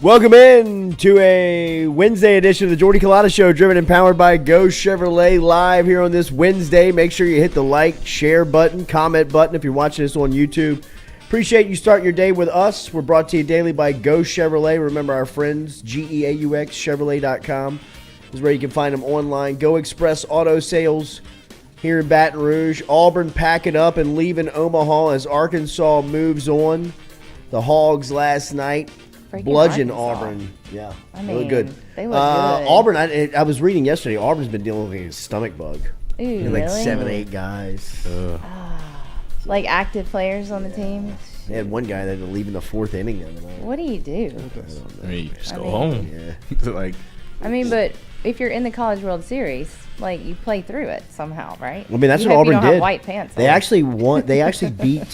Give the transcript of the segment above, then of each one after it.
Welcome in to a Wednesday edition of the Jordy Culotta Show, driven and powered by Go Chevrolet, live here on this Wednesday. Make sure you hit the like, share button, comment button if you're watching this on YouTube. Appreciate you starting your day with us. We're brought to you daily by Go Chevrolet. Remember our friends, GEAUX, Chevrolet.com is where you can find them online. Go Express Auto Sales here in Baton Rouge. Auburn packing up and leaving Omaha as Arkansas moves on. The Hogs last night bludgeon Auburn. Yeah, really good. They look good. Auburn, I was reading yesterday, Auburn's been dealing with a stomach bug. Ooh, like really? 7, 8 guys. Like active players on the team? They had one guy that was leaving the 4th inning the other night. What do you do? I mean, you just go home. Yeah. But if you're in the College World Series, like, you play through it somehow, right? I mean, that's you what hope Auburn you don't did. Have white pants They on. actually won. They actually beat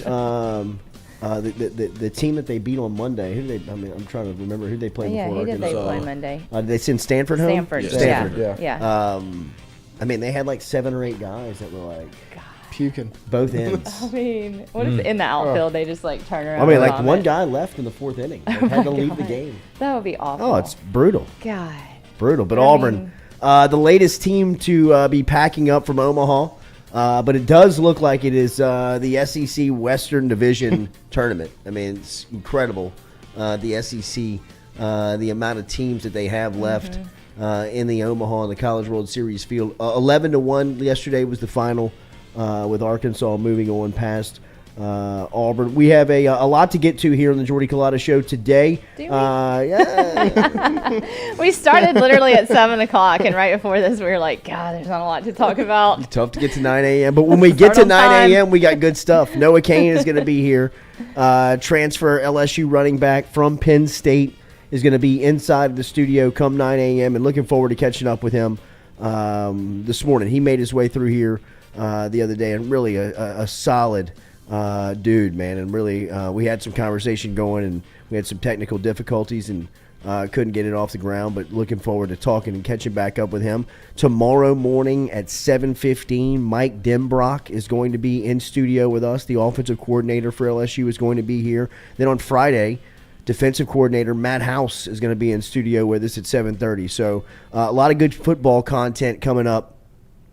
the team that they beat on Monday. Who did they? I mean, I'm trying to remember who they played Yeah, before. who did they Arkansas. play Monday? Did they send Stanford home? Stanford. Yeah. Stanford. Yeah. I mean, they had like 7 or 8 guys that were like puking. both ends. I mean, what if in the outfield they just like turn around? I mean, and like vomit? one guy left in the 4th inning. Like, had to leave the game. That would be awful. Oh, it's brutal. God. Brutal. But I Auburn, mean- the latest team to be packing up from Omaha. But it does look like it is the SEC Western Division tournament. I mean, it's incredible. The SEC, the amount of teams that they have left in the Omaha and the College World Series field. 11-1 yesterday was the final, with Arkansas moving on past Auburn. We have a lot to get to here on the Jordy Culotta Show today. Do we? Yeah. We started literally at 7 o'clock, and right before this, we were like, God, there's not a lot to talk about. Tough to get to 9 a.m. But when we get to Start 9 on time. a.m., we got good stuff. Noah Cain is going to be here. Transfer LSU running back from Penn State is going to be inside the studio come 9 a.m. and looking forward to catching up with him this morning. He made his way through here the other day, and really a solid dude, man. And really, we had some conversation going, and we had some technical difficulties and couldn't get it off the ground, but looking forward to talking and catching back up with him. Tomorrow morning at 7:15, Mike Denbrock is going to be in studio with us. The offensive coordinator for LSU is going to be here. Then on Friday, defensive coordinator Matt House is going to be in studio with us at 7:30. So a lot of good football content coming up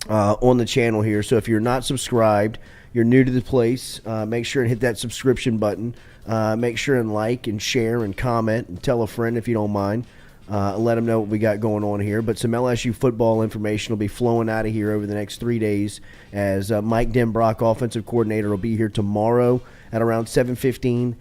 on the channel here. So if you're not subscribed, you're new to the place, make sure and hit that subscription button. Make sure and like and share and comment and tell a friend if you don't mind. Let them know what we got going on here. But some LSU football information will be flowing out of here over the next 3 days as Mike Denbrock, offensive coordinator, will be here tomorrow at around 7:15.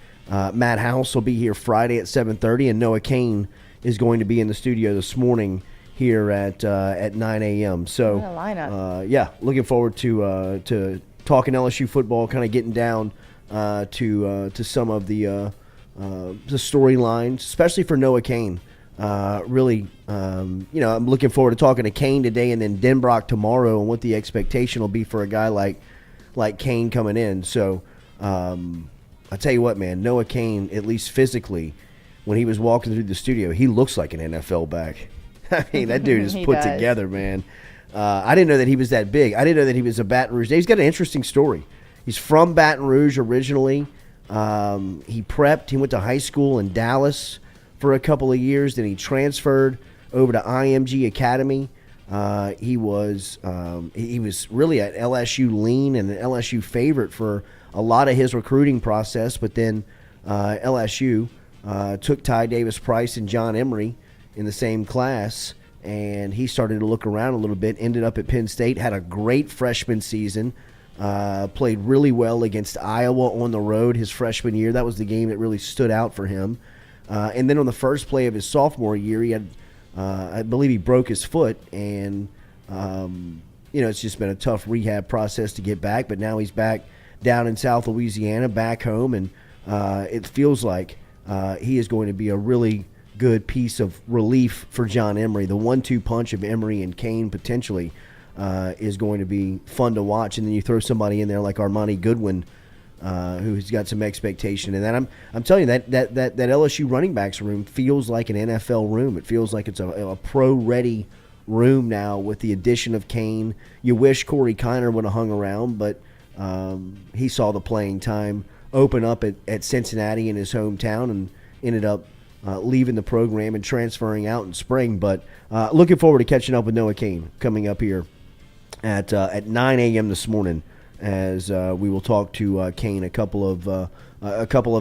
Matt House will be here Friday at 7:30, and Noah Cain is going to be in the studio this morning here at 9 a.m. So, What a lineup. yeah, looking forward to talking LSU football, kind of getting down to some of the storylines, especially for Noah Cain. Really, I'm looking forward to talking to Cain today and then Denbrock tomorrow, and what the expectation will be for a guy like Cain coming in. So, I tell you what, man, Noah Cain, at least physically, when he was walking through the studio, he looks like an NFL back. I mean, that dude is He put does. together, man. I didn't know that he was that big. I didn't know that he was a Baton Rouge. He's got an interesting story. He's from Baton Rouge originally. He prepped. He went to high school in Dallas for a couple of years. Then he transferred over to IMG Academy. He was really at LSU lean and an LSU favorite for a lot of his recruiting process. But then LSU took Ty Davis-Price and John Emery in the same class, and he started to look around a little bit, ended up at Penn State, had a great freshman season, played really well against Iowa on the road his freshman year. That was the game that really stood out for him. And then on the first play of his sophomore year, he had, I believe he broke his foot, and, it's just been a tough rehab process to get back, but now he's back down in South Louisiana, back home, and it feels like he is going to be a really good piece of relief for John Emery. The 1-2 punch of Emery and Cain potentially is going to be fun to watch. And then you throw somebody in there like Armani Goodwin, who's got some expectation. And then I'm telling you that LSU running backs room feels like an NFL room. It feels like it's a pro-ready room now with the addition of Cain. You wish Corey Kiner would have hung around, but he saw the playing time open up at Cincinnati in his hometown and ended up leaving the program and transferring out in spring. But looking forward to catching up with Noah Cain coming up here at 9 a.m. this morning, as we will talk to Cain a couple of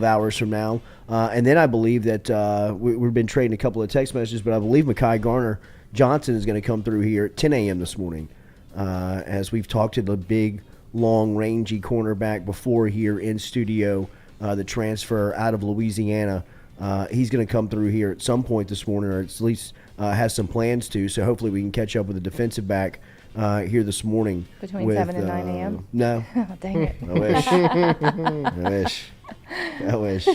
hours from now. And then I believe that we've been trading a couple of text messages, but I believe Mekhi Garner Johnson is going to come through here at 10 a.m. this morning, as we've talked to the big, long, rangy cornerback before here in studio, the transfer out of Louisiana. He's going to come through here at some point this morning, or at least has some plans to. So hopefully we can catch up with the defensive back here this morning. Between 7 and 9 a.m.? No. Oh, dang it. I wish.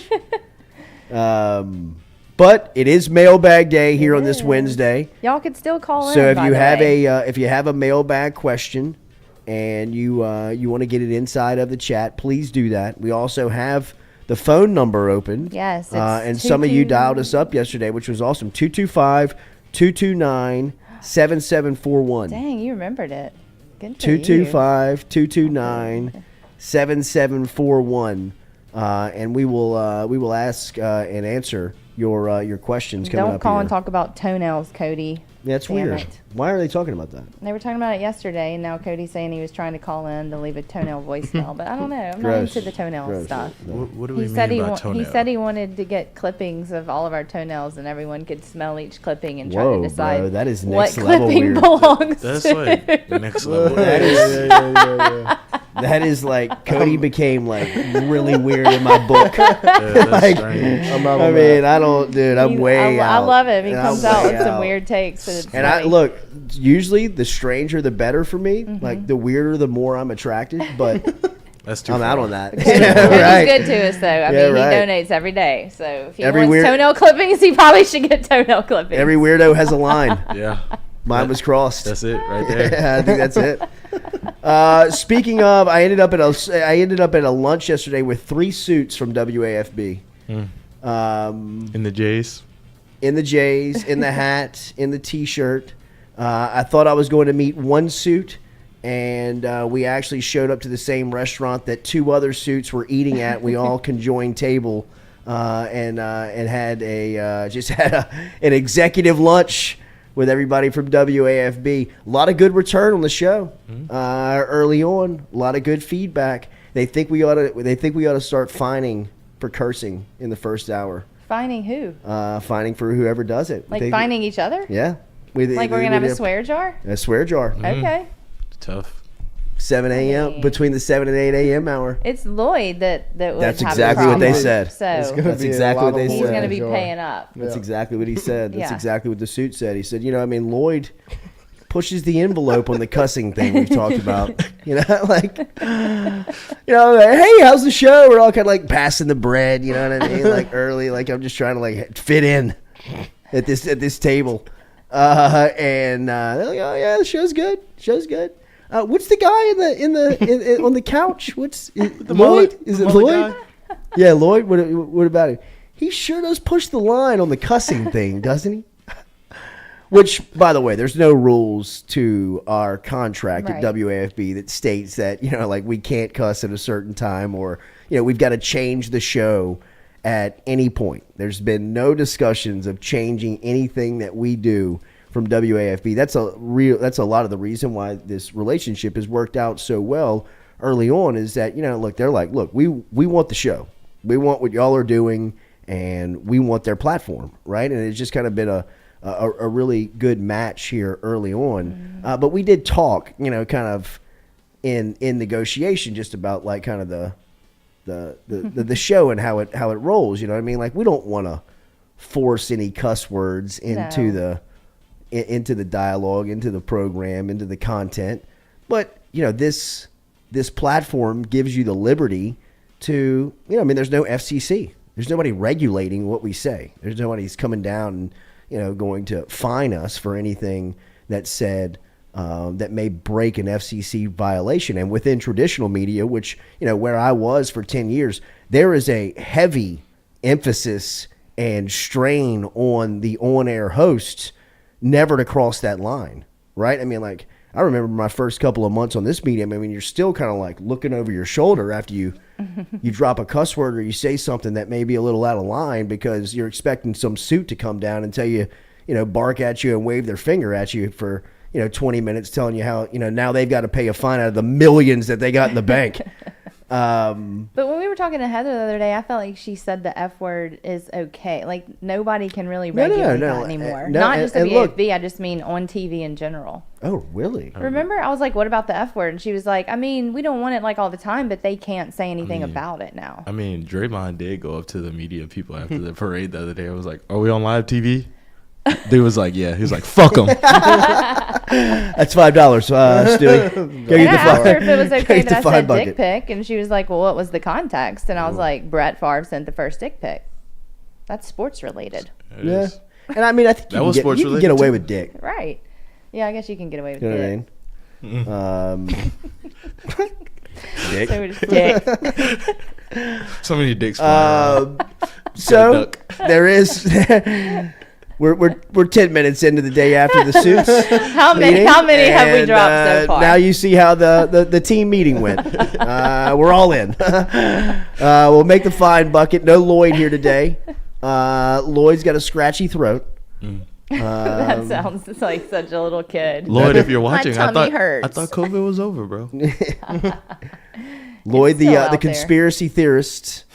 But it is mailbag day here on this Wednesday. Y'all could still call in. So if you have a mailbag question and you want to get it inside of the chat, please do that. We also have the phone number open. Yes. And some of you dialed us up yesterday, which was awesome. 225-229-7741. Dang, you remembered it. Good for you. 225-229-7741. And we will ask and answer your questions coming up. Don't call here. and talk about toenails, Cody. That's Damn weird. it. Why are they talking about that? They were talking about it yesterday, and now Cody's saying he was trying to call in to leave a toenail voicemail. But I don't know. I'm not Gross. into the toenail Gross. stuff. What do we He mean said by toenail? he said he wanted to get clippings of all of our toenails, and everyone could smell each clipping and try Whoa, to decide bro, that is what next level clipping weird. belongs That's to. like next level. That is that is like Cody became like really weird in my book. That's Like, strange. I mean, I don't, dude. I'm way I out. love him. He And comes I'm out way with some out. weird takes. And, it's And I funny. look, usually the stranger the better for me. Mm-hmm. Like the weirder the more I'm attracted. But That's too I'm far. out on that. Cody's Right. good to us, though. I Yeah, mean, right. he donates every day. So if he Every wants weird- toenail clippings, he probably should get toenail clippings. Every weirdo has a line. Yeah. Mine was crossed. That's it right there. Yeah, I think that's it. Speaking of, I ended up at a lunch yesterday with 3 suits from WAFB. In the J's. In the J's, in the hat, in the T-shirt. I thought I was going to meet one suit, and we actually showed up to the same restaurant that 2 other suits were eating at. We all conjoined table and had an executive lunch with everybody from WAFB. A lot of good return on the show early on. A lot of good feedback. They think we ought to start fining for cursing in the first hour. Fining who? Fining for whoever does it. Like fining each other? Yeah. Like we're going to have a swear jar? A swear jar. Okay. Tough. 7 a.m. between the 7 and 8 a.m. hour. It's Lloyd that would That's have exactly the what they problem. said. It's So gonna That's be a exactly lot what they of said. he's going to Lloyd be jar. paying up. That's Yeah. exactly what he said. That's Yeah. exactly what the suit said. He said, I mean, Lloyd pushes the envelope on the cussing thing we've talked about. Like, like, hey, how's the show? We're all kind of like passing the bread, you know what I mean? Like early, like I'm just trying to like fit in at this table. And they're like, oh yeah, the show's good. What's the guy in on the couch? What's Lloyd? mullet- Is the it mullet Lloyd? guy? Yeah, Lloyd. What about him? He sure does push the line on the cussing thing, doesn't he? Which, by the way, there's no rules to our contract Right. at WAFB that states that, like we can't cuss at a certain time or, we've got to change the show at any point. There's been no discussions of changing anything that we do from WAFB. That's a lot of the reason why this relationship has worked out so well early on is that, look, they're like, look, we want the show. We want what y'all are doing and we want their platform, right? And it's just kind of been a really good match here early on. But we did talk, kind of in negotiation just about like kind of the show and how it rolls, you know what I mean? Like we don't want to force any cuss words into the dialogue, into the program, into the content. But, this platform gives you the liberty to, there's no FCC. There's nobody regulating what we say. There's nobody's coming down and, going to fine us for anything that's said that may break an FCC violation. And within traditional media, which, where I was for 10 years, there is a heavy emphasis and strain on the on-air hosts never to cross that line, right? I mean, like, I remember my first couple of months on this medium. I mean, you're still kind of like looking over your shoulder after you drop a cuss word or you say something that may be a little out of line because you're expecting some suit to come down and tell you, bark at you and wave their finger at you for, 20 minutes telling you how, now they've got to pay a fine out of the millions that they got in the bank. But when we were talking to Heather the other day, I felt like she said the F word is okay. Like, nobody can really regulate that anymore. Not just the BFB, I just mean on TV in general. Oh, really? Remember, I was like, what about the F word? And she was like, I mean, we don't want it like all the time, but they can't say anything about it now. I mean, Draymond did go up to the media people after the parade the other day. I was like, are we on live TV? Dude was like, yeah. He was like, fuck them. That's $5, Stewie. And I asked her if it was okay that I said dick pic, and she was like, well, what was the context? And I was like, Brett Favre sent the first dick pic. That's sports related. Yeah. And I mean, I think you can get away with dick. Right. Yeah, I guess you can get away with dick. You know what I mean? Dick. So dick. So many dicks. So there is... We're 10 minutes into the day after the suits. How many have we dropped so far? Now you see how the team meeting went. We're all in. We'll make the fine bucket. No Lloyd here today. Lloyd's got a scratchy throat. That sounds like such a little kid. Lloyd, if you're watching, My tummy hurts. I thought COVID was over, bro. Lloyd, the conspiracy theorist,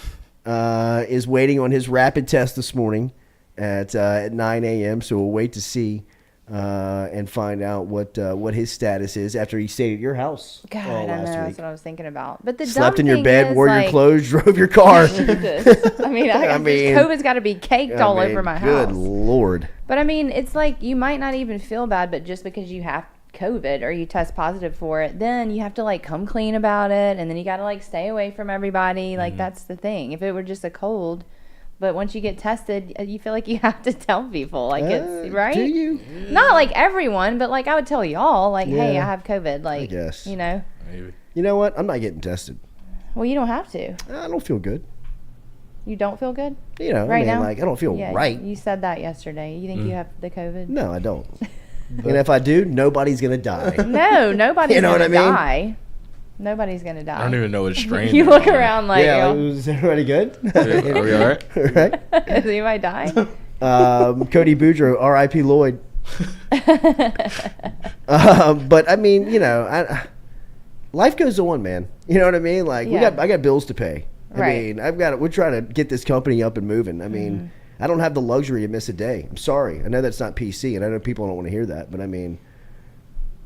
is waiting on his rapid test this morning at 9 a.m. So we'll wait to see and find out what his status is after he stayed at your house. God, I know. That's what I was thinking about. But the slept dumb in your thing bed, is, wore your clothes, drove your car. I mean, COVID's got to be caked all over my house. Good Lord. But I mean, it's like you might not even feel bad, but just because you have COVID or you test positive for it, then you have to like come clean about it, and then you got to like stay away from everybody. Like that's the thing. If it were just a cold. But once you get tested, you feel like you have to tell people, like it's right. Do you? Not like everyone, but like I would tell y'all, like, hey, I have COVID. Like, I guess. Maybe. You know what? I'm not getting tested. Well, you don't have to. I don't feel good. You don't feel good? Right now? Like, I don't feel right. You said that yesterday. You think you have the COVID? No, I don't. And if I do, nobody's going to die. No, nobody's going to die. Mean? Nobody's going to die. I don't even know what strain. You look around like, is everybody good? Are we all right? Right? Is anybody dying? Cody Boudreaux, R.I.P. Lloyd. But I mean, life goes on, man. You know what I mean? Like I got bills to pay. I mean, we're trying to get this company up and moving. I mean, I don't have the luxury to miss a day. I'm sorry. I know that's not PC, and I know people don't want to hear that, but I mean,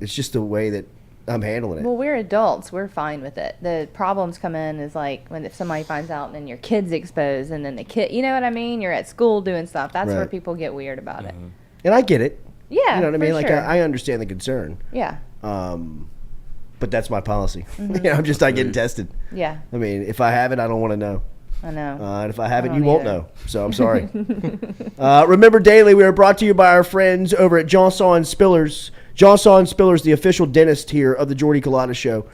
it's just the way that I'm handling it. Well, we're adults. We're fine with it. The problems come in is like if somebody finds out and then your kid's exposed and then the kid, you know what I mean? You're at school doing stuff. That's where people get weird about it. And I get it. Yeah, you know what I mean? sure. Like I understand the concern. Yeah. But that's my policy. I'm just not getting tested. Yeah. I mean, if I have it, I don't want to know. I know. And if I have it, you won't know. So I'm sorry. Remember Daily, we are brought to you by our friends over at Johnson Spillers. Johnson Spillers, the official dentist here of the Jordy Culotta Show.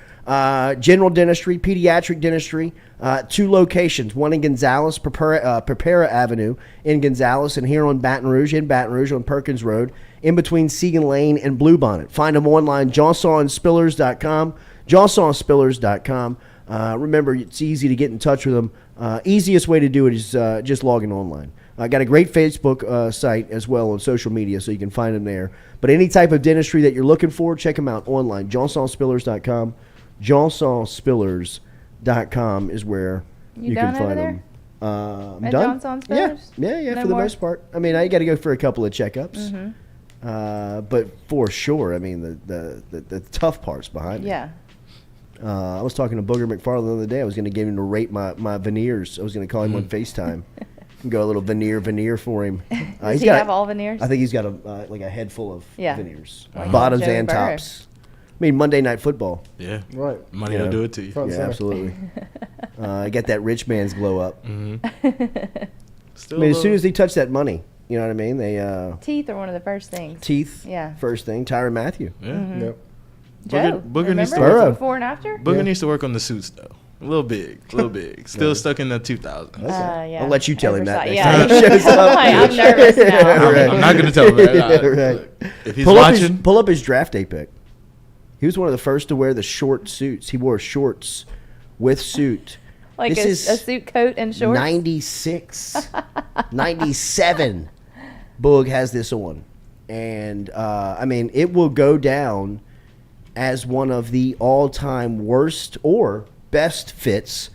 General dentistry, pediatric dentistry, 2 locations, one in Gonzales, Prepara Avenue in Gonzales, and here on Baton Rouge on Perkins Road, in between Segan Lane and Bluebonnet. Find them online, johnsonspillers.com, johnsonspillers.com. Remember, it's easy to get in touch with them. Easiest way to do it is just logging online. I got a great Facebook site as well on social media, so you can find them there. But any type of dentistry that you're looking for, check them out online. johnsonspillers.com. johnsonspillers.com is where you can find them. I'm at done. Johnson Spillers? Yeah, for the most part. I mean, I got to go for a couple of checkups. But for sure, I mean, the tough parts behind it. Yeah. I was talking to Booger McFarland the other day. I was going to get him to rate my veneers. I was going to call him on FaceTime. Go a little veneer for him. Does he have all veneers? I think he's got a head full of veneers, like bottoms and tops. I mean, Monday Night Football. Yeah, right. Money will do it to you. Yeah, absolutely. I got that rich man's glow up. Still, I mean, as soon as they touch that money, you know what I mean? They teeth are one of the first things. Teeth, yeah. First thing. Tyrann Mathieu. Yeah. Yep. Joe, Booger needs to work before and after. Booger needs to work on the suits though. A little big. Still stuck in the 2000s. Yeah. I'll let you tell him that next Yeah. time he shows up. I'm nervous now. I'm not going to tell him that. Right. If he's watching. Pull up his draft day pick. He was one of the first to wear the short suits. He wore shorts with suit. Like This a is suit coat and shorts. 96, 97. Boog has this on. And, I mean, it will go down as one of the all-time worst or best fits,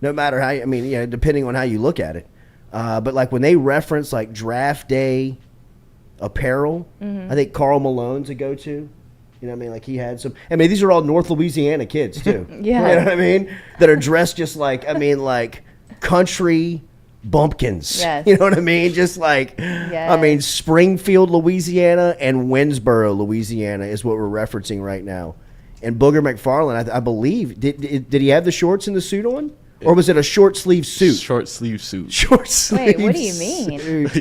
no matter how, I mean, yeah, depending on how you look at it. But, like, when they reference, like, draft day apparel, I think Karl Malone's a go-to. You know what I mean? Like, he had some. I mean, these are all North Louisiana kids, too. Yeah. You know what I mean? That are dressed just like, I mean, like, country bumpkins. Yes. You know what I mean? Just like, I mean, Yes. Springfield, Louisiana, and Winsboro, Louisiana is what we're referencing right now. And Booger McFarland, I believe, did he have the shorts and the suit on? Or was it a short sleeve suit? Short sleeve suit. Short sleeve. Wait, what do you mean?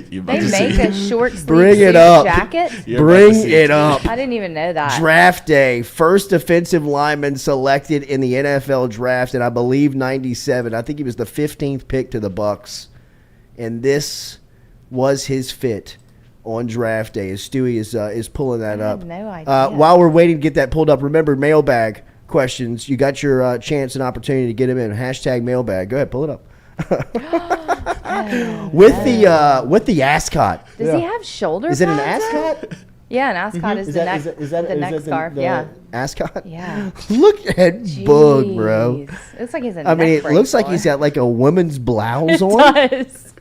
You about They to make see- a short sleeve Bring it suit up. jacket? You're about to Bring see it up. I didn't even know that. Draft day, first offensive lineman selected in the NFL draft, and I believe 97. I think he was the 15th pick to the Bucks, and this was his fit on draft day. As Stewie is pulling that I up. had no idea. While we're waiting to get that pulled up, remember mailbag questions. You got your chance and opportunity to get them in. Hashtag mailbag. Go ahead, pull it up. With the ascot. Does he have shoulder Is it an pads on? ascot? Yeah, an ascot is the neck, the neck scarf. Yeah. Ascot? Yeah. Look at Bug, bro. Jeez. It looks like he's a I mean, neck it brace looks like on. he's got like a woman's blouse on Does.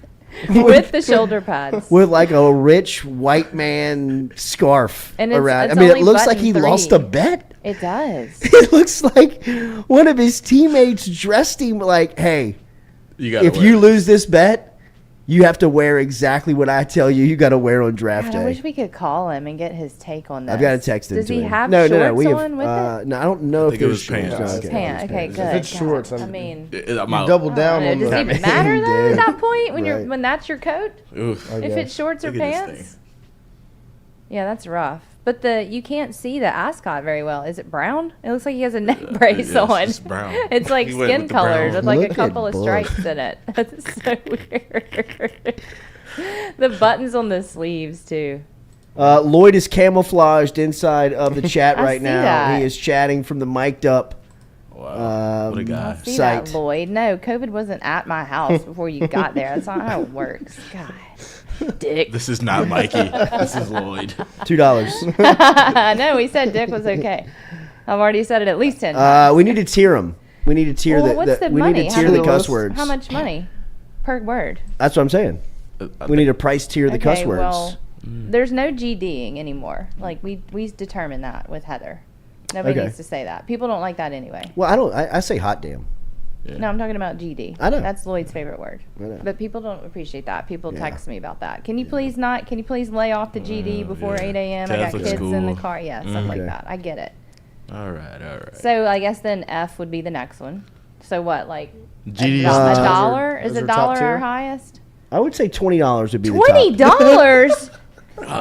With the shoulder pads. with like a rich white man scarf And it's- around. it's I mean, it only looks like button he lost a 3. bet. It does. It looks like one of his teammates dressed him like, hey, You gotta if wear you it. lose this bet, you have to wear exactly what I tell you got to wear on draft God, I day. wish we could call him and get his take on this. I've got to text him Does to he him. have no, shorts we have, on with it? No, I don't know if think it there's was shorts. pants. No, It's okay, Pant. Okay, pants. good. If it's God, shorts, I mean, I'm you out. double down I on don't know. the. Does it matter though Dude. at that point when you're Right. when that's your coat? Oof. I If guess. it's shorts or Look at this pants? Yeah, that's rough. But you can't see the ascot very well. Is it brown? It looks like he has a neck brace yes, on. it's brown. It's like He went skin with the colors brown. with like Look a at couple of Buck. stripes in it. That's so weird. The buttons on the sleeves too. Lloyd is camouflaged inside of the chat I right see now. that. He is chatting from the mic'd up. Wow. What a guy. See Site. that, Lloyd? No, COVID wasn't at my house before you got there. That's not how it works. God. Dick. This is not Mikey. This is Lloyd. $2. No, we said Dick was okay. I've already said it at least 10 times. We need to tier them. We need to tier Well, what's the we money? need to How tier the much- cuss words. How much money per word? That's what I'm saying. We need to price tier the cuss words. Well, there's no GDing anymore. Like we determined that with Heather. Nobody Okay. needs to say that. People don't like that anyway. Well, I say hot damn. No, I'm talking about GD. I know. That's Lloyd's favorite word. I know. But people don't appreciate that. People Yeah. text me about that. Can you please not? Can you please lay off the GD before yeah. 8 a.m.? I got Catholic kids in the school. car. Yeah, stuff like Okay. that. I get it. All right. So I guess then F would be the next one. So what, like GD's a top. dollar? Is those a are top dollar tier? our highest? I would say $20 would be the $20?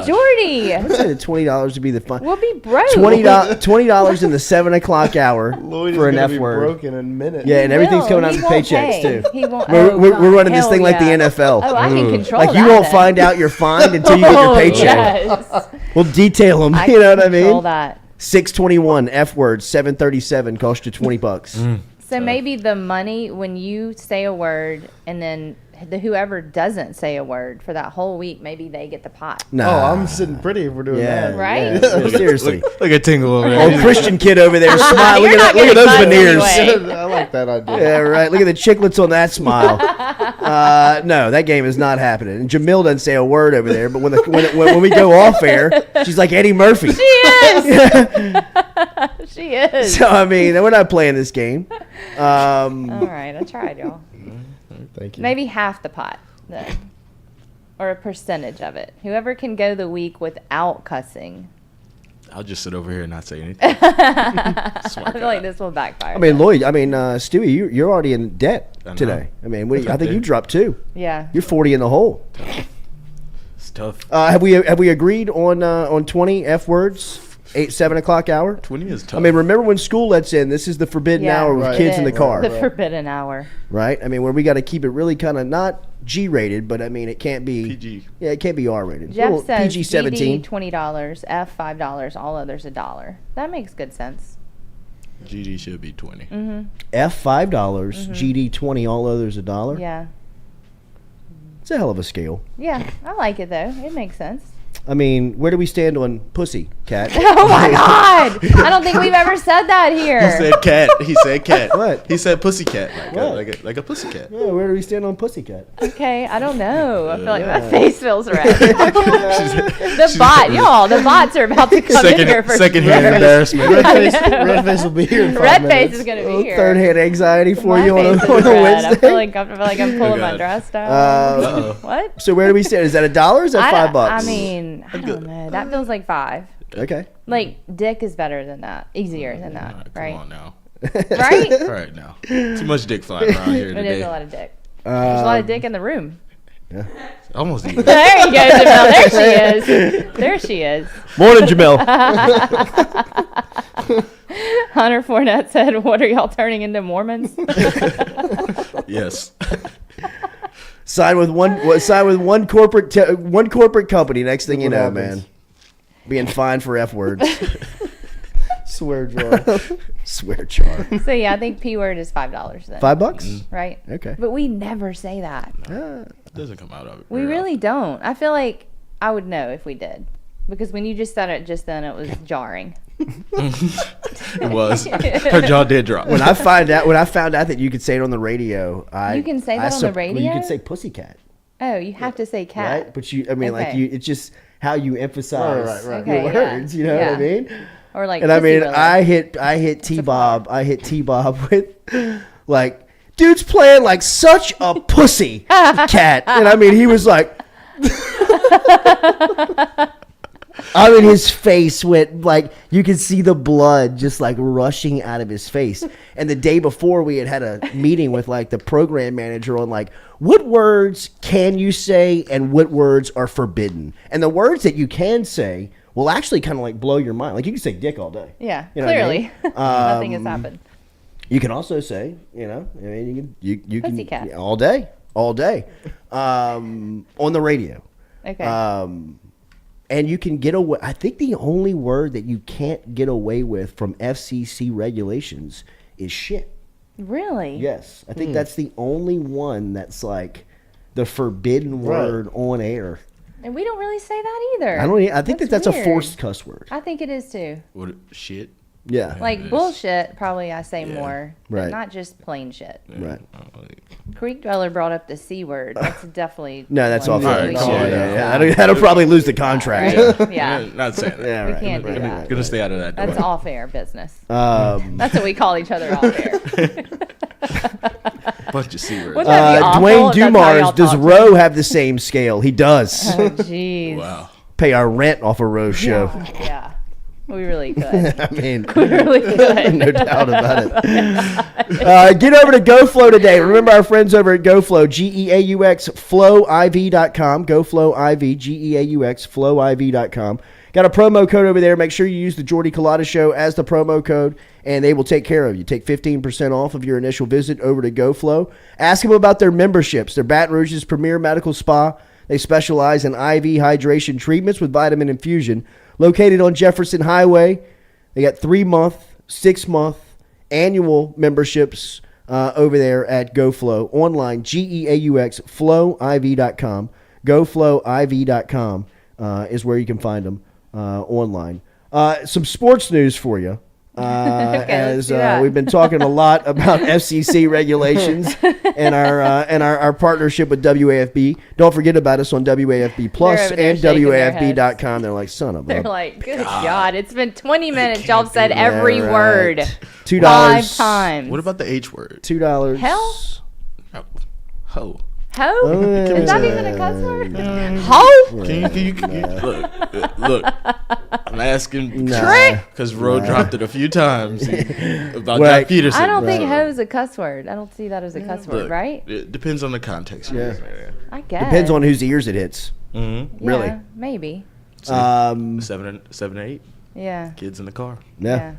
Jordy, top. I'd say that $20 would be the fun. we'll be broke. $20 in the 7 o'clock hour Lloyd for is an gonna F be word. broke in a minute. Yeah, and everything's Will. coming out He of won't paychecks pay. too. He won't. We're running this hell thing like the yeah. NFL. Oh, I can control Like that. you won't then. find out you're fined until you get your Oh, paycheck. yes. We'll detail them. I You know what I control mean? that. 621 F word 737 cost you $20. So maybe the money when you say a word and then whoever doesn't say a word for that whole week, maybe they get the pot. Nah. Oh, I'm sitting pretty if we're doing Yeah. that. Right? Yeah, seriously. Look at Tingle over there. Old Christian kid over there smile. Look You're at that. not Look at those getting veneers. money anyway. I like that idea. Yeah, right. Look at the chiclets on that smile. No, that game is not happening. And Jamil doesn't say a word over there, but when we go off air, she's like Eddie Murphy. She is. She is. So I mean, we're not playing this game. All right, I tried, y'all. Thank you. Maybe half the pot, then. Or a percentage of it. Whoever can go the week without cussing. I'll just sit over here and not say anything. I feel like this will backfire. I mean, Lloyd. I mean, Stewie, you're already in debt I know. today. I mean, I think you dropped 2. yeah. You're 40 in the hole. It's tough. Have we agreed on 20 F words? 7 o'clock hour. 20 is tough. I mean, remember when school lets in? This is the forbidden hour with Right. kids in the It is car, The forbidden hour. right? I mean, where we got to keep it really kind of not G-rated, but I mean, it can't be PG. Yeah, it can't be R-rated. Jeff Little says PG-17. GD $20, F $5, all others $1. That makes good sense. GD should be 20. F $5, GD 20, all others $1. Yeah. It's a hell of a scale. Yeah, I like it though. It makes sense. I mean, where do we stand on pussy, cat? Oh my God! I don't think we've ever said that here. He said cat. He said cat. What? He said pussycat. What? Like a pussycat. Yeah, where do we stand on pussy, cat? Okay, I don't know. I feel like Yeah. my face feels red. The bots are about to come in here for Secondhand embarrassment. Red face will be here in 5 Red minutes. face is gonna be Little here. third-hand anxiety for My you on face a is red. I Wednesday. feel like I'm pulling my God. dress down. Uh-oh. What? So where do we stand? Is that $1 or is that $5? I mean, I don't know. That feels like 5. Okay. Like dick is better than that, easier than that, Alright, right? Come on now. Right? All right now. Too much dick flying around here It today. is a lot of dick. There's a lot of dick in the room. Almost even. There you go, Jamel. There she is. There she is. Morning, Jamel. Hunter Fournette said, "What are y'all turning into Mormons?" Yes. Sign with one corporate company. Next thing you know, happens? man, being fined for F words. Swear jar. Swear jar. So yeah, I think P word is $5 then. $5? Right? Okay. But we never say that. It doesn't come out of it. We very really don't. I feel like I would know if we did. Because when you just said it just then, it was jarring. often. It was. Her jaw did drop. When I found out that you could say it on the radio, You can say that on the radio? Well, you can say pussycat, Oh, you have to say cat. right? But Okay. it's just how you emphasize Right. Okay, your yeah. words. You know what I Yeah. mean? Or like And I Pussy mean, Willow. I hit T-Bob with like, dude's playing like such a pussy cat, and I mean, he was like, I mean, his face went like you could see the blood just like rushing out of his face. And the day before, we had a meeting with like the program manager on like what words can you say and what words are forbidden, and the words that you can say will actually kind of like blow your mind. Like you can say dick all day. Yeah, You know what I clearly. mean? Nothing has happened. You can also say, you know, I mean, you can Pussycat. yeah, all day, on the radio. Okay. And you can get away. I think the only word that you can't get away with from FCC regulations is shit. Really? Yes, I think that's the only one that's like the forbidden word on air. And we don't really say that either. I think that's a weird. forced cuss word. I think it is too. What shit? Yeah. Like Yes. bullshit, probably I say more. But Right. not just plain shit. Right. Creek Dweller brought up the C word. That's definitely. No, that's one off that Alright, we come can't on do. now. That'll probably lose the contract. Right? Yeah. Not saying that. Yeah, We right. can't do that. Gonna stay out of that. That's door. off air business. That's That's what we call each other off air. Bunch of C words. Wouldn't that be awful Dwayne if that's how y'all Dumars, does talk to Roe have the same scale? He does. Oh, jeez. Wow. Pay our rent off a Roe show. Yeah. We really could. I mean, We really could. no doubt about it. Get over to GoFlow today. Remember our friends over at GoFlow, GEAUX, FlowIV.com, GoFlowIV, GEAUX, FlowIV.com. Got a promo code over there. Make sure you use the Jordy Culotta Show as the promo code, and they will take care of you. Take 15% off of your initial visit over to GoFlow. Ask them about their memberships. They're Baton Rouge's premier medical spa. They specialize in IV hydration treatments with vitamin infusion. Located on Jefferson Highway, they got 3-month, 6-month, annual memberships over there at GoFlow. Online, GEAUX, FlowIV.com. GoFlowIV.com is where you can find them online. Some sports news for you. let's do As that. we've been talking a lot about FCC regulations and our partnership with WAFB. Don't forget about us on WAFB Plus They're over there and shaking their WAFB.com. They're like, son of They're a like, good God, it's been 20 minutes. Y'all have said every Yeah, word right. $2. 5 times. What about the H word? $2. Hell? Oh, ho. Ho? Is that even a cuss word? Ho? Can you look? I'm asking Trick! because Ro dropped it a few times about Right. Jack Peterson. I don't think Right. ho is a cuss word. I don't see that as a cuss word, Look, right? It depends on the context. Yeah. I guess. Depends on whose ears it hits. Mm-hmm. Yeah, really. Maybe. 7 and 8. Yeah. Kids in the car. Yeah,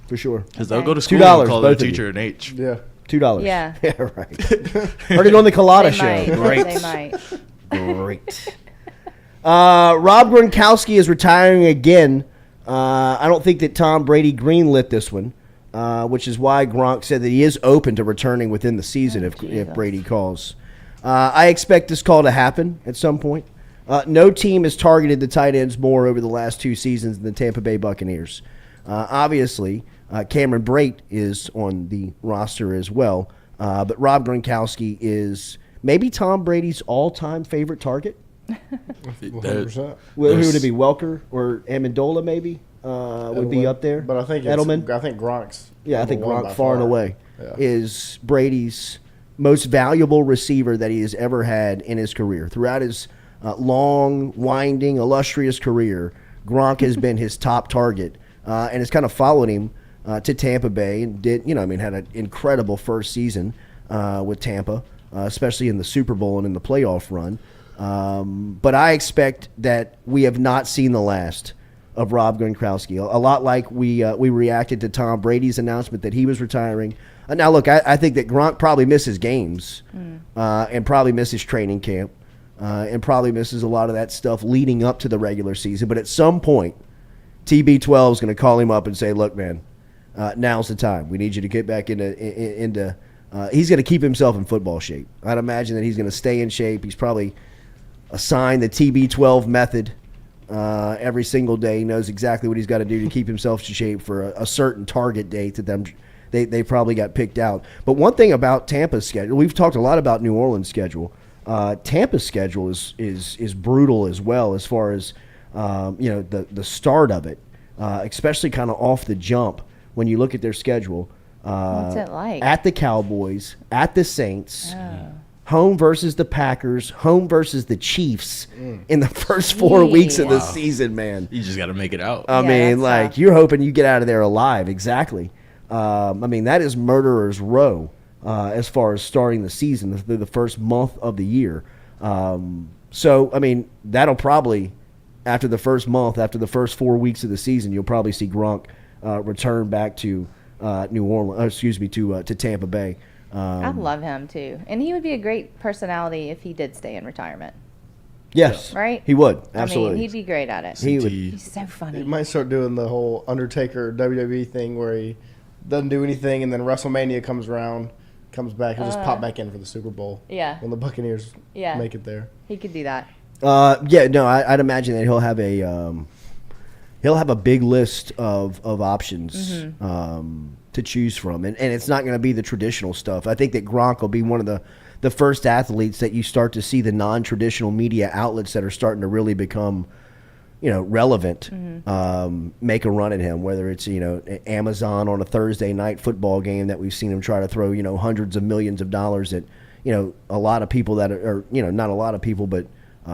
for sure. Because Okay. they'll go to school $2, and call their both of you. teacher an H. Yeah. $2. Yeah. Yeah, right. Heard it on the Culotta They show. might. Great. They might. Great. Rob Gronkowski is retiring again. I don't think that Tom Brady greenlit this one, which is why Gronk said that he is open to returning within the season if Brady calls. I expect this call to happen at some point. No team has targeted the tight ends more over the last 2 seasons than the Tampa Bay Buccaneers. Obviously, Cameron Brate is on the roster as well, but Rob Gronkowski is maybe Tom Brady's all-time favorite target. 100%. Who would it be? Welker or Amendola maybe would be up there. But I think Edelman. I think Gronk's. Yeah, I think number one Gronk by far and away Yeah. is Brady's most valuable receiver that he has ever had in his career. Throughout his long, winding, illustrious career, Gronk has been his top target, and has kind of followed him to Tampa Bay and had an incredible first season with Tampa, especially in the Super Bowl and in the playoff run. But I expect that we have not seen the last of Rob Gronkowski. A lot like we reacted to Tom Brady's announcement that he was retiring. Now, look, I think that Gronk probably misses games and probably misses training camp and probably misses a lot of that stuff leading up to the regular season. But at some point, TB12 is going to call him up and say, look, man, now's the time. We need you to get back into he's going to keep himself in football shape. I'd imagine that he's going to stay in shape. He's probably assigned the TB12 method every single day. He knows exactly what he's got to do to keep himself in shape for a certain target date that they probably got picked out. But one thing about Tampa's schedule, we've talked a lot about New Orleans' schedule. Tampa's schedule is brutal as well as far as the start of it, especially kind of off the jump when you look at their schedule. What's it like? At the Cowboys, at the Saints, home versus the Packers, home versus the Chiefs in the first 4 weeks of the season, man. You just got to make it out. I mean, like, tough. you're hoping you get out of there alive. Exactly. That is murderer's row as far as starting the season, the first month of the year. That'll probably, after the first month, after the first 4 weeks of the season, you'll probably see Gronk return back to New Orleans, to Tampa Bay. I love him too, and he would be a great personality if he did stay in retirement. Yes, Right? He would absolutely. I mean, he'd be great at it. He would. He's so funny. He might start doing the whole Undertaker WWE thing where he doesn't do anything, and then WrestleMania comes around, comes back, he'll just pop back in for the Super Bowl. Yeah. When the Buccaneers make it there. He could do that. I'd imagine that he'll have a big list of options to choose from, and it's not going to be the traditional stuff. I think that Gronk will be one of the first athletes that you start to see the non-traditional media outlets that are starting to really become, relevant, make a run at him, whether it's, Amazon on a Thursday night football game that we've seen him try to throw, hundreds of millions of dollars at, a lot of people that are not a lot of people, but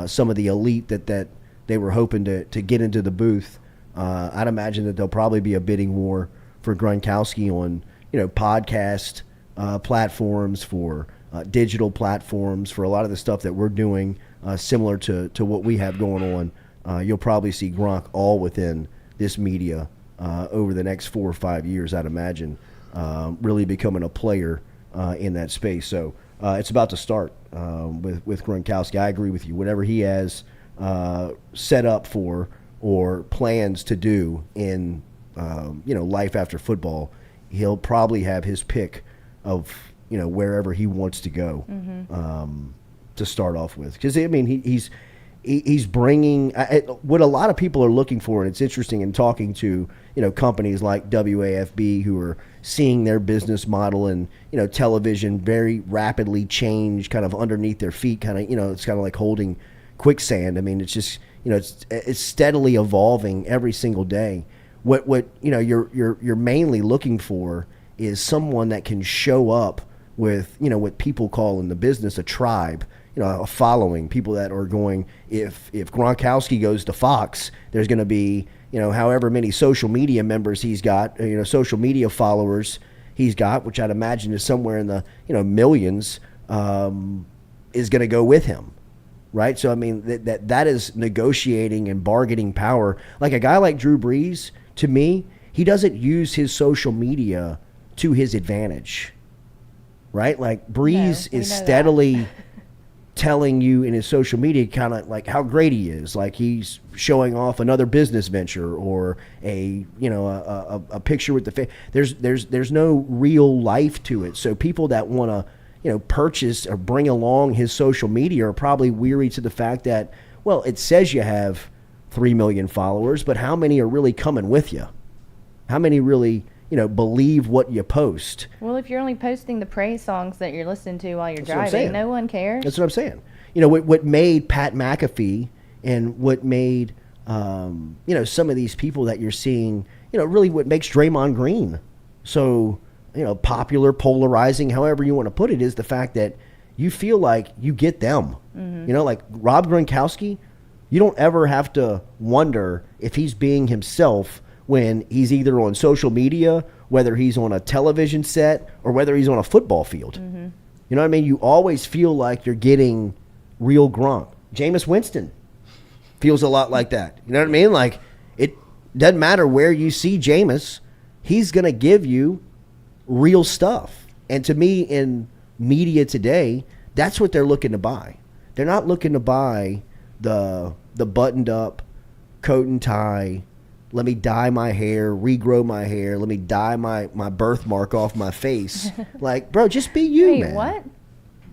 some of the elite that they were hoping to get into the booth. I'd imagine that there'll probably be a bidding war for Gronkowski on, podcast platforms, for digital platforms, for a lot of the stuff that we're doing, similar to what we have going on. You'll probably see Gronk all within this media over the next 4 or 5 years, I'd imagine, really becoming a player in that space. So it's about to start with Gronkowski. I agree with you. Whatever he has set up for or plans to do in life after football, he'll probably have his pick of wherever he wants to go to start off with. Because he's bringing what a lot of people are looking for, and it's interesting in talking to companies like WAFB who are seeing their business model and television very rapidly change kind of underneath their feet. Kind of it's kind of like holding quicksand. I mean, it's just it's steadily evolving every single day. What you're mainly looking for is someone that can show up with what people call in the business a tribe, a following, people that are going. If Gronkowski goes to Fox, there's going to be however many social media members he's got, social media followers he's got, which I'd imagine is somewhere in the millions, is going to go with him. Right, so that is negotiating and bargaining power. Like a guy like Drew Brees, to me, he doesn't use his social media to his advantage, right? Like Breeze we is know that. steadily telling you in his social media kind of like how great he is. Like he's showing off another business venture or a picture with the there's no real life to it. So people that want to purchase or bring along his social media are probably weary to the fact that, well, it says you have 3 million followers, but how many are really coming with you? How many really, believe what you post? Well, if you're only posting the praise songs that you're listening to while you're That's what I'm driving, saying. no one cares. That's what I'm saying. What made Pat McAfee and what made, some of these people that you're seeing, really what makes Draymond Green so, popular, polarizing, however you want to put it, is the fact that you feel like you get them. Like Rob Gronkowski, you don't ever have to wonder if he's being himself when he's either on social media, whether he's on a television set, or whether he's on a football field. You know what I mean? You always feel like you're getting real Gronk. Jameis Winston feels a lot like that. You know what I mean? Like, it doesn't matter where you see Jameis, he's going to give you real stuff. And to me, in media today, that's what they're looking to buy. They're not looking to buy the buttoned up coat and tie, let me dye my hair, regrow my hair, let me dye my birthmark off my face. Like, bro, just be you, Wait, man. what?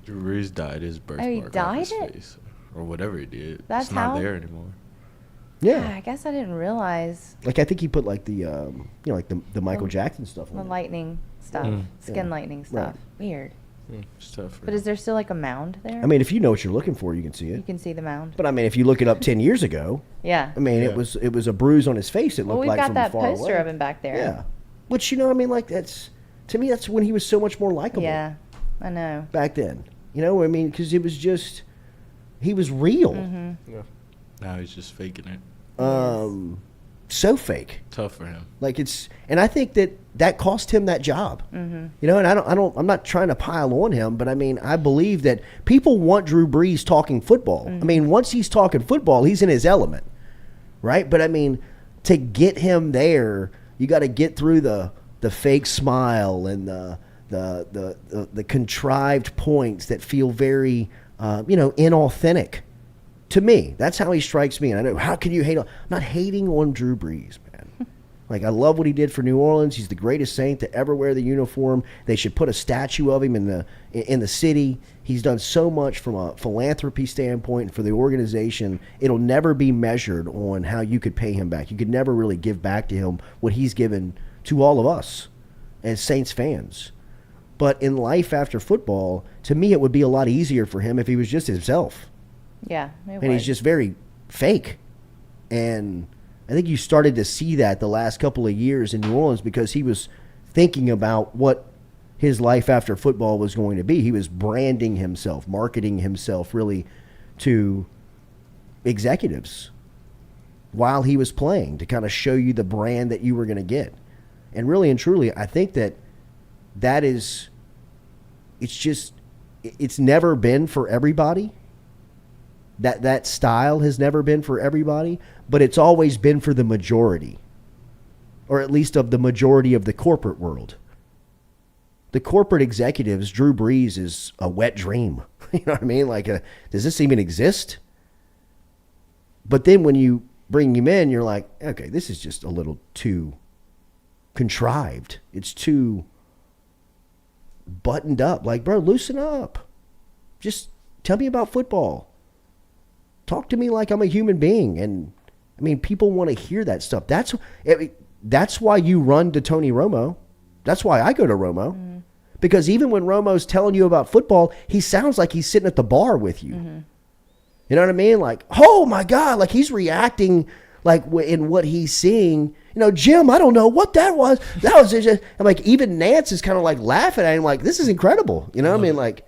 Drew Brees dyed his birthmark he off dyed his it? face. Or whatever he did. That's it's not how? there anymore. Yeah. I guess I didn't realize Like, I think he put like the, like the Michael Jackson stuff the on it. lightning stuff, skin lightning stuff. Weird. It's tough. For But is there still like a mound there? I mean, if you know what you're looking for, you can see you it. can see the mound. But I mean, if you look it up 10 years ago, Yeah. I mean, Yeah. it was a bruise on his face. It Well, looked we've like got from that far poster away. of him back there. Yeah. Which, I mean, like, to me, that's when he was so much more likable. Yeah, I know. Back then. I mean, because it was just, he was real. Yeah. now he's just faking it. So fake. Tough for him. Like, and I think that cost him that job. And I'm not trying to pile on him, but I mean, I believe that people want Drew Brees talking football. I mean, once he's talking football, he's in his element, right? But I mean, to get him there, you got to get through the fake smile and the contrived points that feel very, inauthentic. To me, that's how he strikes me. And I know, how can you hate on? I'm not hating on Drew Brees, man. Like, I love what he did for New Orleans. He's the greatest Saint to ever wear the uniform. They should put a statue of him in the city. He's done so much from a philanthropy standpoint and for the organization. It'll never be measured on how you could pay him back. You could never really give back to him what he's given to all of us as Saints fans. But in life after football, to me, it would be a lot easier for him if he was just himself. Yeah, And he's just very fake. And I think you started to see that the last couple of years in New Orleans because he was thinking about what his life after football was going to be. He was branding himself, marketing himself really to executives while he was playing to kind of show you the brand that you were going to get. And really and truly, I think that is, it's never been for everybody. That style has never been for everybody, but it's always been for the majority, or at least of the majority of the corporate world. The corporate executives, Drew Brees is a wet dream. You know what I mean? Like, does this even exist? But then when you bring him in, you're like, okay, this is just a little too contrived. It's too buttoned up. Like, bro, loosen up. Just tell me about football. Talk to me like I'm a human being. And I mean, people want to hear that stuff. That's why you run to Tony Romo. That's why I go to Romo. Because even when Romo's telling you about football, he sounds like he's sitting at the bar with you. You know what I mean? Like, oh my God, like he's reacting like in what he's seeing. Jim, I don't know what that was. That was just, I'm like, even Nance is kind of like laughing at him like, this is incredible. You know what I mean? Like,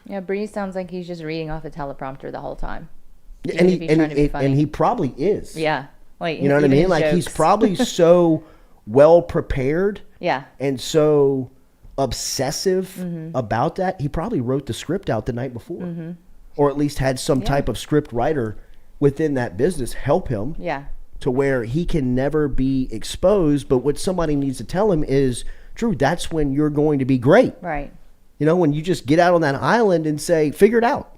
Yeah, Breeze sounds like he's just reading off a teleprompter the whole time. And if he's trying to be funny. he probably is. Yeah. Like, You know what I even mean? his Like, he's jokes. probably so well prepared Yeah. and so obsessive about that. He probably wrote the script out the night before, or at least had some type of script writer within that business help him Yeah. to where he can never be exposed. But what somebody needs to tell him is, Drew, that's when you're going to be great. Right. You know, when you just get out on that island and say, figure it out,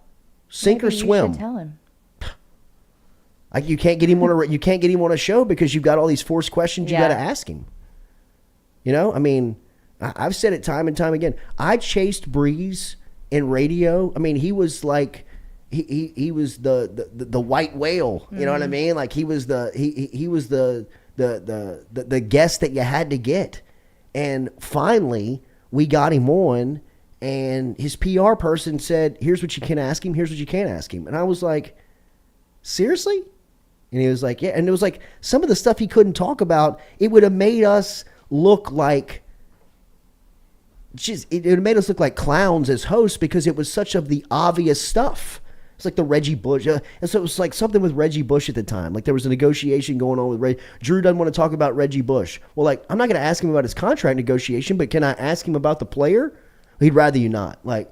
sink Maybe or swim. You should tell him. Like you can't get him on a show because you've got all these forced questions you got to ask him. You know, I mean, I've said it time and time again. I chased Breeze in radio. I mean, he was like, he was the white whale. You know what I mean? Like he was he was the guest that you had to get. And finally, we got him on, and his PR person said, "Here's what you can ask him. Here's what you can't ask him." And I was like, "Seriously?" And he was like, "Yeah." And it was like some of the stuff he couldn't talk about. It would have made us look like it would have made us look like clowns as hosts because it was such of the obvious stuff. It's like the Reggie Bush. And so it was like something with Reggie Bush at the time. Like there was a negotiation going on with Reggie. Drew doesn't want to talk about Reggie Bush. Well, like, I'm not going to ask him about his contract negotiation, but can I ask him about the player? He'd rather you not. Like,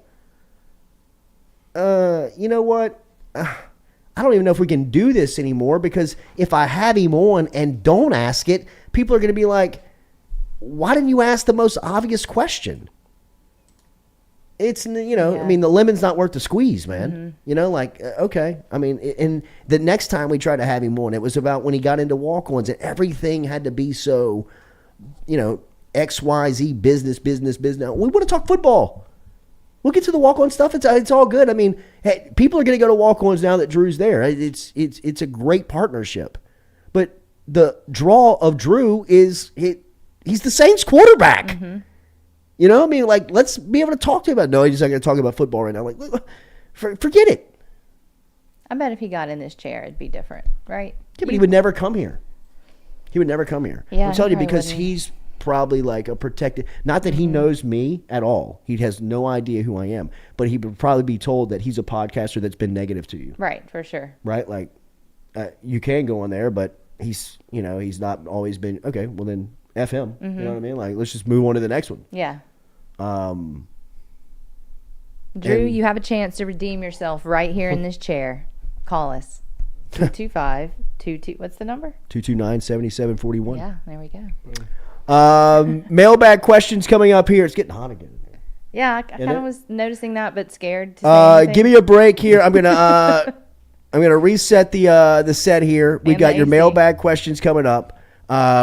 you know what? I don't even know if we can do this anymore because if I have him on and don't ask it, people are going to be like, why didn't you ask the most obvious question? It's, you know, I mean, the lemon's not worth the squeeze, man. You know, like, okay. I mean, and the next time we tried to have him on, it was about when he got into walk-ons and everything had to be so, you know, XYZ business. We want to talk football. We'll get to the walk-on stuff. It's all good. I mean, hey, people are going to go to walk-ons now that Drew's there. It's a great partnership. But the draw of Drew is he's the Saints quarterback. You know, I mean, like, let's be able to talk to him about. No, he's not going to talk about football right now. Like, forget it. I bet if he got in this chair, it'd be different, right? Yeah, but he would never come here. He would never come here. Yeah, I'm telling you he probably because wouldn't. he's probably like a protected. Not that he knows me at all. He has no idea who I am. But he would probably be told that he's a podcaster that's been negative to you. Right, for sure. Right? Like, you can go on there, but he's not always been, okay, well then F him. You know what I mean? Like, let's just move on to the next one. Yeah. Drew, and- you have a chance to redeem yourself right here in this chair. Call us. 225-22. What's the number? 229-7741. Yeah, there we go. Mailbag questions coming up here. It's getting hot again. Yeah, I kind of was noticing that, but scared to say anything. Give me a break here. I'm gonna reset the set here. We've got your Amazing. mailbag questions coming up.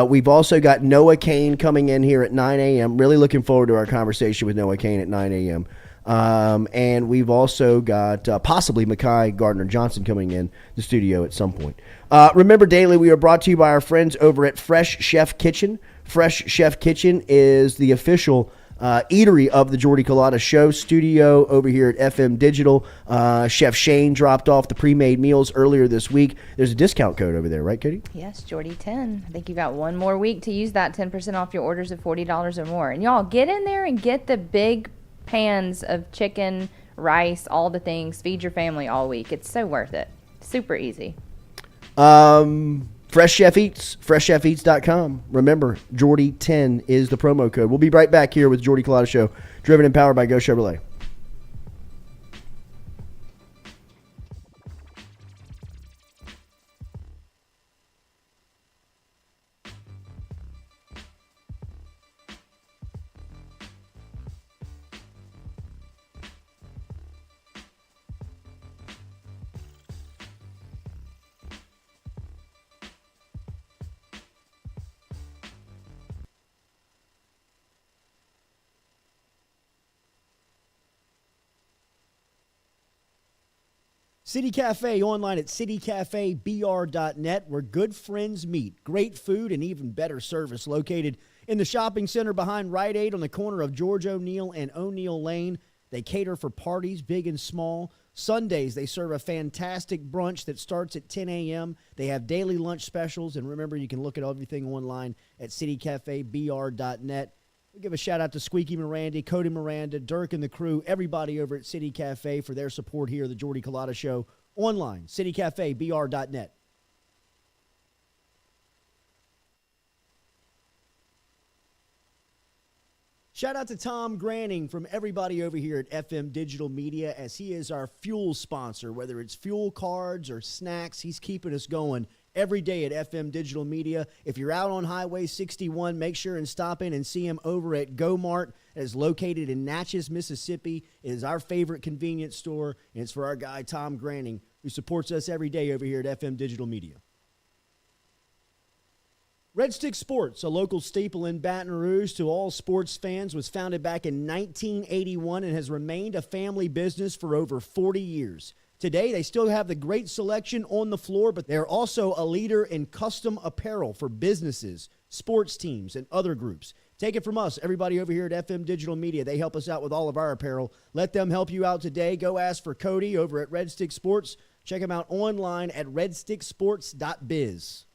We've also got Noah Kane coming in here at 9 a.m. Really looking forward to our conversation with Noah Kane at 9 a.m. And we've also got possibly Mekhi Gardner-Johnson coming in the studio at some point. Remember, Daily, we are brought to you by our friends over at Fresh Chef Kitchen. Fresh Chef Kitchen is the official eatery of the Jordy Culotta Show studio over here at FM Digital. Chef Shane dropped off the pre-made meals earlier this week. There's a discount code over there, right, Katie? Yes, Jordy 10. I think you've got one more week to use that 10% off your orders of $40 or more. And y'all, get in there and get the big pans of chicken, rice, all the things. Feed your family all week. It's so worth it. Super easy. Fresh Chef Eats, freshchefeats.com. Remember, Jordy10 is the promo code. We'll be right back here with Jordy Culotta Show, driven and powered by Go Chevrolet. City Cafe online at citycafebr.net, where good friends meet. Great food and even better service. Located in the shopping center behind Rite Aid on the corner of George O'Neill and O'Neill Lane. They cater for parties, big and small. Sundays, they serve a fantastic brunch that starts at 10 a.m. They have daily lunch specials. And remember, you can look at everything online at citycafebr.net. We'll give a shout-out to Squeaky Miranda, Cody Miranda, Dirk and the crew, everybody over at City Cafe for their support here, the Jordy Culotta Show, online, citycafebr.net. Shout-out to Tom Granning from everybody over here at FM Digital Media, as he is our fuel sponsor. Whether it's fuel cards or snacks, he's keeping us going every day at FM Digital Media. If you're out on Highway 61, make sure and stop in and see him over at Go Mart. It is located in Natchez, Mississippi. It is our favorite convenience store, and it's for our guy Tom Granning, who supports us every day over here at FM Digital Media. Red Stick Sports, a local staple in Baton Rouge to all sports fans, was founded back in 1981 and has remained a family business for over 40 years. Today, they still have the great selection on the floor, but they're also a leader in custom apparel for businesses, sports teams, and other groups. Take it from us, everybody over here at FM Digital Media. They help us out with all of our apparel. Let them help you out today. Go ask for Cody over at Red Stick Sports. Check him out online at redsticksports.biz.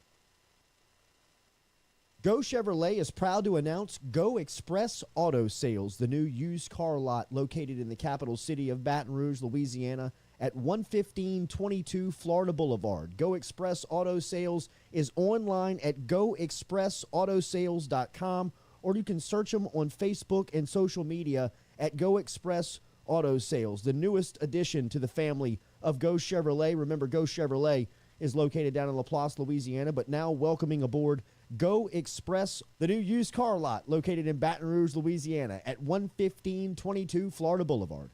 Go Chevrolet is proud to announce Go Express Auto Sales, the new used car lot located in the capital city of Baton Rouge, Louisiana, at 11522 Florida Boulevard. Go Express Auto Sales is online at goexpressautosales.com, or you can search them on Facebook and social media at Go Express Auto Sales, the newest addition to the family of Go Chevrolet. Remember, Go Chevrolet is located down in Laplace, Louisiana, but now welcoming aboard Go Express, the new used car lot located in Baton Rouge, Louisiana at 11522 Florida Boulevard.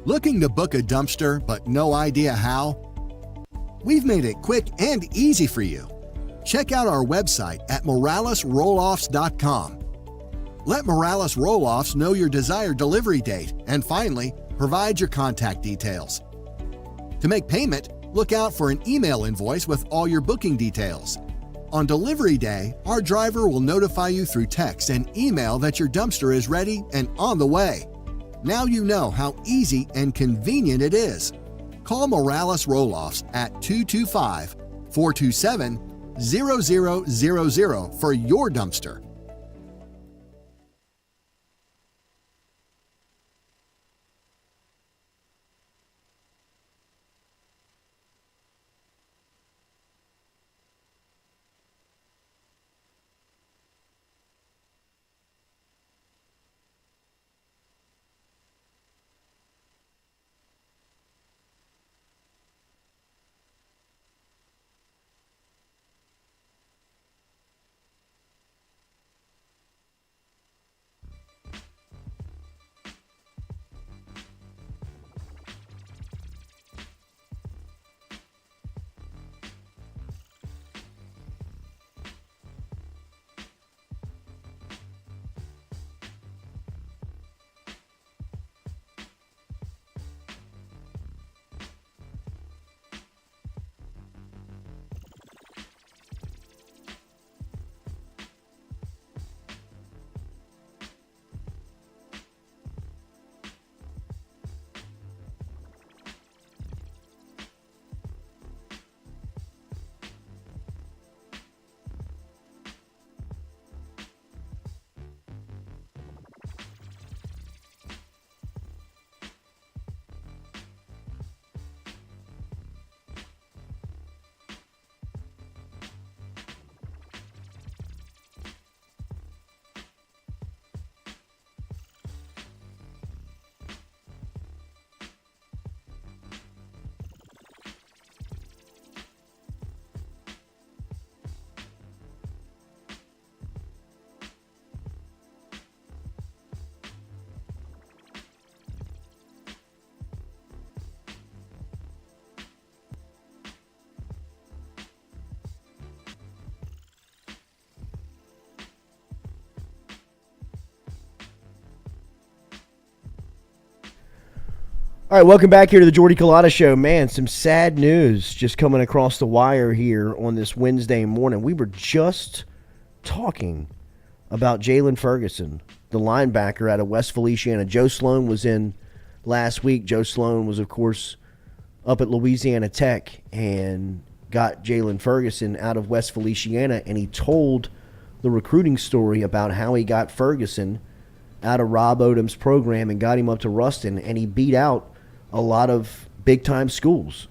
Looking to book a dumpster but no idea how? We've made it quick and easy for you. Check out our website at moralesrolloffs.com. Let Morales Roll-Offs know your desired delivery date, and finally, provide your contact details. To make payment, look out for an email invoice with all your booking details. On delivery day, our driver will notify you through text and email that your dumpster is ready and on the way. Now you know how easy and convenient it is. Call Morales Roll-Offs at 225-427-0000 for your dumpster. All right, welcome back here to the Jordy Culotta Show. Man, some sad news just coming across the wire here on this Wednesday morning. We were just talking about Jalen Ferguson, the linebacker out of West Feliciana. Joe Sloan was in last week. Joe Sloan was, of course, up at Louisiana Tech and got Jalen Ferguson out of West Feliciana, and he told the recruiting story about how he got Ferguson out of Rob Odom's program and got him up to Ruston, and he beat out a lot of big-time schools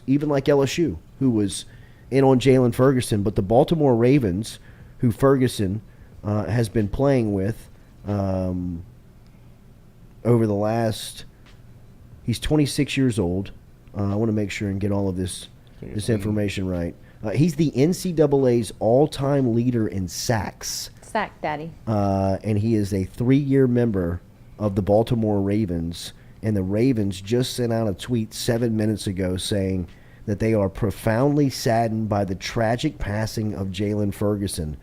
even like LSU, who was in on Jalen Ferguson. But the Baltimore Ravens who Ferguson has been playing with over the last. He's 26 years old. I want to make sure and get all of this information right. He's the NCAA's all-time leader in sacks. Sack Daddy. And he is a 3-year member of the Baltimore Ravens. And the Ravens just sent out a tweet 7 minutes ago saying that they are profoundly saddened by the tragic passing of Jalen Ferguson.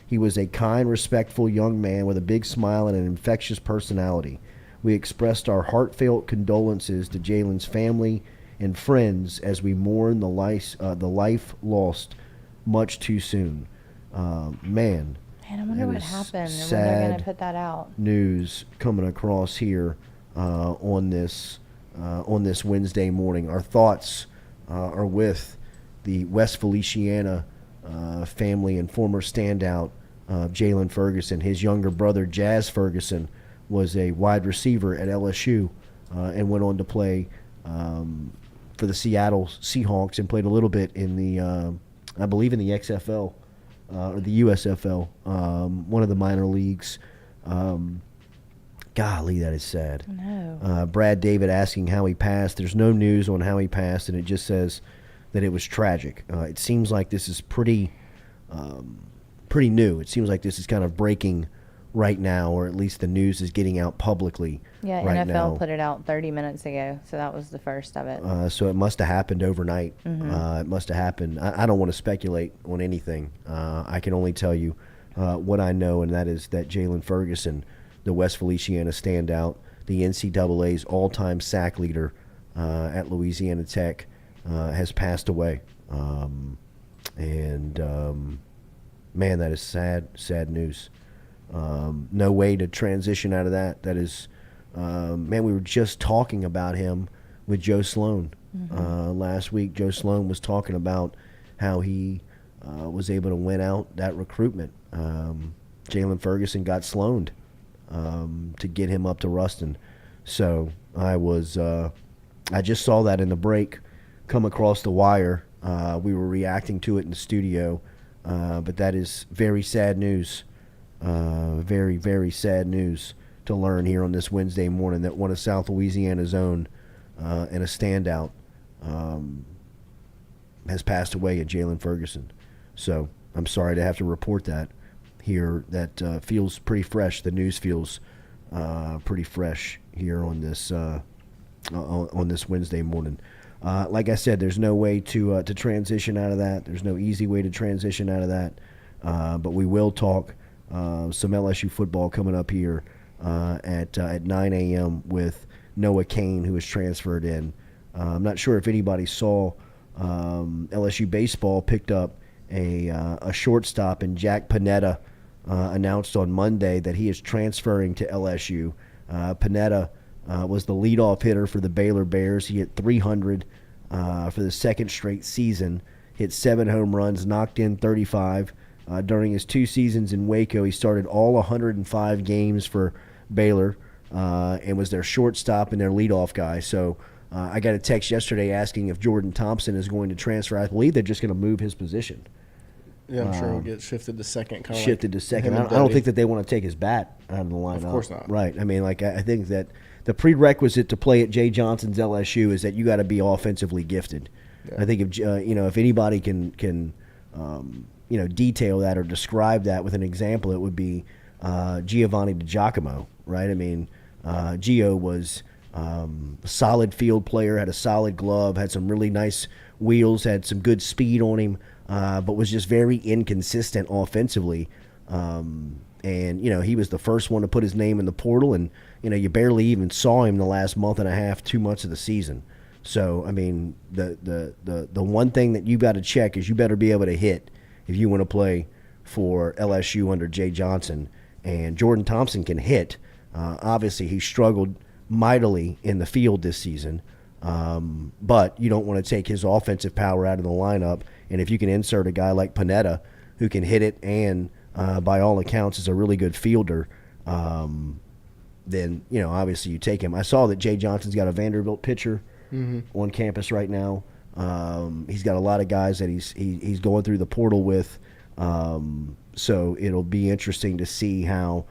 He was a kind, respectful young man with a big smile and an infectious personality. We expressed our heartfelt condolences to Jalen's family and friends as we mourn the life lost much too soon. Man, I wonder what happened and when they're going to put that out. News coming across here on this Wednesday morning. Our thoughts are with the West Feliciana family and former standout Jalen Ferguson. His younger brother, Jazz Ferguson, was a wide receiver at LSU and went on to play for the Seattle Seahawks and played a little bit in the, I believe in the XFL or the USFL, one of the minor leagues. Golly, that is sad. No. Brad David asking how he passed. There's no news on how he passed, and it just says that it was tragic. It seems like this is pretty new. It seems like this is kind of breaking right now, or at least the news is getting out publicly. Yeah, right NFL now. put it out 30 minutes ago, so that was the first of it. So it must have happened overnight. Mm-hmm. It must have happened. I don't want to speculate on anything. I can only tell you what I know, and that is that Jalen Ferguson, the West Feliciana standout, the NCAA's all-time sack leader at Louisiana Tech, has passed away. Man, that is sad news. No way to transition out of that. That is, man, we were just talking about him with Joe Sloan last week. Joe Sloan was talking about how he was able to win out that recruitment. Jalen Ferguson got Sloaned to get him up to Ruston. So I just saw that in the break come across the wire. We were reacting to it in the studio, but that is very sad news. Very, very sad news to learn here on this Wednesday morning that one of South Louisiana's own and a standout has passed away at Jalen Ferguson. So I'm sorry to have to report that here. That feels pretty fresh. The news feels pretty fresh here on this Wednesday morning. Like I said, there's no way to transition out of that. There's no easy way to transition out of that. But we will talk some LSU football coming up here at 9 a.m. with Noah Kane, who is transferred in. I'm not sure if anybody saw LSU baseball picked up a shortstop, and Jack Panetta announced on Monday that he is transferring to LSU. Panetta was the leadoff hitter for the Baylor Bears. He hit 300 for the second straight season, hit 7 home runs, knocked in 35. During his 2 seasons in Waco, he started all 105 games for Baylor and was their shortstop and their leadoff guy. So I got a text yesterday asking if Jordan Thompson is going to transfer. I believe they're just going to move his position. Yeah, I'm sure he'll get shifted to second. Shifted to second. I don't think that they want to take his bat out of the lineup. Of course not. Right. I mean, like I think that the prerequisite to play at Jay Johnson's LSU is that you got to be offensively gifted. Yeah. I think if if anybody can detail that or describe that with an example, it would be Giovanni DiGiacomo, right? I mean, Gio was a solid field player, had a solid glove, had some really nice wheels, had some good speed on him, but was just very inconsistent offensively. And, he was the first one to put his name in the portal, and, you barely even saw him the last month and a half, 2 months of the season. So, I mean, the one thing that you got to check is you better be able to hit if you want to play for LSU under Jay Johnson. And Jordan Thompson can hit. Obviously, he struggled mightily in the field this season, but you don't want to take his offensive power out of the lineup. And if you can insert a guy like Panetta who can hit it and, by all accounts, is a really good fielder, then, obviously you take him. I saw that Jay Johnson's got a Vanderbilt pitcher on campus right now. He's got a lot of guys that he's going through the portal with. So it'll be interesting to see how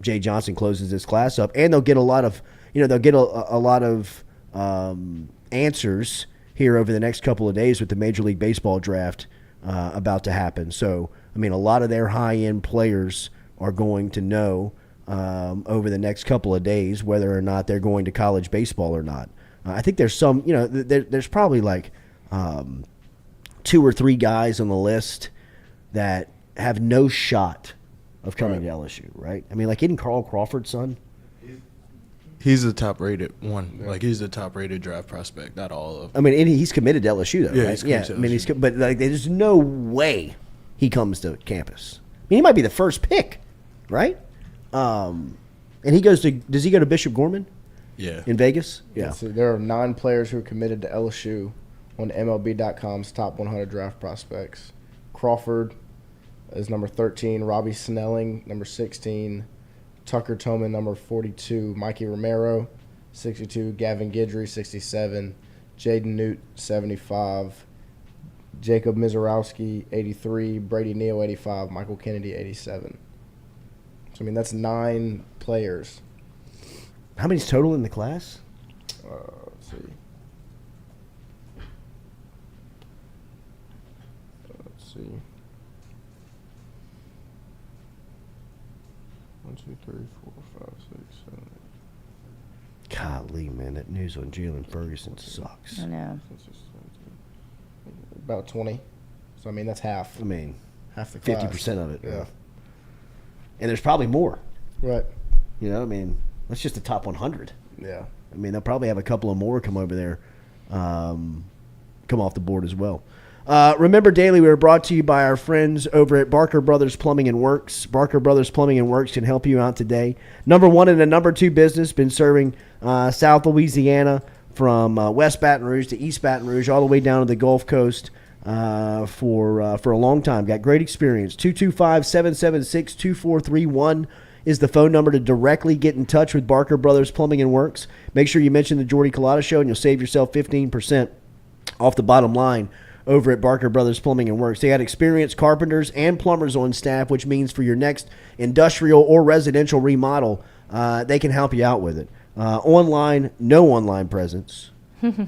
Jay Johnson closes this class up, and they'll get a lot of answers here over the next couple of days with the Major League Baseball draft about to happen. So I mean, a lot of their high-end players are going to know over the next couple of days whether or not they're going to college baseball or not. I think there's some, there's probably like 2 or 3 guys on the list that have no shot of coming to LSU, right? I mean, like, isn't Carl Crawford's son? He's the top-rated one. Like, he's the top-rated draft prospect, not all of them. I mean, and he's committed to LSU, though, Yeah, right? he's committed to I mean, LSU. but like, there's no way he comes to campus. I mean, he might be the first pick, right? And he goes to, does he go to Bishop Gorman Yeah. in Vegas? Yeah. Let's see, there are 9 players who are committed to LSU on MLB.com's top 100 draft prospects. Crawford is number 13. Robbie Snelling, number 16. Tucker Toman, number 42. Mikey Romero, 62. Gavin Guidry, 67. Jaden Newt, 75. Jacob Mizorowski, 83. Brady Neal, 85. Michael Kennedy, 87. So, I mean, that's 9 players. How many's total in the class? Let's see. Let's see. 1, 2, 3, 4, 5, 6, 7, 8. Golly, man, that news on Jalen Ferguson sucks. I know. About 20. So, I mean, that's half. I mean, Half the class. 50% of it. Yeah. And there's probably more. Right. I mean, that's just the top 100. Yeah. I mean, they'll probably have a couple of more come over there, come off the board as well. Remember, Daily, we are brought to you by our friends over at Barker Brothers Plumbing and Works. Barker Brothers Plumbing and Works can help you out today. Number 1 and the number 2 business, been serving South Louisiana from West Baton Rouge to East Baton Rouge, all the way down to the Gulf Coast for a long time. Got great experience. 225-776-2431 is the phone number to directly get in touch with Barker Brothers Plumbing and Works. Make sure you mention the Jordy Culotta Show, and you'll save yourself 15% off the bottom line over at Barker Brothers Plumbing and Works. They got experienced carpenters and plumbers on staff, which means for your next industrial or residential remodel, they can help you out with it. Online, no online presence,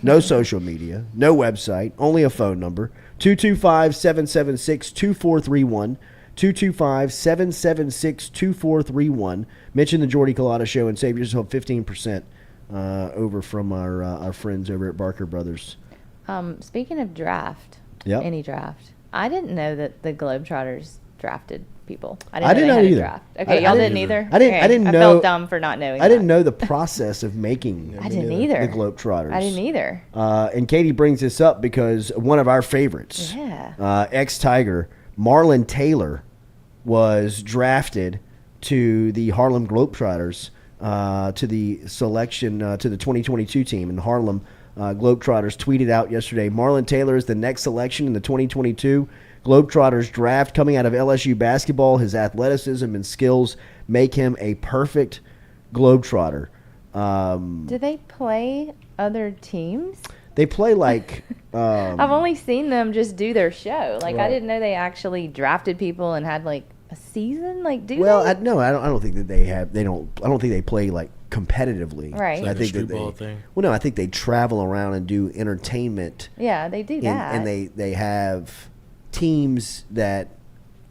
no social media, no website, only a phone number, 225-776-2431, 225-776-2431. Mention the Jordy Culotta Show and save yourself 15% over from our friends over at Barker Brothers. Speaking of draft, Yep. any draft, I didn't know that the Globetrotters drafted people. I I didn't didn't know know they had either. a draft. I Okay, y'all didn't didn't either? I didn't- Okay, I didn't I know- felt dumb for not knowing I didn't that. know the process of making I didn't either. the Globetrotters. I didn't either. And Katie brings this up because one of our favorites, Yeah. ex-Tiger, Marlon Taylor, was drafted to the Harlem Globetrotters, to the selection to the 2022 team. And Harlem Globetrotters tweeted out yesterday, Marlon Taylor is the next selection in the 2022 Globetrotters draft. Coming out of LSU basketball, his athleticism and skills make him a perfect Globetrotter. Do they play other teams? They play like I've only seen them just do their show. Like, I Right. didn't know they actually drafted people and had, like, a season. Like, do well, they? I don't think that they have. They don't. I don't think they play like competitively. Right. I Like a think that street ball they. thing? Well, no, I think they travel around and do entertainment, Yeah, they do that. and they have teams that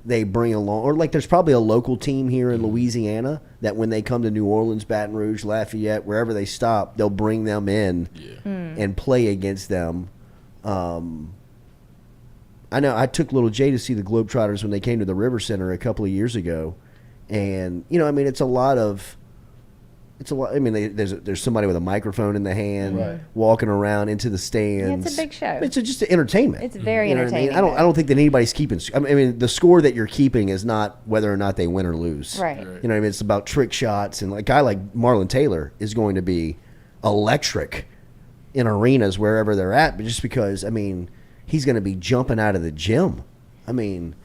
they bring along, or like there's probably a local team here in Louisiana that when they come to New Orleans, Baton Rouge, Lafayette, wherever they stop, they'll bring them in and play against them. I know I took little Jay to see the Globetrotters when they came to the River Center a couple of years ago, and I mean, it's a lot. I mean, there's somebody with a microphone in the hand Right. walking around into the stands. Yeah, it's a big show. It's just entertainment. It's very You know what I mean? entertaining. I don't think that anybody's keeping. I mean, the score that you're keeping is not whether or not they win or lose. Right. You know what I mean? It's about trick shots, and a guy like Marlon Taylor is going to be electric in arenas wherever they're at. But just because, I mean, he's going to be jumping out of the gym. I mean,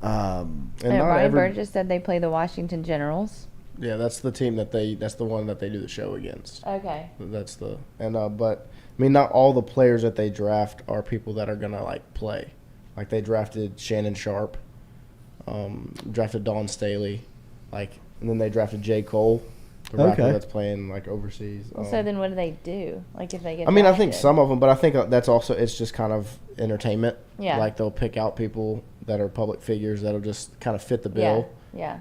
And And not Ryan every- Burgess said they play the Washington Generals. Yeah, that's the team that's the one that they do the show against. Okay. That's the but I mean, not all the players that they draft are people that are gonna like play. Like they drafted Shannon Sharp, drafted Dawn Staley, and then they drafted J. Cole, the rapper Okay. that's playing overseas. Well, so then what do they do? Like if they get I mean, I think drafted? some of them, but I think that's also it's just kind of entertainment. Yeah. Like they'll pick out people that are public figures that'll just kind of fit the bill. Yeah.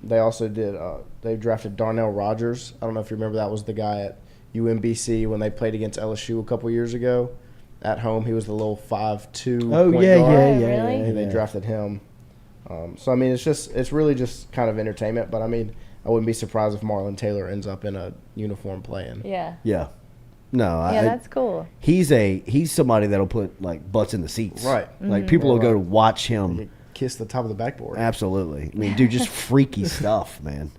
They also did. They drafted Darnell Rogers. I don't know if you remember, that was the guy at UMBC when they played against LSU a couple years ago. At home, he was the little 5'2" Oh, point yeah, guard. yeah, Oh, yeah, really? yeah, And they yeah. drafted him. So I mean, it's really just kind of entertainment. But I mean, I wouldn't be surprised if Marlon Taylor ends up in a uniform playing. Yeah. Yeah. No, Yeah, that's cool. he's somebody that'll put butts in the seats. Right. Like people will go to Right. watch him. He kissed the top of the backboard. Absolutely. I mean, dude, just freaky stuff, man.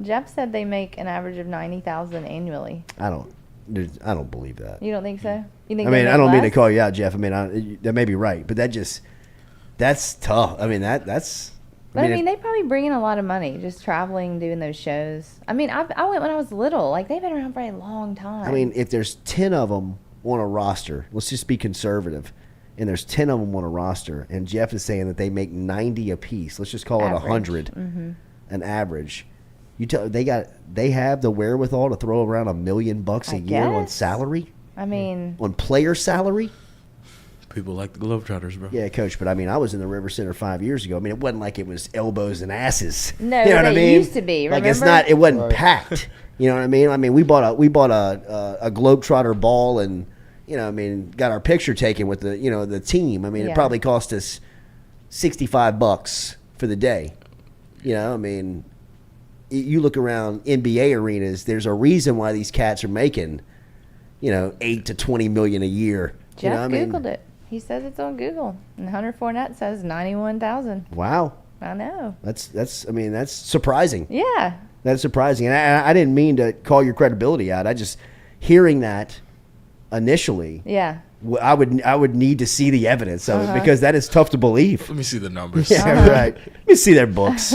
Jeff said they make an average of 90,000 annually. I don't believe that. You don't think so? You think? I they mean, make I don't mean to less? call you out, Jeff. I mean, that may be right, but that's tough. I mean, that's. But I mean, they probably bring in a lot of money just traveling, doing those shows. I mean, I went when I was little. Like they've been around for a long time. I mean, if there's 10 of them on a roster, let's just be conservative, and there's 10 of them on a roster, and Jeff is saying that they make 90 apiece. Let's just call it Average. 100, an average. You tell they have the wherewithal to throw around $1 million a I year on guess. salary, I mean, on player salary. People like the Globetrotters, bro. Yeah, coach, but I mean, I was in the River Center 5 years ago. I mean, it wasn't like it was elbows and asses. No, you know what but I it mean? used to be, Like it's remember? not. It wasn't Right. packed. You know what I mean? I mean, we bought a Globetrotter ball, and I mean, got our picture taken with the team. I mean, Yeah. it probably cost us $65 for the day. I mean, you look around NBA arenas. There's a reason why these cats are making, $8 to $20 million a year. Jeff You know what I mean? Googled it. He says it's on Google. And Hunter Fournette says 91,000. Wow, I know. that's. I mean, that's surprising. Yeah. That's surprising, and I didn't mean to call your credibility out. I just hearing that initially, Yeah. I would need to see the evidence of Uh-huh. it because that is tough to believe. Let me see the numbers. Yeah, right. Let me see their books.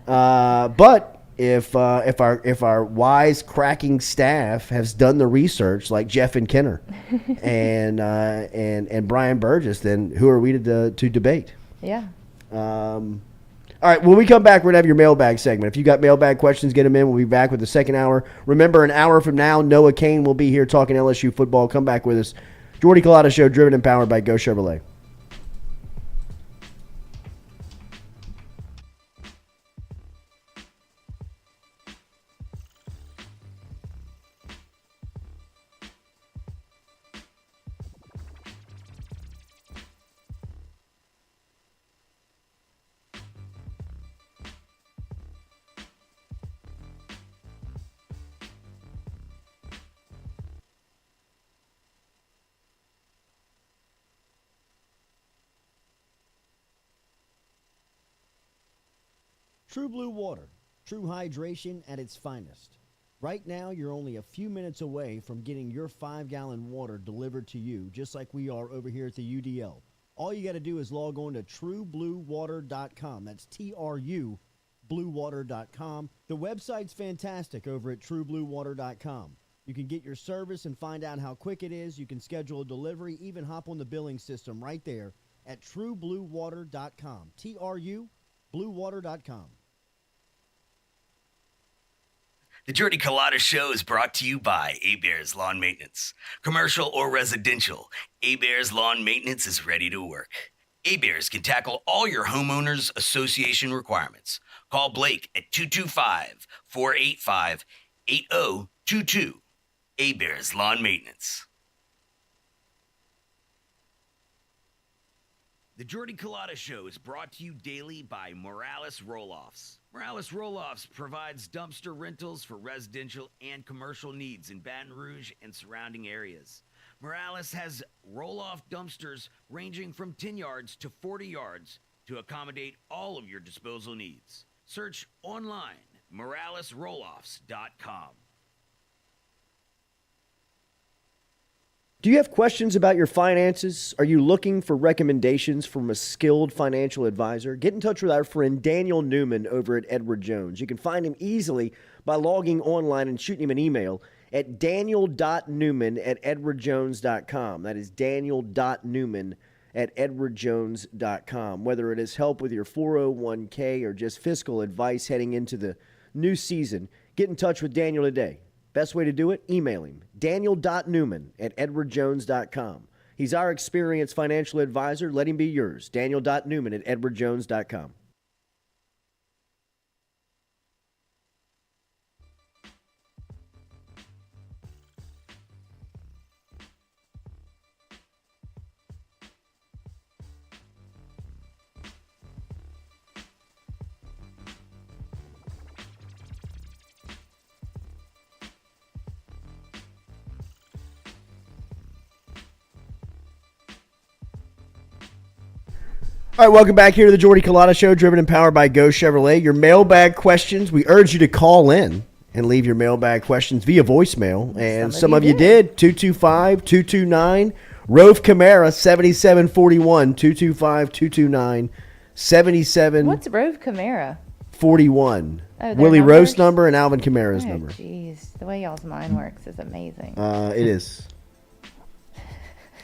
But if our wise cracking staff has done the research like Jeff and Kenner and Brian Burgess, then who are we to debate? Yeah. All right, when we come back, we're going to have your mailbag segment. If you got mailbag questions, get them in. We'll be back with the second hour. Remember, an hour from now, Noah Kane will be here talking LSU football. Come back with us. Jordy Culotta Show, driven and powered by Go Chevrolet. True Blue Water, true hydration at its finest. Right now, you're only a few minutes away from getting your 5-gallon water delivered to you, just like we are over here at the UDL. All you got to do is log on to truebluewater.com. That's TRU, bluewater.com. The website's fantastic over at truebluewater.com. You can get your service and find out how quick it is. You can schedule a delivery, even hop on the billing system right there at truebluewater.com. TRU, bluewater.com. The Jordy Culotta Show is brought to you by A-Bears Lawn Maintenance. Commercial or residential, A-Bears Lawn Maintenance is ready to work. A-Bears can tackle all your homeowners association requirements. Call Blake at 225-485-8022. A-Bears Lawn Maintenance. The Jordy Culotta Show is brought to you daily by Morales Roll-Offs. Morales Roll-Offs provides dumpster rentals for residential and commercial needs in Baton Rouge and surrounding areas. Morales has roll-off dumpsters ranging from 10 yards to 40 yards to accommodate all of your disposal needs. Search online, moralesrolloffs.com. Do you have questions about your finances? Are you looking for recommendations from a skilled financial advisor? Get in touch with our friend Daniel Newman over at Edward Jones. You can find him easily by logging online and shooting him an email at daniel.newman@edwardjones.com. That is daniel.newman at edwardjones.com. Whether it is help with your 401k or just fiscal advice heading into the new season, get in touch with Daniel today. Best way to do it? Email him, daniel.newman at edwardjones.com. He's our experienced financial advisor. Let him be yours. Daniel.newman at edwardjones.com. All right, welcome back here to the Jordy Culotta Show, driven and powered by Go Chevrolet. Your mailbag questions, we urge you to call in and leave your mailbag questions via voicemail. And some of you did. 225-229. Rove Camara, 7741. 225-229-7741. What's Rove Camara? Oh, their Willie numbers? Roast number and Alvin Kamara's Oh, number. jeez. The way y'all's mind works is amazing. It is.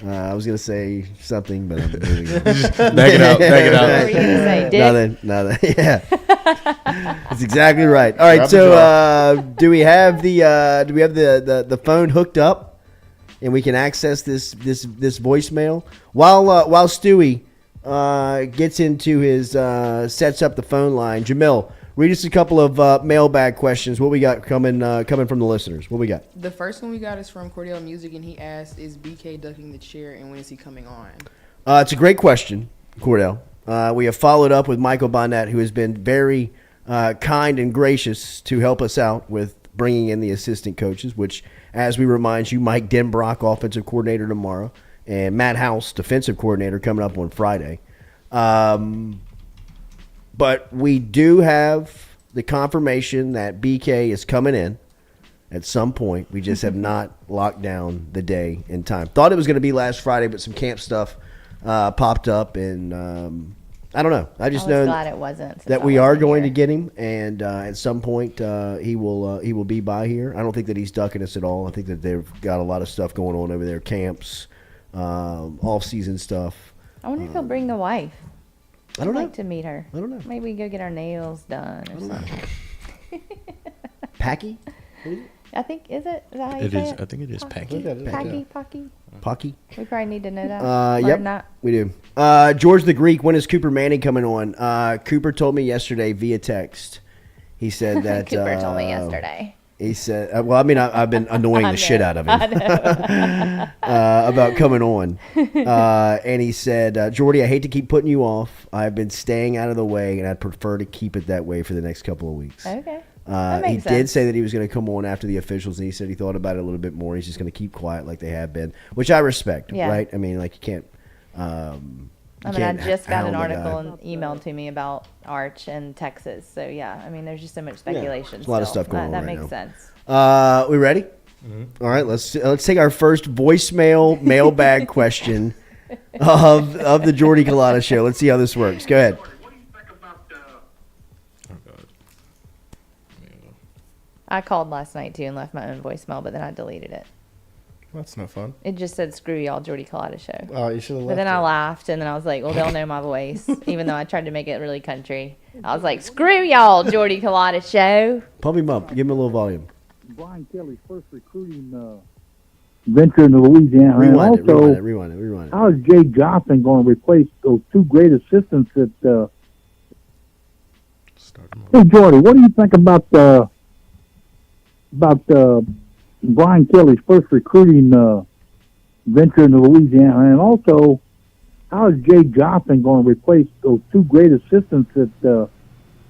I was going to say something, but I'm moving on. Back it out. What were you going to say, Dick? Nothing. Yeah. That's exactly right. All right, Grab so do we have the phone hooked up and we can access this voicemail while Stewie gets into his sets up the phone line. Jamil, read us a couple of mailbag questions. What we got coming from the listeners? What we got? The first one we got is from Cordell Music, and he asked, is BK ducking the chair, and when is he coming on? It's a great question, Cordell. We have followed up with Michael Bonnet, who has been very kind and gracious to help us out with bringing in the assistant coaches, which, as we remind you, Mike Denbrock, offensive coordinator tomorrow, and Matt House, defensive coordinator, coming up on Friday. But we do have the confirmation that BK is coming in at some point. We just have not locked down the day and time. Thought it was going to be last Friday, but some camp stuff popped up, and I don't know. I just I was know glad it wasn't. since that I we are wasn't going to here. get him, and at some point he will be by here. I don't think that he's ducking us at all. I think that they've got a lot of stuff going on over there, camps, off-season stuff. I wonder if he'll bring the wife. I don't I'd know. like to meet her. I don't know. Maybe we can go get our nails done or something. Packy? I think, is that how you It say is. it? I think it is Packy. Packy. Pocky? We probably need to know that. Yep, Or not. we do. George the Greek, when is Cooper Manning coming on? Cooper told me yesterday via text. He said that Cooper told me yesterday. He said, well, I mean, I've been annoying I the shit know. out of him about coming on. And he said, Jordy, I hate to keep putting you off. I've been staying out of the way, and I'd prefer to keep it that way for the next couple of weeks. Okay. He That makes did sense. say that he was going to come on after the officials, and he said he thought about it a little bit more. He's just going to keep quiet like they have been, which I respect, Yeah. right? I mean, like, you can't. I mean, I just got an hound a article guy. and emailed to me about Arch and Texas. So, yeah, I mean, there's just so much speculation. there's a lot of still. stuff going on That right makes now. sense. We ready? All right, let's take our first voicemail mailbag question of the Jordy Culotta Show. Let's see how this works. Go ahead. I called last night, too, and left my own voicemail, but then I deleted it. That's no fun. It just said, screw y'all, Jordy Culotta Show. Oh, you should have But left then I it. laughed, and then I was like, well, they'll know my voice, even though I tried to make it really country. I was like, screw y'all, Jordy Culotta Show. Pump him up. Give him a little volume. Brian Kelly's first recruiting venture into Louisiana. Rewind it. And also, Rewind it. how is Jay Johnson going to replace those two great assistants that Start him Hey, Jordy, what do you think about Brian Kelly's first recruiting venture into Louisiana? And also, how is Jay Johnson going to replace those two great assistants that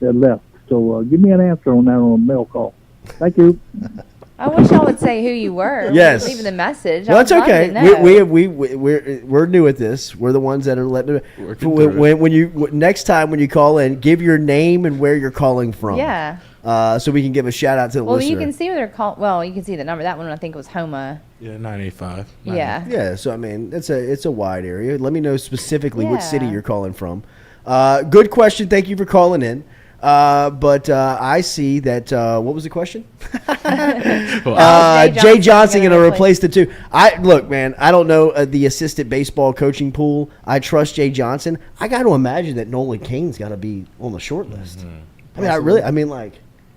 left? So give me an answer on that on a mail call. Thank you. I wish y'all would say who you were. Yes. Leaving the message. Well, I that's would love okay. to know. We're new at this. We're the ones that are letting it. Working through When next time when you call in, give your name and where you're calling from. Yeah. So we can give a shout out to the Well, listener. you can see where they're call. Well, you can see the number. That one I think was Homa. Yeah, 985. Yeah. Yeah, so I mean, it's a wide area. Let me know specifically which city Yeah. you're calling from. Good question. Thank you for calling in. But I see that. What was the question? Jay Jay Johnson going to replace replace the two. Look, man. I don't know the assistant baseball coaching pool. I trust Jay Johnson. I got to imagine that Nolan Cain's got to be on the short list. I mean,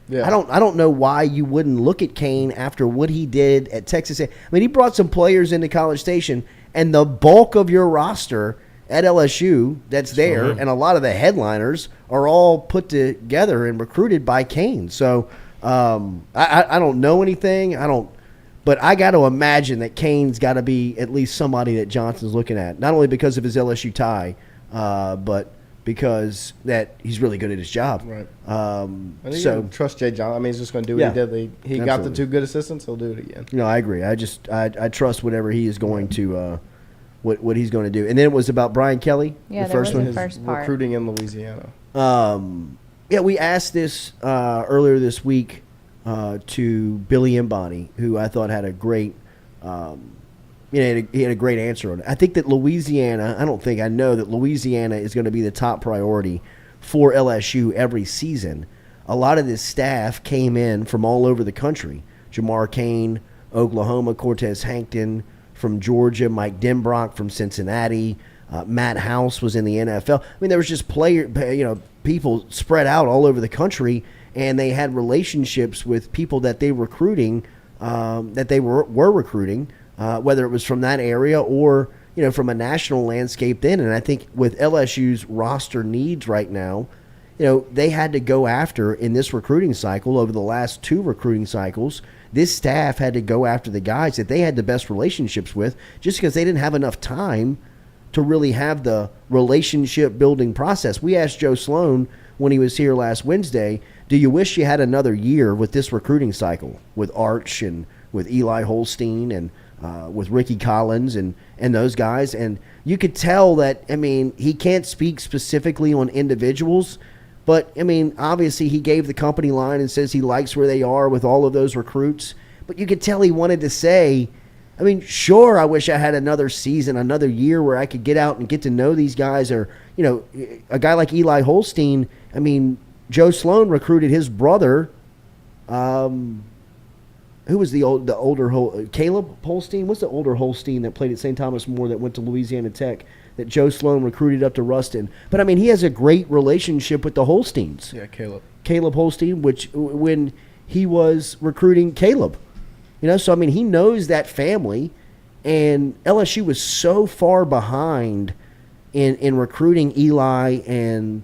Yeah. I don't know why you wouldn't look at Cain after what he did at Texas. I mean, he brought some players into College Station, and the bulk of your roster at LSU that's there, and a lot of the headliners are all put together and recruited by Cain. So I don't know anything. But I got to imagine that Cain's got to be at least somebody that Johnson's looking at, not only because of his LSU tie, but because that he's really good at his job. Right. So Trust Jay Johnson. I mean, he's just going to do what he did. He got the absolutely. two good assistants. He'll do it again. No, I agree. I trust whatever he is going to what he's going to do. And then it was about Brian Kelly. Yeah, the there first was one. a first part. Recruiting in Louisiana. We asked this earlier this week to Billy Embony, who I thought had a great, he had a great answer on it. I think that I know that Louisiana is going to be the top priority for LSU every season. A lot of this staff came in from all over the country. Jamar Cain, Oklahoma, Cortez Hankton from Georgia, Mike Denbrock from Cincinnati, Matt House was in the NFL. I mean, there was just people spread out all over the country, and they had relationships with people that they were recruiting, were recruiting, whether it was from that area or from a national landscape then. And I think with LSU's roster needs right now, they had to go after in this recruiting cycle over the last two recruiting cycles. This staff had to go after the guys that they had the best relationships with, just because they didn't have enough time to really have the relationship building process. We asked Joe Sloan when he was here last Wednesday, do you wish you had another year with this recruiting cycle with Arch and with Eli Holstein and with Ricky Collins and those guys? And you could tell that, he can't speak specifically on individuals, but, obviously he gave the company line and says he likes where they are with all of those recruits. But you could tell he wanted to say, sure, I wish I had another season, another year where I could get out and get to know these guys. Or, a guy like Eli Holstein, Joe Sloan recruited his brother, who was the older Caleb Holstein? What's the older Holstein that played at St. Thomas More that went to Louisiana Tech that Joe Sloan recruited up to Ruston? But he has a great relationship with the Holsteins. Yeah, Caleb Holstein, when he was recruiting Caleb, so he knows that family, and LSU was so far behind in recruiting Eli and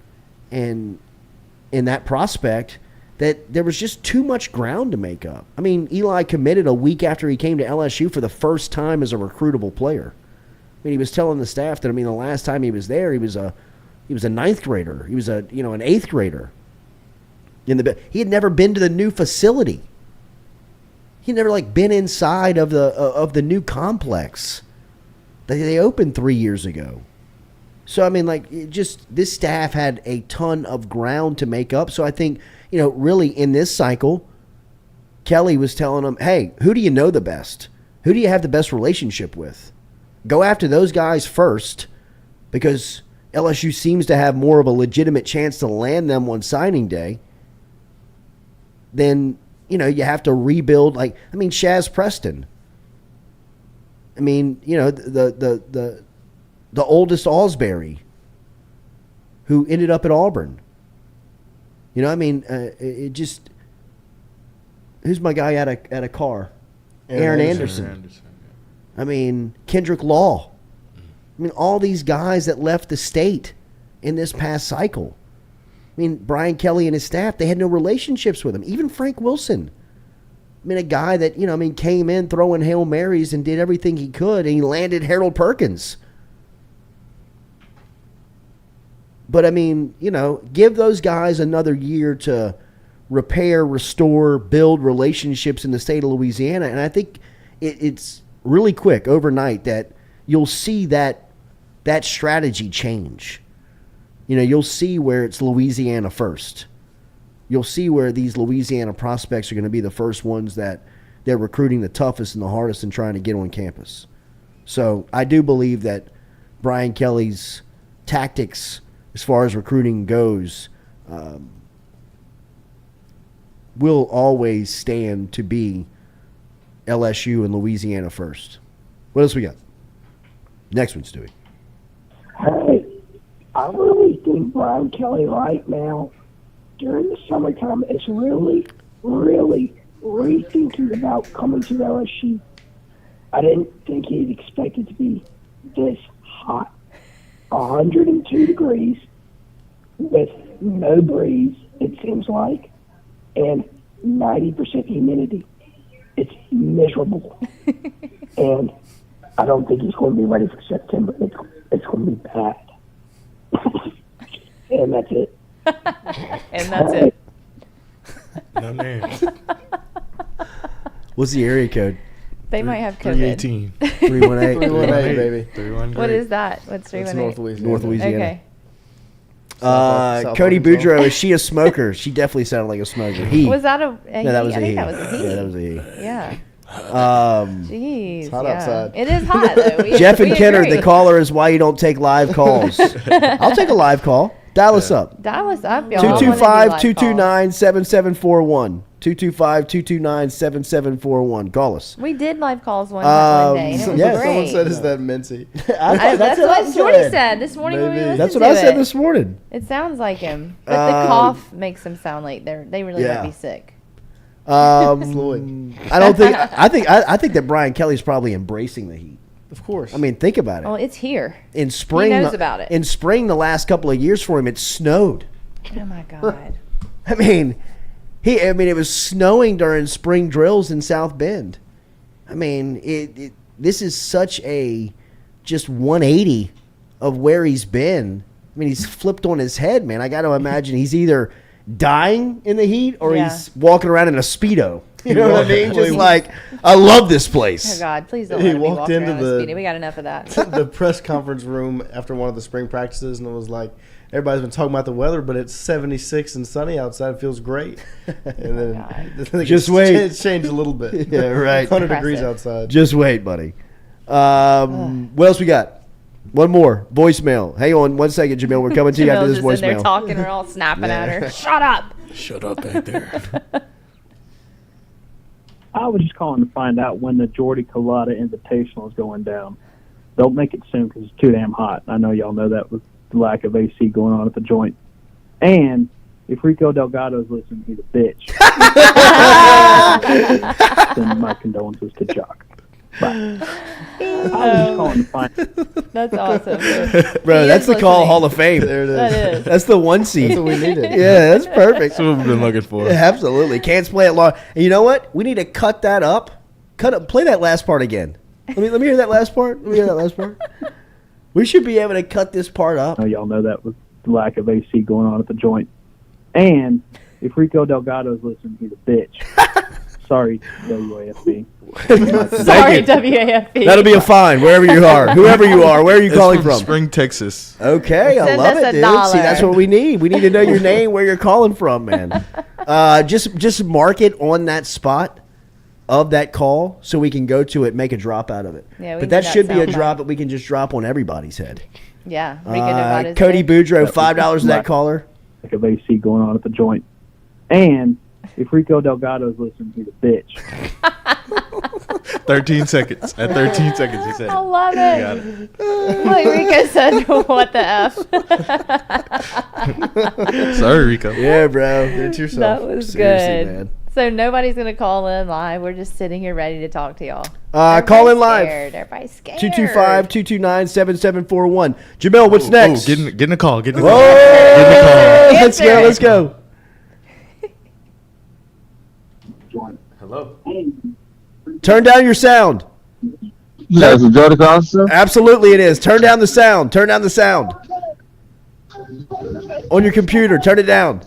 that prospect that there was just too much ground to make up. Eli committed a week after he came to LSU for the first time as a recruitable player. He was telling the staff that the last time he was there, he was a ninth grader. He was an eighth grader. He had never been to the new facility. He'd never been inside of the new complex that they opened 3 years ago. So this staff had a ton of ground to make up. So I think really in this cycle, Kelly was telling them, hey, who do you know the best? Who do you have the best relationship with? Go after those guys first, because LSU seems to have more of a legitimate chance to land them on signing day. Then, you have to rebuild. Shaz Preston. The oldest Alsbury, who ended up at Auburn. It just, who's my guy at a car? Aaron Anderson. Kendrick Law. All these guys that left the state in this past cycle. Brian Kelly and his staff, they had no relationships with him. Even Frank Wilson. A guy that, came in throwing Hail Marys and did everything he could, and he landed Harold Perkins. But, give those guys another year to repair, restore, build relationships in the state of Louisiana, and I think it's really quick, overnight, that you'll see that strategy change. You'll see where it's Louisiana first. You'll see where these Louisiana prospects are going to be the first ones that they're recruiting the toughest and the hardest and trying to get on campus. So I do believe that Brian Kelly's tactics as far as recruiting goes will always stand to be LSU and Louisiana first. What else we got? Next one, Stewie. Hey, I really think Brian Kelly right now, during the summertime, is really, really rethinking about coming to LSU. I didn't think he'd expect it to be this hot. 102 degrees with no breeze, it seems like, and 90% humidity. It's miserable. And I don't think he's going to be ready for September. It's going to be bad. And that's it. And that's it. No names. What's the area code? They might have COVID. 318. 318. 318, baby. 318. What is that? What's It's 318? North Louisiana. North Louisiana. Okay. South Cody Arkansas. Boudreaux, is she a smoker? She definitely sounded like a smoker. He. Was that a No, that was I a think he. that was a he. Yeah, that was a he. Yeah. Jeez. It's hot outside. It is hot, though. Jeff and we Kenner, agree. the caller is why you don't take live calls. I'll take a live call. Dial us up. Dial us up, y'all. I wanna do live 225-229-7741. 225-229-7741. Call us. We did live calls one day, and it was yeah, great. Someone said, is that Mincy? That's what Jordy said this morning when we Maybe. listened That's what to I said it. this morning. It sounds like him, but the cough makes them sound like they really Yeah. might be sick. Floyd. I don't think. I think that Brian Kelly's probably embracing the heat. Of course. I mean, think about it. Well, it's here. In spring, He knows about it. In spring, the last couple of years for him, it snowed. Oh my God. I mean, it was snowing during spring drills in South Bend. I mean, this is such a just 180 of where he's been. I mean, he's flipped on his head, man. I got to imagine he's either dying in the heat or Yeah. he's walking around in a Speedo. You know what I mean? Well, Just he- like, I love this Oh place. God, please don't He let me walked walk into around with the- Speedy. We got enough of that. the press conference room after one of the spring practices, and it was like, everybody's been talking about the weather, but it's 76 and sunny outside. It feels great. And then God. Just wait. It's changed a little bit. Yeah, right. 100 degrees Impressive. outside. Just wait, buddy. What else we got? One more. Voicemail. Hang on one second, Jamil. We're coming to you after Jamil's this just in there voicemail. talking. We're all snapping at her. Shut up. Shut up back there. I was just calling to find out when the Jordy Culotta Invitational is going down. Don't make it soon because it's too damn hot. I know y'all know that with the lack of AC going on at the joint. And if Rico Delgado's listening, he's a bitch. Send my condolences to Jock. Bye. I was just calling to find That's awesome. Bro, He that's is the Call listening. Hall of Fame. There it is. That is. That's the one seed. That's what we needed. Yeah, that's perfect. That's what we've been looking for. Yeah, absolutely. Can't play it long. And you know what? We need to cut that up. Play that last part again. Let me hear that last part. Let me hear that last part. We should be able to cut this part up. I know y'all know that with the lack of AC going on at the joint. And if Rico Delgado's listening, he's a bitch. Sorry, WAFB. Sorry, WAFB. That'll be a fine wherever you are. Whoever you are. Where are you It's calling from from? Spring, Texas. Okay, I Send love us it, a dude. dollar. See, that's what we need. We need to know your name, where you're calling from, man. Just mark it on that spot of that call so we can go to it, make a drop out of it. Yeah, we but need that that should be a soundbite. drop that we can just drop on everybody's head. Yeah. Rico Delgado's Cody there. Boudreaux, $5 to that caller. Lack of AC going on at the joint. And if Rico Delgado's listening, he's a bitch. 13 seconds. At 13 seconds, he said. I love You got it. it. Like Rico said, what the F? Sorry, Rico. Yeah, bro. Do it to yourself. That was Seriously, good. man. So nobody's going to call in live. We're just sitting here ready to talk to y'all. Call in live. Everybody's scared. 225-229-7741. Jamel, what's next? Getting a call. Getting a Whoa! call. Getting a call. Let's go. Let's go. Hello. Turn down your sound. Yes, is Jordy Culotta? Absolutely, it is. Turn down the sound. Turn down the sound. On your computer, turn it down.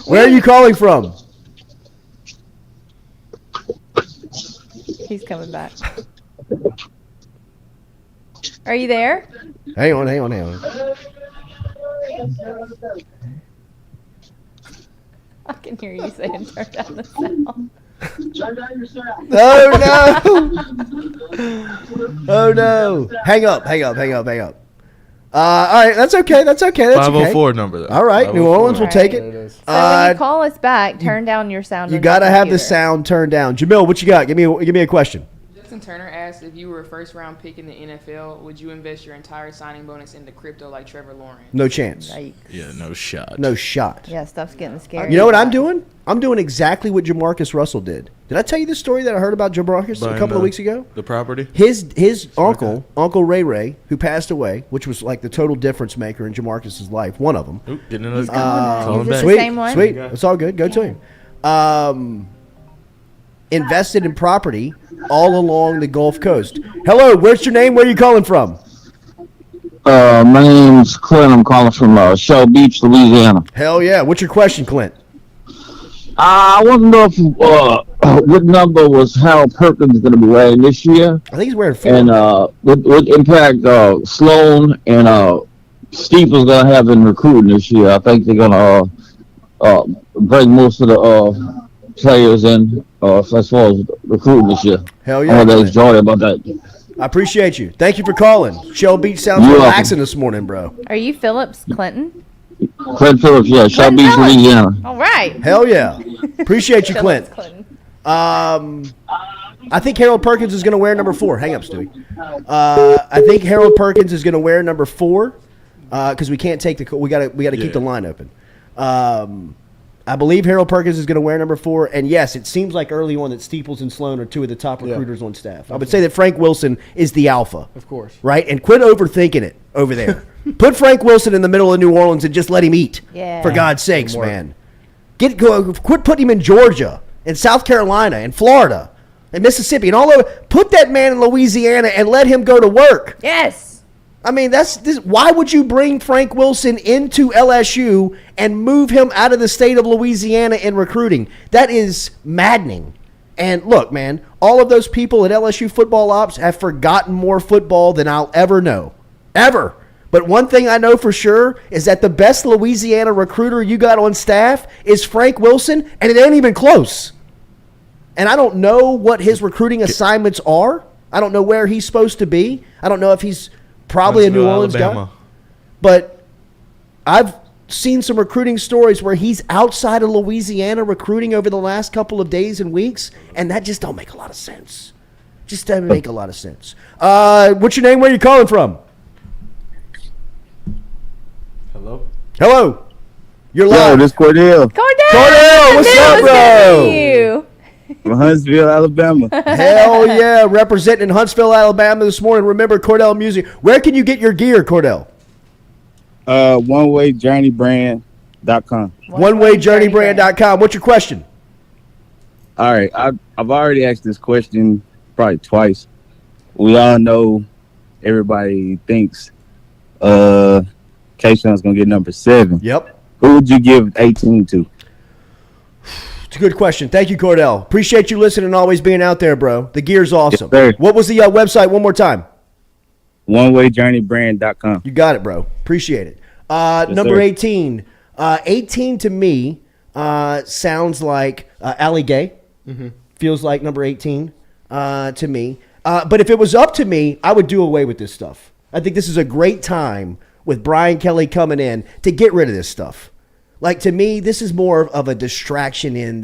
Where are you calling from? He's coming back. Are you there? Hang on. I can hear you saying turn down the sound. Oh no! Oh no! Hang up. All right, that's okay. That's okay. That's 504 okay. number, though. All right, New 504. Orleans will take There it it. is. So when you call us back, turn down your sound. You on got to your have the computer. sound turned down. Jamil, what you got? Give me a question. Justin Turner asked, if you were a first-round pick in the NFL, would you invest your entire signing bonus into crypto like Trevor Lawrence? No chance. Yikes. Yeah, no shot. No shot. Yeah, stuff's getting scary. You know what I'm doing? I'm doing exactly what Jamarcus Russell did. Did I tell you this story that I heard about Jamarcus a Buying couple of weeks ago? The property? His uncle, Uncle Ray, who passed away, which was like the total difference maker in Jamarcus's life, one of them. Oop, getting another Is it the Sweet, same one? sweet. It's all good. Go to him. Invested in property all along the Gulf Coast. Hello, where's your name? Where are you calling from? My name's Clint. I'm calling from Shell Beach, Louisiana. Hell yeah. What's your question, Clint? I want to know if what number was Harold Perkins going to be wearing this year, I think he's wearing 4. and what impact Sloan and Steeple's going to have in recruiting this year. I think they're going to bring most of the players in as far as recruiting this year. Hell I yeah. want to Clint. ask Jordy about that. I appreciate you. Thank you for calling. Shell Beach sounds You're relaxing this morning, bro. Are you Phillips Clinton? Clint Phillips, yeah, Shell Clint Beach, Phillips. Louisiana. All right. Hell yeah. Appreciate you, Clint. Phillips Clinton. I think Harold Perkins is going to wear number 4. Hang up, Stewie. I think Harold Perkins is going to wear number 4 because we can't take the. We got to keep the line open. I believe Harold Perkins is going to wear number 4, and yes, it seems like early on that Steeples and Sloan are 2 of the top recruiters on staff. I would say that Frank Wilson is the alpha. Of course. Right? And quit overthinking it over there. Put Frank Wilson in the middle of New Orleans and just let him eat. Yeah. For God's sakes, man. Quit putting him in Georgia and South Carolina and Florida and Mississippi and all over. Put that man in Louisiana and let him go to work. Yes. I mean, why would you bring Frank Wilson into LSU and move him out of the state of Louisiana in recruiting? That is maddening. And look, man, all of those people at LSU football ops have forgotten more football than I'll ever know. Ever. But one thing I know for sure is that the best Louisiana recruiter you got on staff is Frank Wilson, and it ain't even close. And I don't know what his recruiting assignments are. I don't know where he's supposed to be. I don't know if he's probably a New Orleans guy. But I've seen some recruiting stories where he's outside of Louisiana recruiting over the last couple of days and weeks, and that just don't make a lot of sense. Just doesn't make a lot of sense. What's your name? Where are you calling from? Hello. You're live. Yo, this Cordell. Cordell, what's up, bro? You. From Huntsville, Alabama. Hell yeah, representing Huntsville, Alabama this morning. Remember Cordell Music. Where can you get your gear, Cordell? OneWayJourneyBrand.com. OneWayJourneyBrand.com. What's your question? All right, I've already asked this question probably twice. We all know everybody thinks Kayshawn's gonna get number 7. Yep. Who would you give 18 to? It's a good question. Thank you, Cordell. Appreciate you listening and always being out there, bro. The gear's awesome. Yes, sir. What was the website one more time? OneWayJourneyBrand.com. You got it, bro. Appreciate it. Number sir. 18. 18 to me sounds like Allie Gay. Feels like number 18 to me. But if it was up to me, I would do away with this stuff. I think this is a great time with Brian Kelly coming in to get rid of this stuff. Like, to me, this is more of a distraction than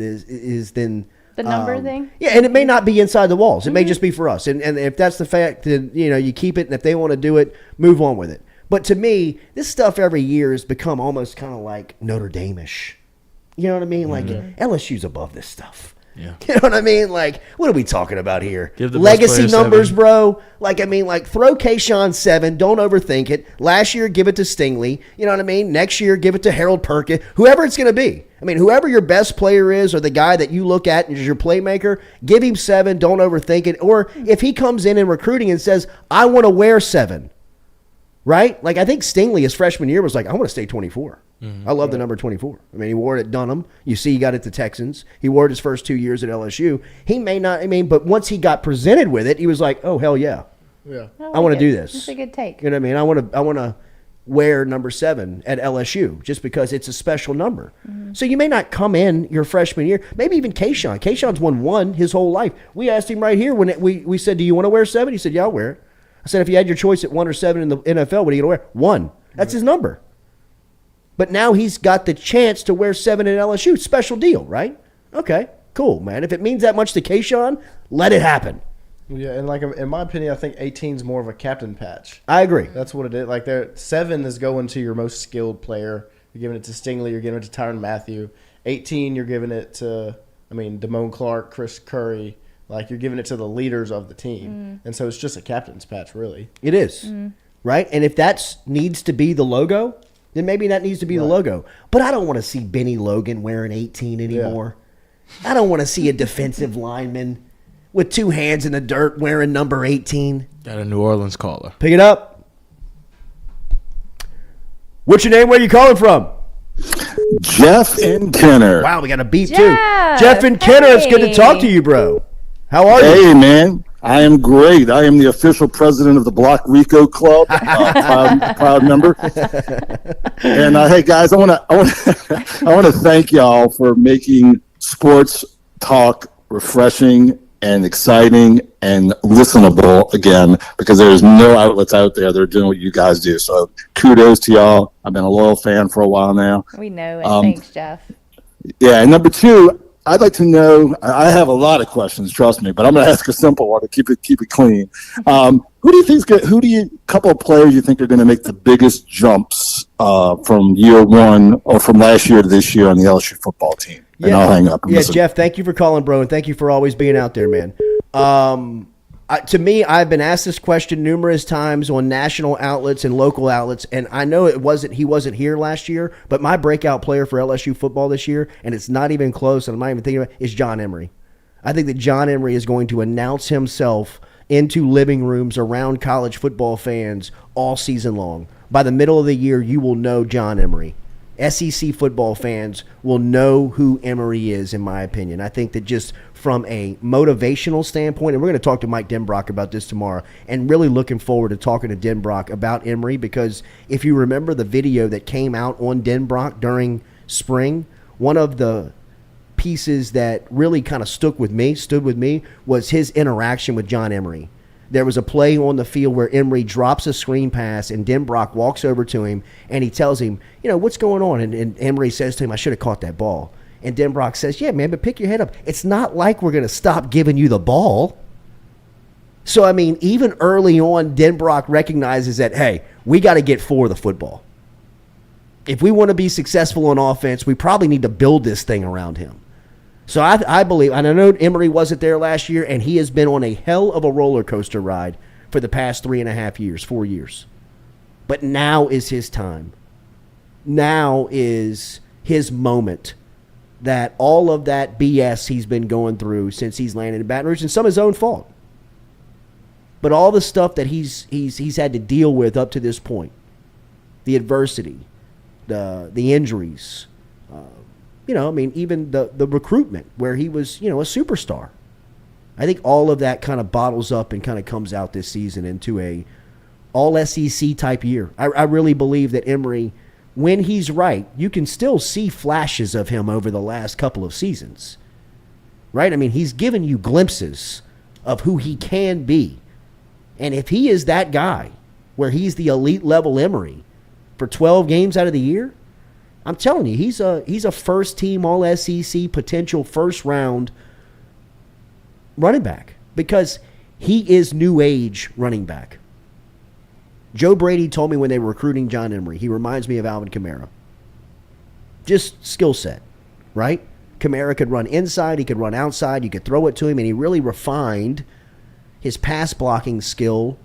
The number thing? Yeah, and it may not be inside the walls. It may just be for us. And if that's the fact, then, you keep it. And if they want to do it, move on with it. But to me, this stuff every year has become almost kind of like Notre Dame-ish. You know what I mean? Like, LSU's above this stuff. Yeah. You know what I mean? Like, what are we talking about here? Give the best Legacy player numbers, 7. bro. Like, throw Kayshawn 7. Don't overthink it. Last year, give it to Stingley. You know what I mean? Next year, give it to Harold Perkins. Whoever it's going to be. I mean, whoever your best player is or the guy that you look at as your playmaker, give him 7. Don't overthink it. Or if he comes in recruiting and says, I want to wear 7. Right? Like, I think Stingley his freshman year was like, I want to stay 24. I love the number 24. I mean, he wore it at Dunham. You see, he got it at the Texans. He wore it his first 2 years at LSU. He may not, but once he got presented with it, he was like, oh, hell yeah. Yeah. I want to do this. That's a good take. You know what I mean? I want to wear number 7 at LSU just because it's a special number. So you may not come in your freshman year. Maybe even Kayshawn. Kayshawn's won 1 his whole life. We asked him right here when we said, do you want to wear 7? He said, yeah, I'll wear it. I said, if you had your choice at 1 or 7 in the NFL, what are you going to wear? 1. That's his number. But now he's got the chance to wear 7 at LSU. Special deal, right? Okay, cool, man. If it means that much to Kayshawn, let it happen. Yeah, and like in my opinion, I think 18 is more of a captain patch. I agree. That's what it is. Like 7 is going to your most skilled player. You're giving it to Stingley. You're giving it to Tyrann Mathieu. 18, you're giving it to, Damone Clark, Chris Curry. Like, you're giving it to the leaders of the team. And so it's just a captain's patch, really. It is, right? And if that needs to be the logo, then maybe that needs to be the logo. But I don't want to see Benny Logan wearing 18 anymore. Yeah. I don't want to see a defensive lineman with 2 hands in the dirt wearing number 18. Got a New Orleans caller. Pick it up. What's your name? Where you calling from? Jeff and Kenner. Wow, we got a beat too. Jeff, Jeff and Kenner, it's good to talk to you, bro. How are you? Hey, man. I am great. I am the official president of the Block Rico Club, proud member. And hey, guys, I want to thank y'all for making sports talk refreshing and exciting and listenable again, because there's no outlets out there that are doing what you guys do. So kudos to y'all. I've been a loyal fan for a while now. We know it. Thanks, Jeff. Yeah, and number 2, I'd like to know. I have a lot of questions, trust me, but I'm going to ask a simple one to keep it clean. Who do you think? Couple of players you think are going to make the biggest jumps from year one or from last year to this year on the LSU football team? And I'll hang up. Yeah, Jeff, thank you for calling, bro, and thank you for always being out there, man. To me, I've been asked this question numerous times on national outlets and local outlets, and I know he wasn't here last year, but my breakout player for LSU football this year, and it's not even close, and I'm not even thinking about it, is John Emery. I think that John Emery is going to announce himself into living rooms around college football fans all season long. By the middle of the year, you will know John Emery. SEC football fans will know who Emery is, in my opinion. I think that just from a motivational standpoint, and we're going to talk to Mike Denbrock about this tomorrow, and really looking forward to talking to Denbrock about Emery, because if you remember the video that came out on Denbrock during spring, one of the pieces that really kind of stood with me, was his interaction with John Emery. There was a play on the field where Emery drops a screen pass, and Denbrock walks over to him, and he tells him, what's going on? And Emery says to him, I should have caught that ball. And Denbrock says, yeah, man, but pick your head up. It's not like we're going to stop giving you the ball. So, even early on, Denbrock recognizes that, hey, we got to get for the football. If we want to be successful on offense, we probably need to build this thing around him. So I believe, and I know Emery wasn't there last year, and he has been on a hell of a roller coaster ride for the past 4 years. But now is his time. Now is his moment that all of that BS he's been going through since he's landed in Baton Rouge, and some of his own fault. But all the stuff that he's had to deal with up to this point, the adversity, the injuries, even the recruitment where he was, a superstar. I think all of that kind of bottles up and kind of comes out this season into a all SEC type year. I really believe that Emery, when he's right, you can still see flashes of him over the last couple of seasons, right? He's given you glimpses of who he can be. And if he is that guy where he's the elite level Emery for 12 games out of the year, I'm telling you, he's a first team all SEC potential first round running back, because he is new age running back. Joe Brady told me when they were recruiting John Emery, he reminds me of Alvin Kamara. Just skill set, right? Kamara could run inside, he could run outside, you could throw it to him, and he really refined his pass blocking skill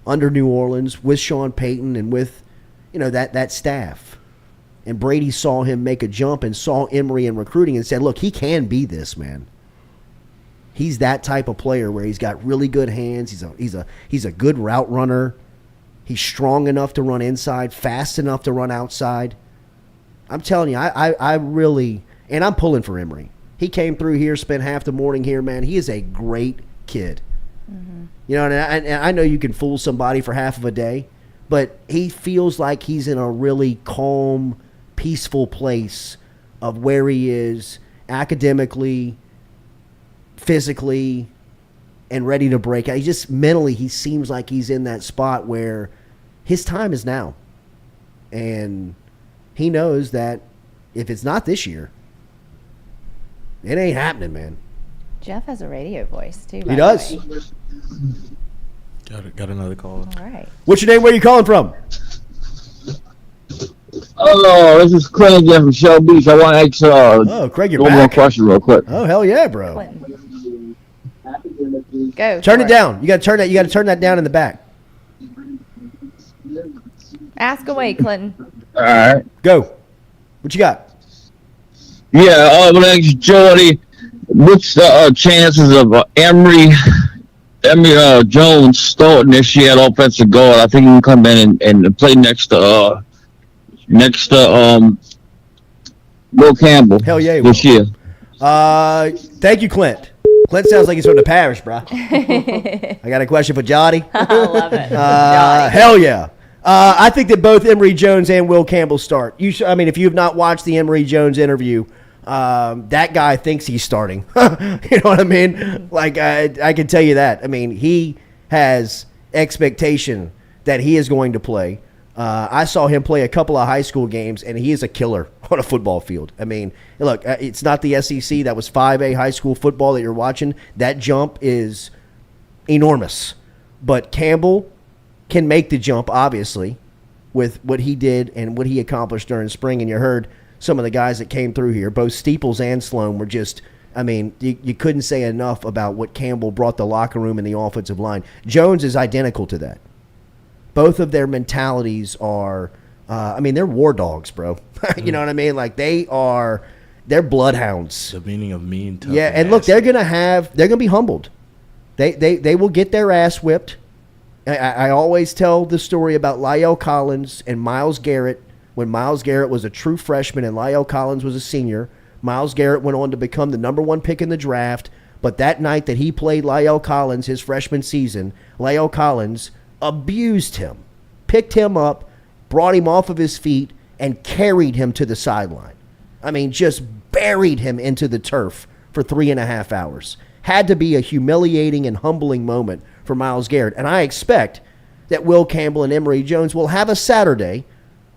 under New Orleans with Sean Payton and with, that staff. And Brady saw him make a jump and saw Emery in recruiting and said, look, he can be this, man. He's that type of player where he's got really good hands. He's a good route runner. He's strong enough to run inside, fast enough to run outside. I'm telling you, I really, and I'm pulling for Emery. He came through here, spent half the morning here, man. He is a great kid. Mm-hmm. And I know you can fool somebody for half of a day, but he feels like he's in a really calm, peaceful place of where he is academically, physically, and ready to break out. He just mentally, he seems like he's in that spot where his time is now. And he knows that if it's not this year, it ain't happening, man. Jeff has a radio voice, too. He does. Got another call. All right. What's your name? Where are you calling from? Oh, this is Craig again from Shell Beach. I want to ask Craig, you're one more back. question real quick. Oh, hell yeah, bro. Clinton. Go. Turn for it down. You got to turn that down in the back. Ask away, Clinton. All right. Go. What you got? Yeah, I want to ask Jordy, what's the chances of Emory Jones starting this year at offensive guard? I think he can come in and play next to Will Campbell. Hell yeah, he this will. year. Thank you, Clint. Clint sounds like he's from the parish, bro. I got a question for Jordy. I love it. Hell yeah. I think that both Emory Jones and Will Campbell start. If you have not watched the Emory Jones interview, that guy thinks he's starting. You know what I mean? Like, I can tell you that. I mean, he has expectation that he is going to play. I saw him play a couple of high school games, and he is a killer on a football field. I mean, look, it's not the SEC. That was 5A high school football that you're watching. That jump is enormous. But Campbell can make the jump, obviously, with what he did and what he accomplished during spring. And you heard some of the guys that came through here, both Steeples and Sloan, were just, you couldn't say enough about what Campbell brought the locker room and the offensive line. Jones is identical to that. Both of their mentalities are, they're war dogs, bro. You know what I mean? Like, they're bloodhounds. The meaning of mean, tough. Yeah, and look, they're gonna be humbled. They will get their ass whipped. I always tell the story about Lyle Collins and Myles Garrett. When Myles Garrett was a true freshman and Lyle Collins was a senior, Myles Garrett went on to become the number 1 pick in the draft. But that night that he played Lyle Collins his freshman season, Lyle Collins abused him, picked him up, brought him off of his feet, and carried him to the sideline. Just buried him into the turf for 3.5 hours. Had to be a humiliating and humbling moment for Myles Garrett. And I expect that Will Campbell and Emory Jones will have a Saturday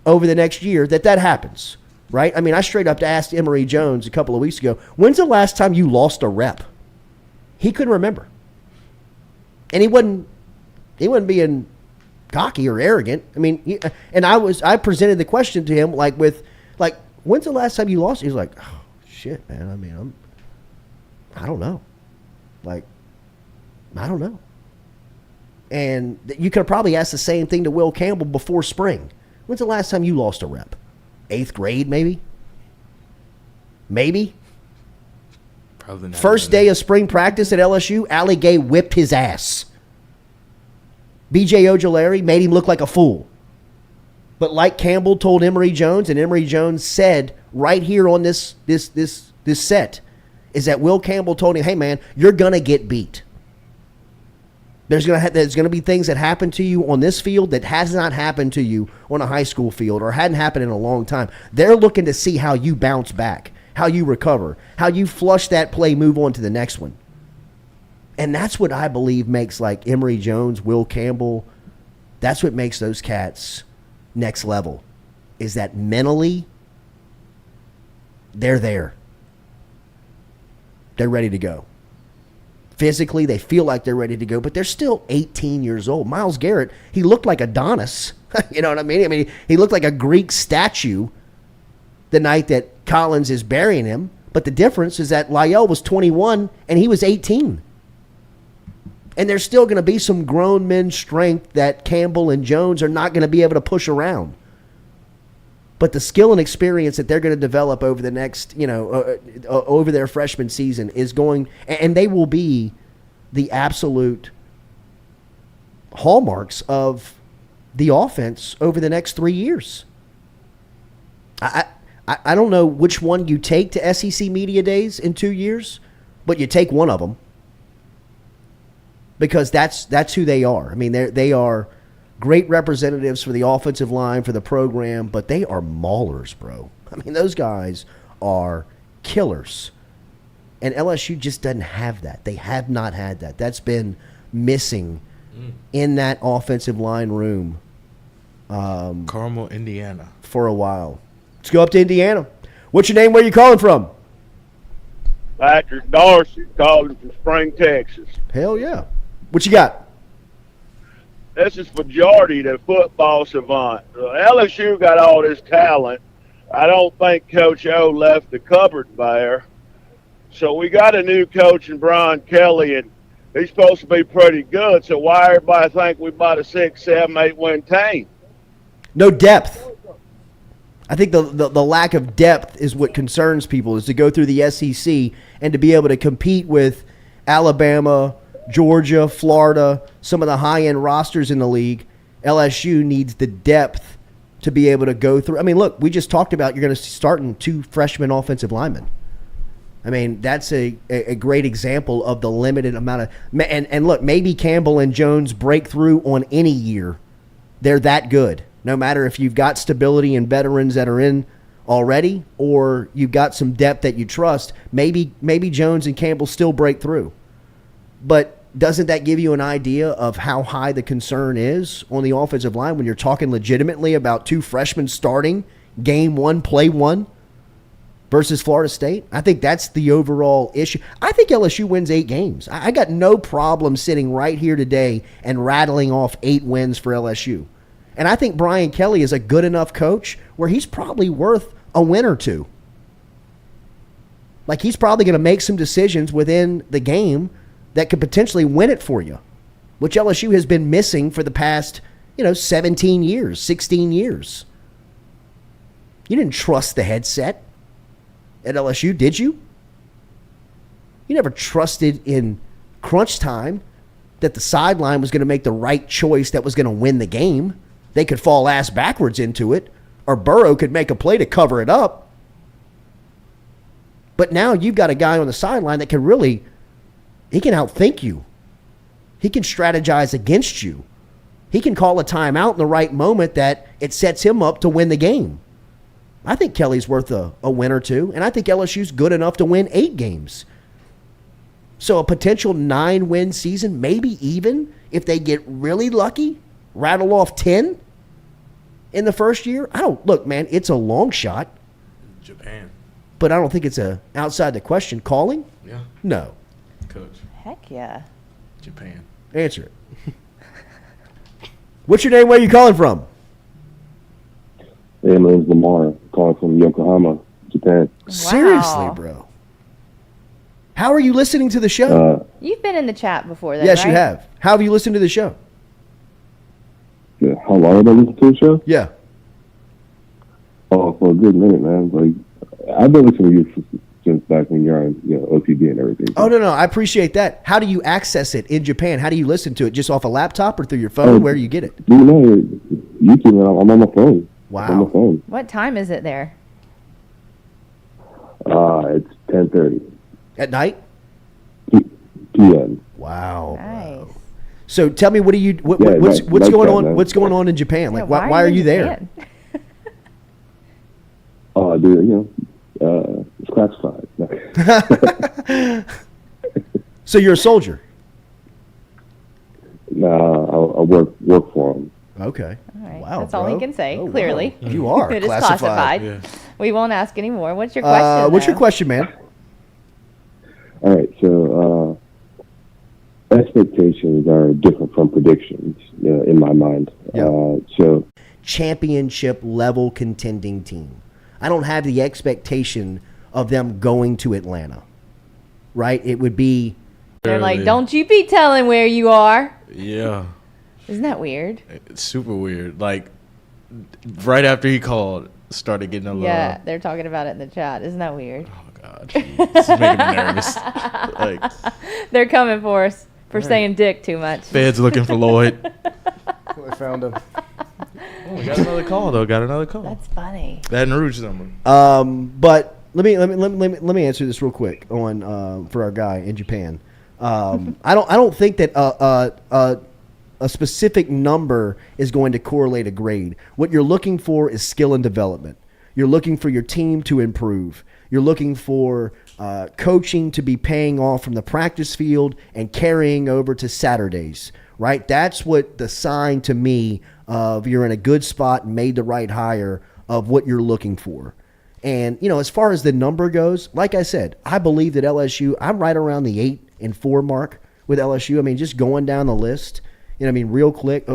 over the next year that happens, right? I straight up asked Emory Jones a couple of weeks ago, when's the last time you lost a rep? He couldn't remember. And he wasn't being cocky or arrogant. I presented the question to him when's the last time you lost? He's like, oh, shit, man. I don't know. I don't know. And you could probably ask the same thing to Will Campbell before spring. When's the last time you lost a rep? 8th grade, maybe? Maybe? Probably not. First day of spring practice at LSU, Allie Gay whipped his ass. B.J. Ojolari made him look like a fool. But like Campbell told Emory Jones, and Emory Jones said right here on this set, is that Will Campbell told him, hey, man, you're going to get beat. There's going to be things that happen to you on this field that has not happened to you on a high school field or hadn't happened in a long time. They're looking to see how you bounce back, how you recover, how you flush that play, move on to the next one. And that's what I believe makes Emory Jones, Will Campbell, that's what makes those cats next level, is that mentally they're there. They're ready to go. Physically, they feel like they're ready to go, but they're still 18 years old. Myles Garrett, he looked like Adonis. You know what I mean? He looked like a Greek statue the night that Collins is burying him. But the difference is that Lyle was 21 and he was 18. And there's still going to be some grown men strength that Campbell and Jones are not going to be able to push around. But the skill and experience that they're going to develop over the next, over their freshman season is going, and they will be the absolute hallmarks of the offense over the next 3 years. I don't know which one you take to SEC Media Days in 2 years, but you take one of them because that's who they are. They are great representatives for the offensive line, for the program, but they are maulers, bro. Those guys are killers. And LSU just doesn't have that. They have not had that. That's been missing in that offensive line room Carmel, Indiana. for a while. Let's go up to Indiana. What's your name? Where are you calling from? Patrick Darcy calling from Spring, Texas. Hell yeah. What you got? This is for Jordy, the football savant. LSU got all this talent. I don't think Coach O left the cupboard bare. So we got a new coach in Brian Kelly, and he's supposed to be pretty good. So why everybody think we bought a 6, 7, 8 win team? No depth. I think the lack of depth is what concerns people, is to go through the SEC and to be able to compete with Alabama, Georgia, Florida, some of the high-end rosters in the league. LSU needs the depth to be able to go through. I mean, look, we just talked about you're going to start in 2 freshman offensive linemen. I mean, that's a great example of the limited amount of – and look, maybe Campbell and Jones break through on any year. They're that good. No matter if you've got stability and veterans that are in already or you've got some depth that you trust, maybe Jones and Campbell still break through. But doesn't that give you an idea of how high the concern is on the offensive line when you're talking legitimately about 2 freshmen starting game 1, play 1 versus Florida State? I think that's the overall issue. I think LSU wins 8 games. I got no problem sitting right here today and rattling off 8 wins for LSU. And I think Brian Kelly is a good enough coach where he's probably worth a win or 2. Like, he's probably going to make some decisions within the game that could potentially win it for you, which LSU has been missing for the past, 17 years, 16 years. You didn't trust the headset at LSU, did you? You never trusted in crunch time that the sideline was going to make the right choice that was going to win the game. They could fall ass backwards into it, or Burrow could make a play to cover it up. But now you've got a guy on the sideline that can really, he can outthink you. He can strategize against you. He can call a timeout in the right moment that it sets him up to win the game. I think Kelly's worth a win or 2, and I think LSU's good enough to win 8 games. So a potential 9-win season, maybe even if they get really lucky, rattle off 10 in the first year. Look, man, it's a long shot. Japan. But I don't think it's outside the question. Calling? Yeah. No. Coach. Heck yeah. Japan. Answer it. What's your name? Where are you calling from? Hey, my name's Lamar, calling from Yokohama, Japan. Wow. Seriously, bro. How are you listening to the show? You've been in the chat before, though, yes, right? you have. How have you listened to the show? Yeah, how long have I listened to the show? Yeah. Oh, for a good minute, man. Like, I've been listening to you since back when you're on, OTB and everything. Oh, no, I appreciate that. How do you access it in Japan? How do you listen to it? Just off a laptop or through your phone? Where do you get it? YouTube, I'm on my phone. Wow. I'm on my phone. What time is it there? It's 10:30 At night? p.m. Wow. Nice. So tell me, what's like going that, on? Man. What's going on in Japan? Like, Yeah, why are you there? Oh, dude, it's classified. So you're a soldier? No, I work for them. Okay. All right. Wow, That's all bro. he can say, Oh, clearly. wow. You are It is classified. classified. We won't ask anymore. What's your question? What's your though? question, man? All right, so expectations are different from predictions in my mind. Yeah. So Championship level contending team. I don't have the expectation of them going to Atlanta, right? It would be. They're like, don't you be telling where you are. Yeah. Isn't that weird? It's super weird. Like, right after he called, started getting a little. Yeah, they're talking about it in the chat. Isn't that weird? Oh, God. This is making me nervous. Like, they're coming for us for saying dick too much. Fed's looking for Lloyd. We found him. Oh, we got another call, though. That's funny. Baton Rouge number. But let me answer this real quick on for our guy in Japan. I don't think that a specific number is going to correlate a grade. What you're looking for is skill and development. You're looking for your team to improve. You're looking for coaching to be paying off from the practice field and carrying over to Saturdays, right? That's what the sign to me of you're in a good spot and made the right hire of what you're looking for. And, as far as the number goes, like I said, I believe that LSU, I'm right around the 8-4 mark with LSU. I mean, just going down the list, real quick,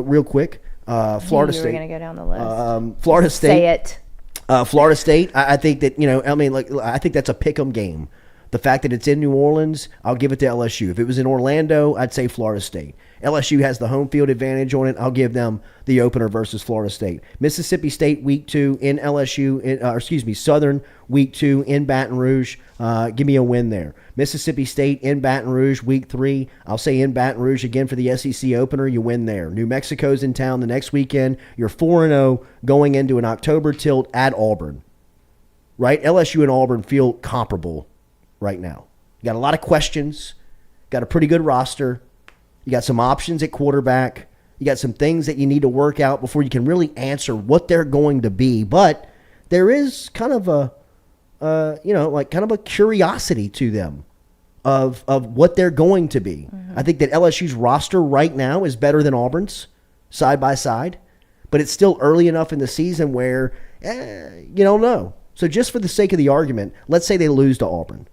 Florida State. We're going to go down the list. Florida State. Say it. Florida State, I think that, I think that's a pick-em game. The fact that it's in New Orleans, I'll give it to LSU. If it was in Orlando, I'd say Florida State. LSU has the home field advantage on it. I'll give them the opener versus Florida State. Mississippi State week 2 in LSU, Southern week 2 in Baton Rouge. Give me a win there. Mississippi State in Baton Rouge week 3. I'll say in Baton Rouge again for the SEC opener. You win there. New Mexico's in town the next weekend. You're 4-0 going into an October tilt at Auburn. Right? LSU and Auburn feel comparable right now. You got a lot of questions. Got a pretty good roster. You got some options at quarterback. You got some things that you need to work out before you can really answer what they're going to be. But there is kind of a, kind of a curiosity to them of what they're going to be. Mm-hmm. I think that LSU's roster right now is better than Auburn's side by side, but it's still early enough in the season where you don't know. So just for the sake of the argument, let's say they lose to Auburn.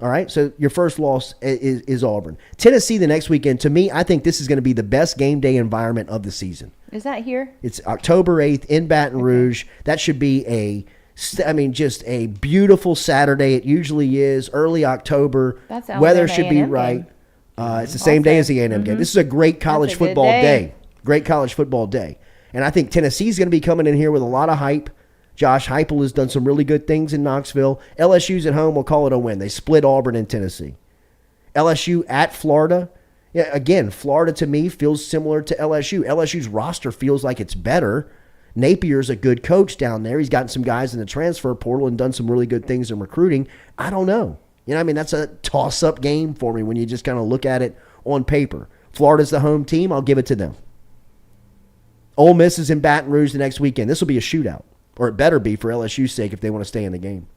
All right, so your first loss is Auburn. Tennessee the next weekend, to me, I think this is going to be the best game day environment of the season. Is that here? It's October 8th in Baton Rouge. That should be just a beautiful Saturday. It usually is, early October. That's Weather should be right. It's the same day as the A&M game. This is a great college football day. Great college football day. And I think Tennessee's going to be coming in here with a lot of hype. Josh Heupel has done some really good things in Knoxville. LSU's at home. We'll call it a win. They split Auburn and Tennessee. LSU at Florida. Yeah, again, Florida to me feels similar to LSU. LSU's roster feels like it's better. Napier's a good coach down there. He's gotten some guys in the transfer portal and done some really good things in recruiting. I don't know. That's a toss-up game for me when you just kind of look at it on paper. Florida's the home team. I'll give it to them. Ole Miss is in Baton Rouge the next weekend. This will be a shootout. Or it better be for LSU's sake if they want to stay in the game.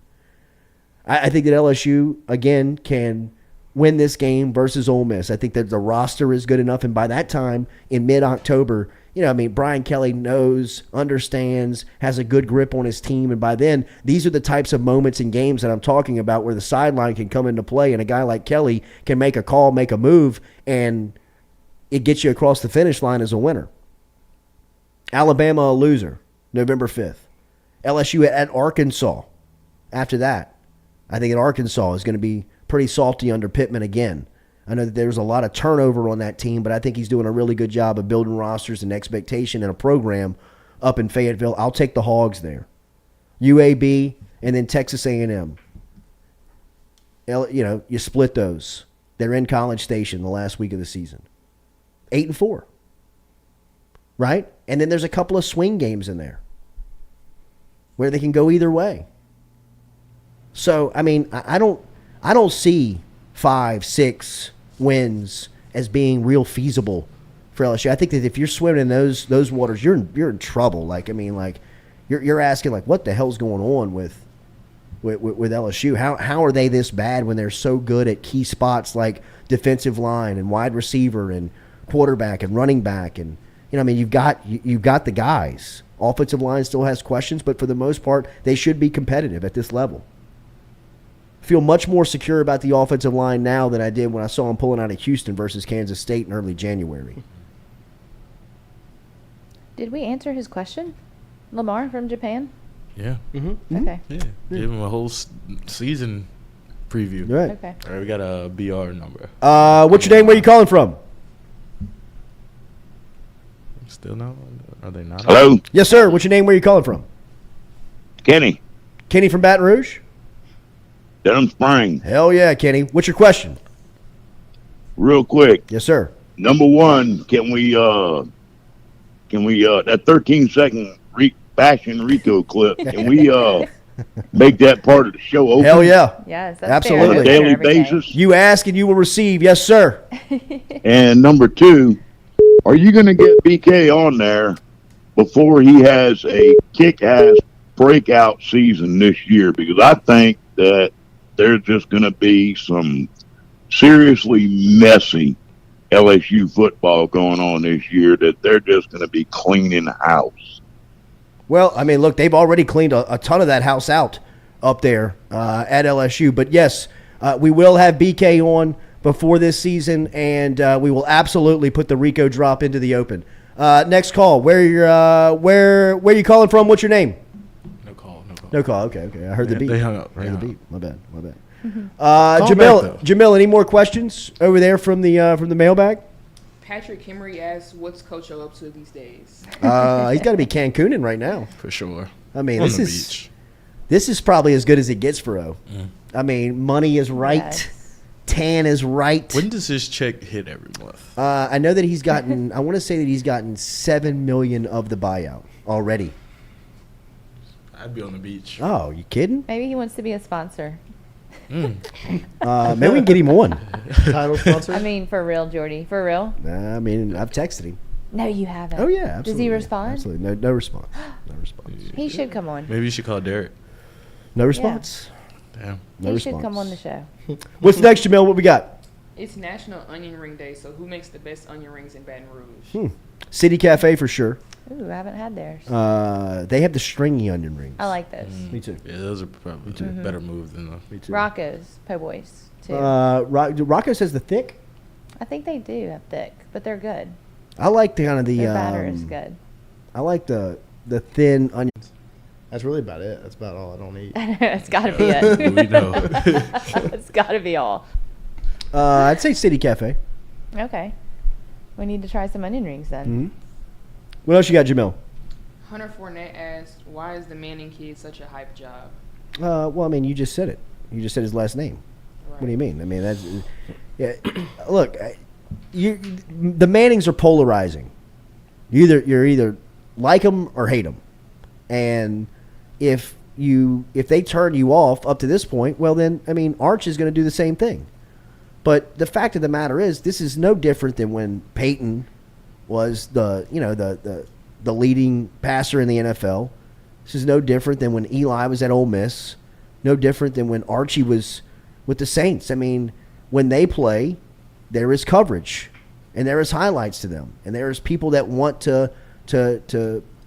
I think that LSU, again, can win this game versus Ole Miss. I think that the roster is good enough, and by that time, in mid-October, Brian Kelly knows, understands, has a good grip on his team, and by then, these are the types of moments in games that I'm talking about where the sideline can come into play, and a guy like Kelly can make a call, make a move, and it gets you across the finish line as a winner. Alabama, a loser, November 5th. LSU at Arkansas. After that, I think that Arkansas is going to be pretty salty under Pittman again. I know that there's a lot of turnover on that team, but I think he's doing a really good job of building rosters and expectation and a program up in Fayetteville. I'll take the Hogs there. UAB and then Texas A&M. You split those. They're in College Station the last week of the season. 8-4. Right? And then there's a couple of swing games in there where they can go either way. So, I don't see 5-6 wins as being real feasible for LSU. I think that if you're swimming in those waters, you're in trouble. You're asking what the hell's going on with LSU? How are they this bad when they're so good at key spots like defensive line and wide receiver and quarterback and running back and you've got the guys. Offensive line still has questions, but for the most part, they should be competitive at this level. Feel much more secure about the offensive line now than I did when I saw them pulling out of Houston versus Kansas State in early January. Did we answer his question? Lamar from Japan? Yeah. Mm-hmm. Okay. Yeah. Give him a whole season preview. Right. Okay. All right, we got a BR number. What's your name? Where you calling from? Still no? Are they not? Hello? Yes, sir. What's your name? Where you calling from? Kenny. Kenny from Baton Rouge? Denham Springs. Hell yeah, Kenny. What's your question? Real quick. Yes, sir. Number one, can we that 13-second Fashion Rico clip, can we make that part of the show open? Hell yeah. Yes, that's absolutely. On a daily basis. You ask and you will receive. Yes, sir. And number two, are you going to get BK on there before he has a kick-ass breakout season this year? Because I think that there's just going to be some seriously messy LSU football going on this year, that they're just going to be cleaning house? Well, I mean, look, they've already cleaned a ton of that house out up there at LSU. But, yes, we will have BK on before this season, and we will absolutely put the Rico drop into the open. Next call. Where you calling from? What's your name? No call. Okay. I heard the beep. They hung up. I heard the beep. My bad. Call back, Jamil, any more questions over there from the mailbag? Patrick Henry asks, what's Coach O up to these days? He's got to be Cancooning right now. For sure. I mean, On this the is beach. this is probably as good as it gets for O. Mm. I mean, money is right. Yes. Tan is right. When does his check hit every month? I know that he's gotten. I want to say that he's gotten $7 million of the buyout already. I'd be on the beach. Oh, you kidding? Maybe he wants to be a sponsor. Maybe we can get him on. Title sponsor? I mean, for real, Jordy. For real? I mean, I've texted him. No, you haven't. Oh yeah, absolutely. Does he respond? Absolutely, no response. No response. He should come on. Maybe you should call Derek. No response. Damn. No He response. should come on the show. What's next, Jamil? What we got? It's National Onion Ring Day, so who makes the best onion rings in Baton Rouge? City Cafe for sure. Ooh, I haven't had theirs. They have the stringy onion rings. I like those. Me too. Yeah, those are probably a better move than the. Me too. Rocco's, Po' Boys, too. Rocco says the thick. I think they do have thick, but they're good. I like the kind of the. Their batter is good. I like the thin onion. That's really about it. That's about all I don't eat. It's got to be it. We know. It's got to be all. I'd say City Cafe. Okay. We need to try some onion rings then. Mm-hmm. What else you got, Jamil? Hunter Fournette asked, why is the Manning kid such a hype job? Well, I mean, you just said it. You just said his last name. Right. What do you mean? I mean, that's yeah. Look, the Mannings are polarizing. You're either like them or hate them, and if they turn you off up to this point, well, then I mean, Arch is going to do the same thing. But the fact of the matter is, this is no different than when Peyton was the leading passer in the NFL. This is no different than when Eli was at Ole Miss. No different than when Archie was with the Saints. I mean, when they play, there is coverage, and there is highlights to them, and there is people that want to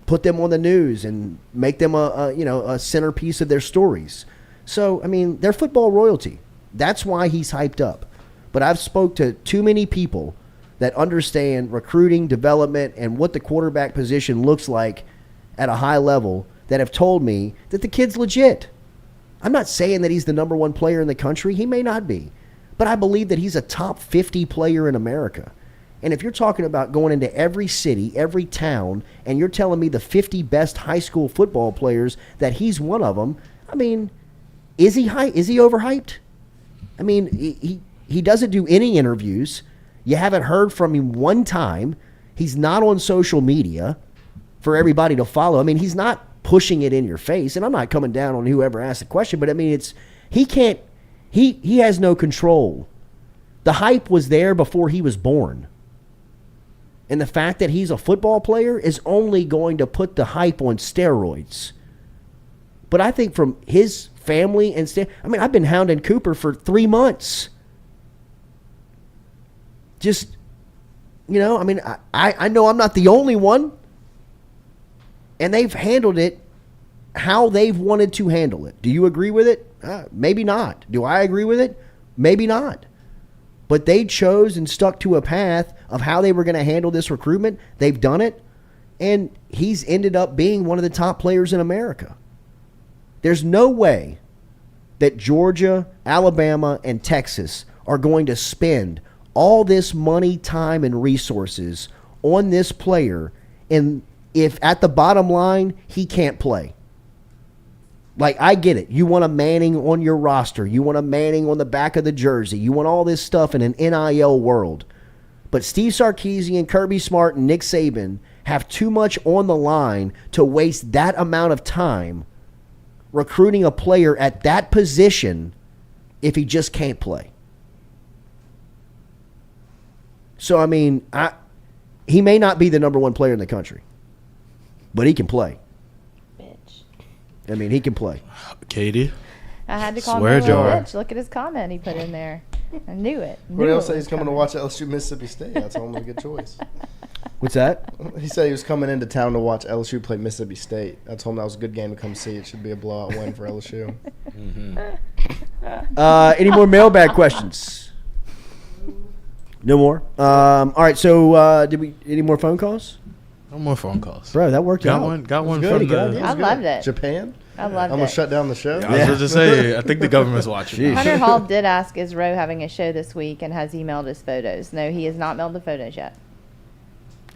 put them on the news and make them a centerpiece of their stories. So I mean, they're football royalty. That's why he's hyped up. But I've spoke to too many people that understand recruiting, development, and what the quarterback position looks like at a high level that have told me that the kid's legit. I'm not saying that he's the number one player in the country. He may not be. But I believe that he's a top 50 player in America. And if you're talking about going into every city, every town, and you're telling me the 50 best high school football players, that he's one of them, I mean, is he overhyped? I mean, he doesn't do any interviews. You haven't heard from him one time. He's not on social media for everybody to follow. I mean, he's not pushing it in your face. And I'm not coming down on whoever asked the question, but I mean, he has no control. The hype was there before he was born. And the fact that he's a football player is only going to put the hype on steroids. But I think from his family and I mean, I've been hounding Cooper for 3 months. Just, I mean, I know I'm not the only one. And they've handled it how they've wanted to handle it. Do you agree with it? Maybe not. Do I agree with it? Maybe not. But they chose and stuck to a path of how they were going to handle this recruitment. They've done it. And he's ended up being one of the top players in America. There's no way that Georgia, Alabama, and Texas are going to spend all this money, time, and resources on this player, and if at the bottom line, he can't play. Like, I get it. You want a Manning on your roster. You want a Manning on the back of the jersey. You want all this stuff in an NIL world. But Steve Sarkisian, Kirby Smart, and Nick Saban have too much on the line to waste that amount of time recruiting a player at that position if he just can't play. So, I mean, he may not be the number one player in the country, but he can play. Bitch. I mean, he can play. Katie? I had to call him Swear a little jar. bitch. Look at his comment he put in there. I knew it. What Knew else it said was he's coming to coming. watch LSU Mississippi State? I told him it was a good choice. What's that? He said he was coming into town to watch LSU play Mississippi State. I told him that was a good game to come see. It should be a blowout win for LSU. Any more mailbag questions? No more. All right. So, did we any more phone calls? No more phone calls. Bro, that worked out. Got one good. from Good. the. I loved it. Japan? I loved I'm going it. to shut down the show. I was about to say, I think the government's watching. Hunter Hall did ask, is Roe having a show this week and has he mailed his photos? No, he has not mailed the photos yet.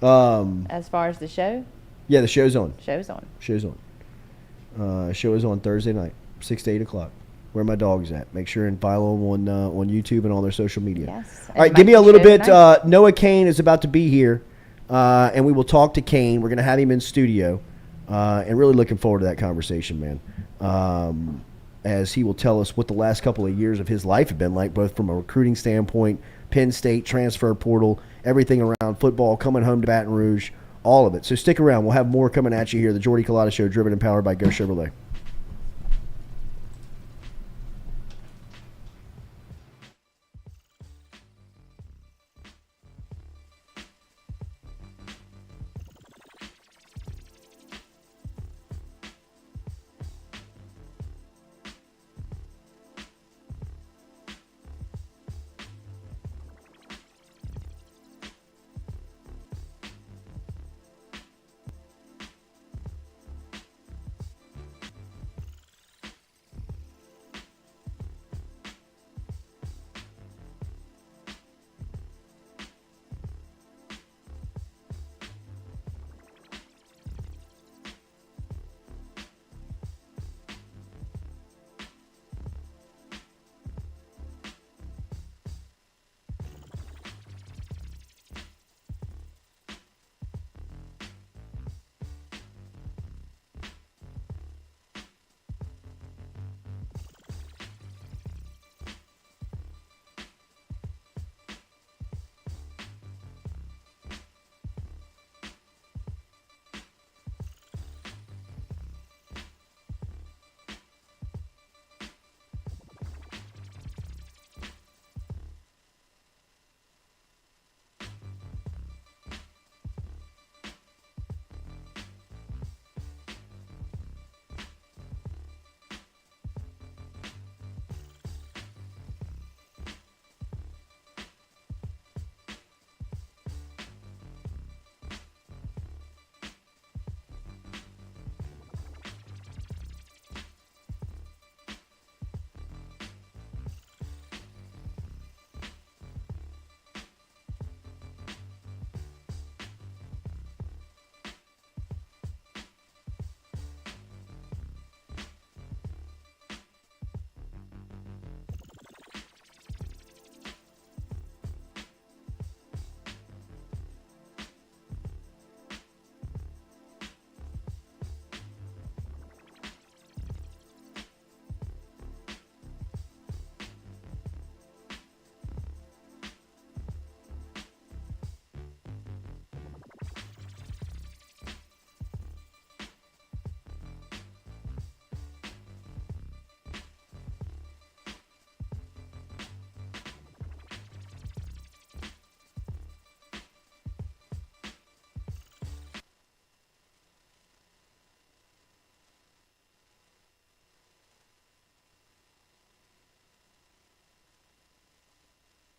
As far as the show, Yeah, the show's on. show's on. Show's on. Show is on Thursday night, 6 to 8 o'clock. Where my dog's at. Make sure and follow them on YouTube and all their social media. Yes. All right, give me a little bit. Noah Kane is about to be here, and we will talk to Kane. We're going to have him in studio, and really looking forward to that conversation, man. As he will tell us what the last couple of years of his life have been like, both from a recruiting standpoint, Penn State, transfer portal, everything around football, coming home to Baton Rouge, all of it. So stick around. We'll have more coming at you here. The Jordy Culotta Show, driven and powered by Go Chevrolet.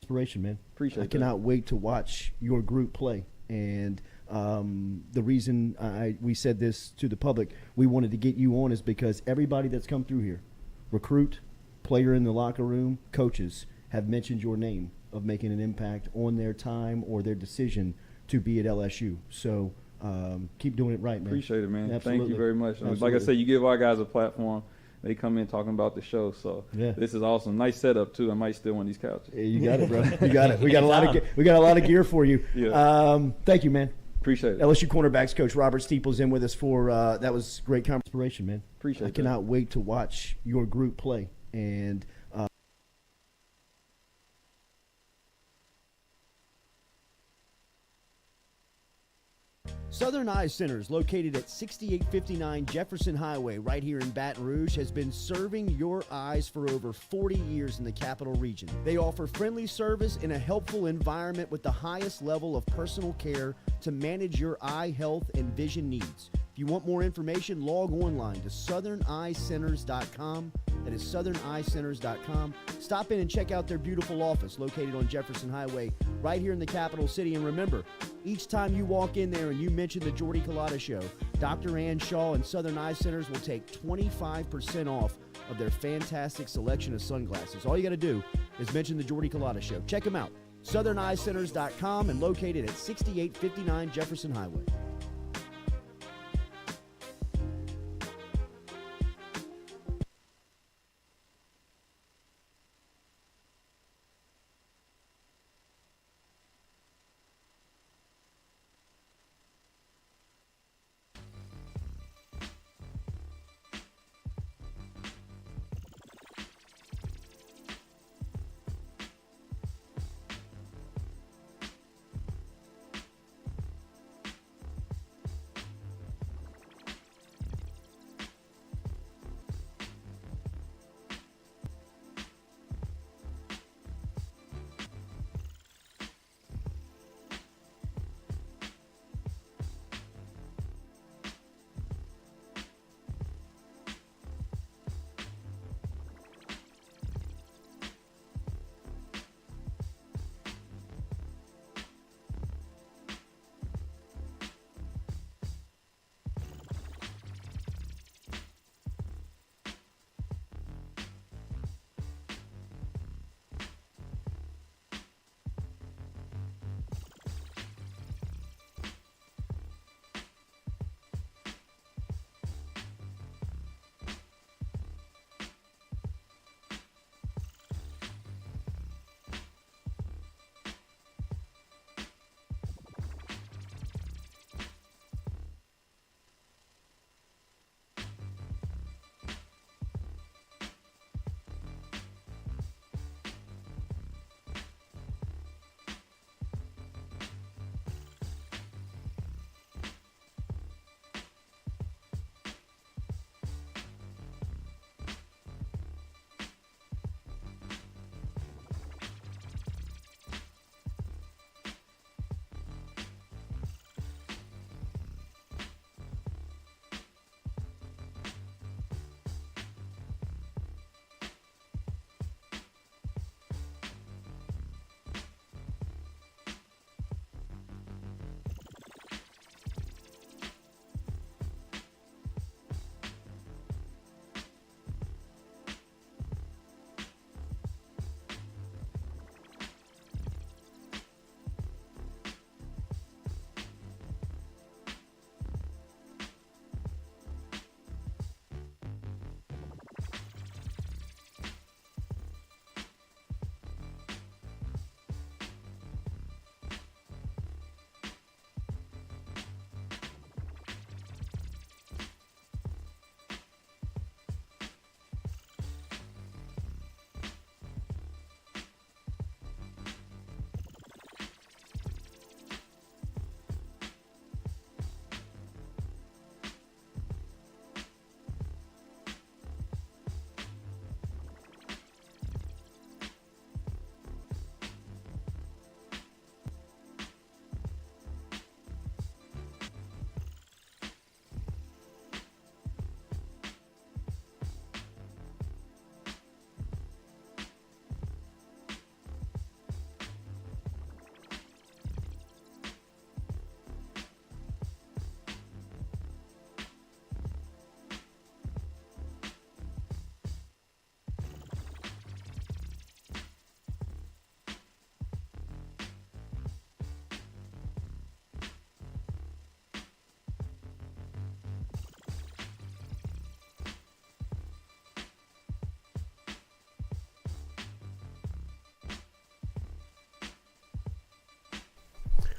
Inspiration, man. Appreciate I that. cannot wait to watch your group play. And the reason we said this to the public, we wanted to get you on, is because everybody that's come through here, recruit, player in the locker room, coaches, have mentioned your name of making an impact on their time or their decision to be at LSU. So keep doing it right, man. Appreciate it, man. Absolutely. Thank you very much. Like I Absolutely. said, you give our guys a platform. They come in talking about the show, so Yeah. this is awesome. Nice setup too. I might steal one of these couches. Yeah, you got it, bro. You got it. We got a lot of gear for you. Yeah. Thank you, man. Appreciate it. LSU cornerbacks coach Robert Steeple's in with us for that was great inspiration, man. Appreciate I that. cannot wait to watch your group play. And Southern Eye Centers, located at 6859 Jefferson Highway right here in Baton Rouge, has been serving your eyes for over 40 years in the Capital Region. They offer friendly service in a helpful environment with the highest level of personal care to manage your eye health and vision needs. If you want more information, log online to southernyecenters.com. That is southernyecenters.com. Stop in and check out their beautiful office located on Jefferson Highway right here in the capital city. And remember, each time you walk in there and you mention the Jordy Culotta Show, Dr. Ann Shaw and Southern Eye Centers will take 25% off of their fantastic selection of sunglasses. All you got to do is mention the Jordy Culotta Show. Check them out. southernyecenters.com and located at 6859 Jefferson Highway.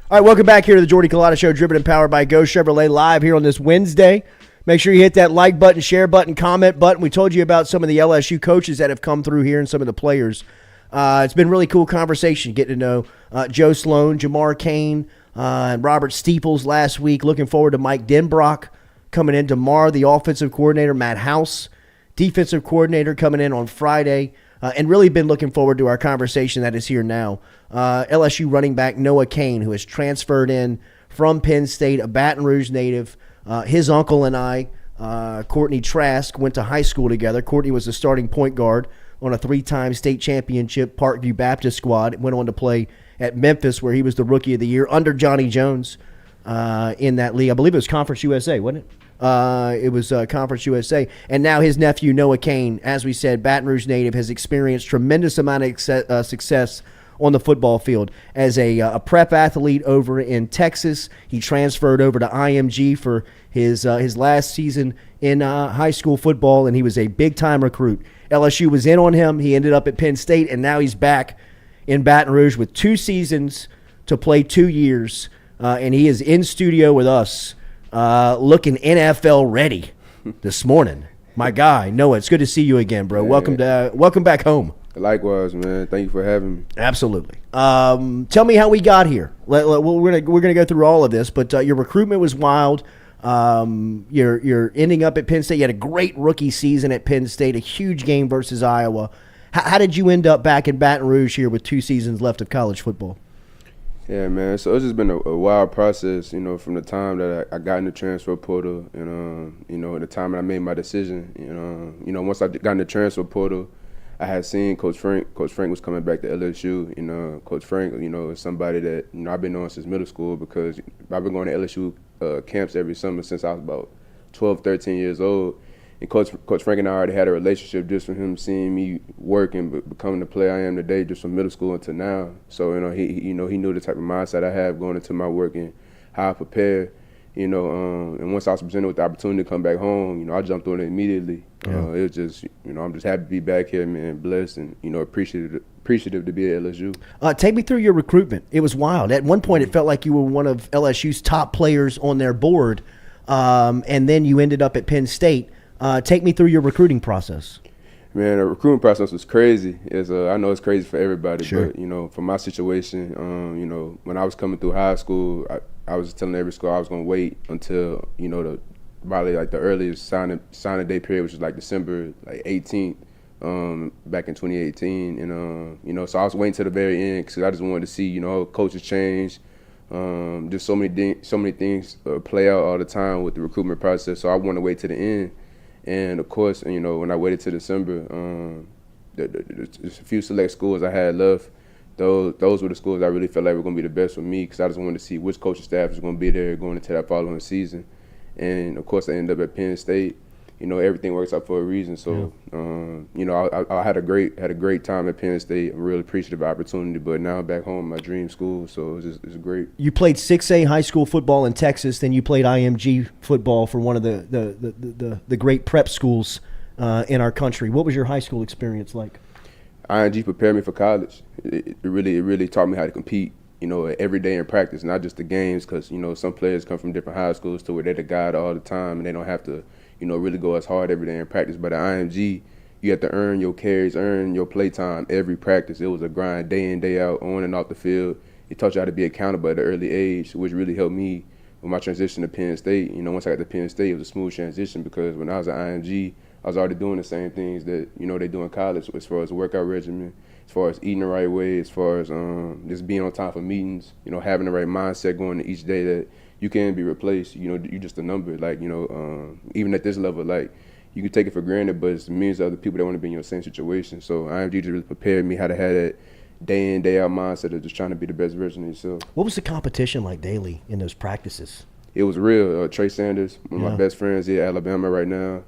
All right, welcome back here to the Jordy Culotta Show, driven and powered by Go Chevrolet, live here on this Wednesday. Make sure you hit that like button, share button, comment button. We told you about some of the LSU coaches that have come through here and some of the players. It's been really cool conversation, getting to know Joe Sloan, Jamar Cain, and Robert Steeples last week. Looking forward to Mike Denbrock coming in tomorrow, the offensive coordinator, Matt House, defensive coordinator, coming in on Friday. And really been looking forward to our conversation that is here now. LSU running back Noah Cain, who has transferred in from Penn State, a Baton Rouge native. His uncle and I, Courtney Trask, went to high school together. Courtney was the starting point guard on a 3-time state championship Parkview Baptist squad. Went on to play at Memphis, where he was the Rookie of the Year under Johnny Jones in that league. I believe it was Conference USA, wasn't it? It was Conference USA. And now his nephew, Noah Cain, as we said, Baton Rouge native, has experienced tremendous amount of success on the football field. As a prep athlete over in Texas, he transferred over to IMG for his last season in high school football, and he was a big-time recruit. LSU was in on him. He ended up at Penn State, and now he's back in Baton Rouge with 2 seasons to play 2 years, and he is in studio with us looking NFL ready this morning. My guy, Noah, it's good to see you again, bro. Yeah. Welcome back home. Likewise, man. Thank you for having me. Absolutely. Tell me how we got here. We're gonna go through all of this, but your recruitment was wild. You're ending up at Penn State. You had a great rookie season at Penn State, a huge game versus Iowa. How did you end up back in Baton Rouge here with 2 seasons left of college football? Yeah, man. So it's just been a wild process, from the time that I got in the transfer portal and, the time that I made my decision. Once I got in the transfer portal, I had seen Coach Frank. Coach Frank was coming back to LSU. Coach Frank, is somebody that, I've been knowing since middle school because I've been going to LSU camps every summer since I was about 12, 13 years old. And Coach Frank and I already had a relationship just from him seeing me work and becoming the player I am today just from middle school until now. So, he knew the type of mindset I have going into my work and how I prepare. And once I was presented with the opportunity to come back home, I jumped on it immediately. Yeah. It was just, I'm just happy to be back here, man, blessed and, appreciative to be at LSU. Take me through your recruitment. It was wild. At one point, it felt like you were one of LSU's top players on their board, and then you ended up at Penn State. Take me through your recruiting process. Man, the recruiting process was crazy. I know it's crazy for everybody, Sure. But, for my situation, when I was coming through high school, I was telling every school I was going to wait until, probably like the earliest signing day period, which was like December 18th, back in 2018. And, so I was waiting to the very end because I just wanted to see, coaches change. Just so many things play out all the time with the recruitment process. So I wanted to wait to the end. And of course, when I waited till December, there's a few select schools I had left. Those were the schools I really felt like were going to be the best for me because I just wanted to see which coaching staff was going to be there going into that following season. And of course, I ended up at Penn State. Everything works out for a reason. So, I had a great time at Penn State. I'm really appreciative of the opportunity. But now I'm back home, my dream school. So it's great. You played 6A high school football in Texas. Then you played IMG football for one of the great prep schools in our country. What was your high school experience like? IMG prepared me for college. It really taught me how to compete. Every day in practice, not just the games. Because some players come from different high schools to where they're the guy all the time, and they don't have to really go as hard every day in practice. But at IMG, you have to earn your carries, earn your play time every practice. It was a grind day in, day out, on and off the field. It taught you how to be accountable at an early age, which really helped me with my transition to Penn State. Once I got to Penn State, it was a smooth transition because when I was at IMG, I was already doing the same things that, they do in college as far as workout regimen, as far as eating the right way, as far as just being on time for meetings, having the right mindset going to each day that you can be replaced. You're just a number. Even at this level, you can take it for granted, but it's millions of other people that want to be in your same situation. So IMG just really prepared me how to have that day in, day out mindset of just trying to be the best version of yourself. What was the competition like daily in those practices? It was real. Trey Sanders, one of my best friends here at Alabama right now.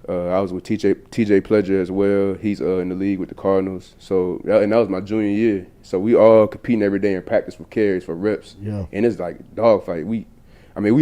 I was with TJ Pledger as well. He's in the league with the Cardinals. So, and that was my junior year. So we all competing every day in practice for carries, for reps. Yeah. And it's like dogfight. We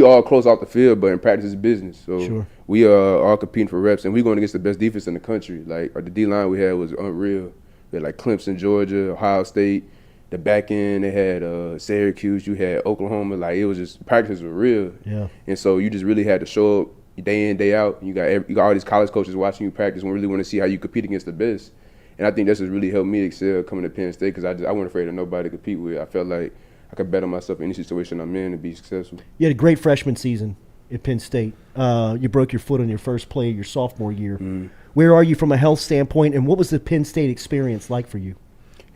all close off the field, but in practice it's business. So Sure. we are all competing for reps, and we're going against the best defense in the country. The D-line we had was unreal. We had Clemson, Georgia, Ohio State. The back end, they had Syracuse. You had Oklahoma. It was just, practices were real. Yeah. And so you just really had to show up day in, day out. You got all these college coaches watching you practice and really want to see how you compete against the best. And I think that's just really helped me excel coming to Penn State because I wasn't afraid of nobody to compete with. I felt like I could bet on myself in any situation I'm in to be successful. You had a great freshman season at Penn State. You broke your foot on your first play your sophomore year. Where are you from a health standpoint, and what was the Penn State experience like for you?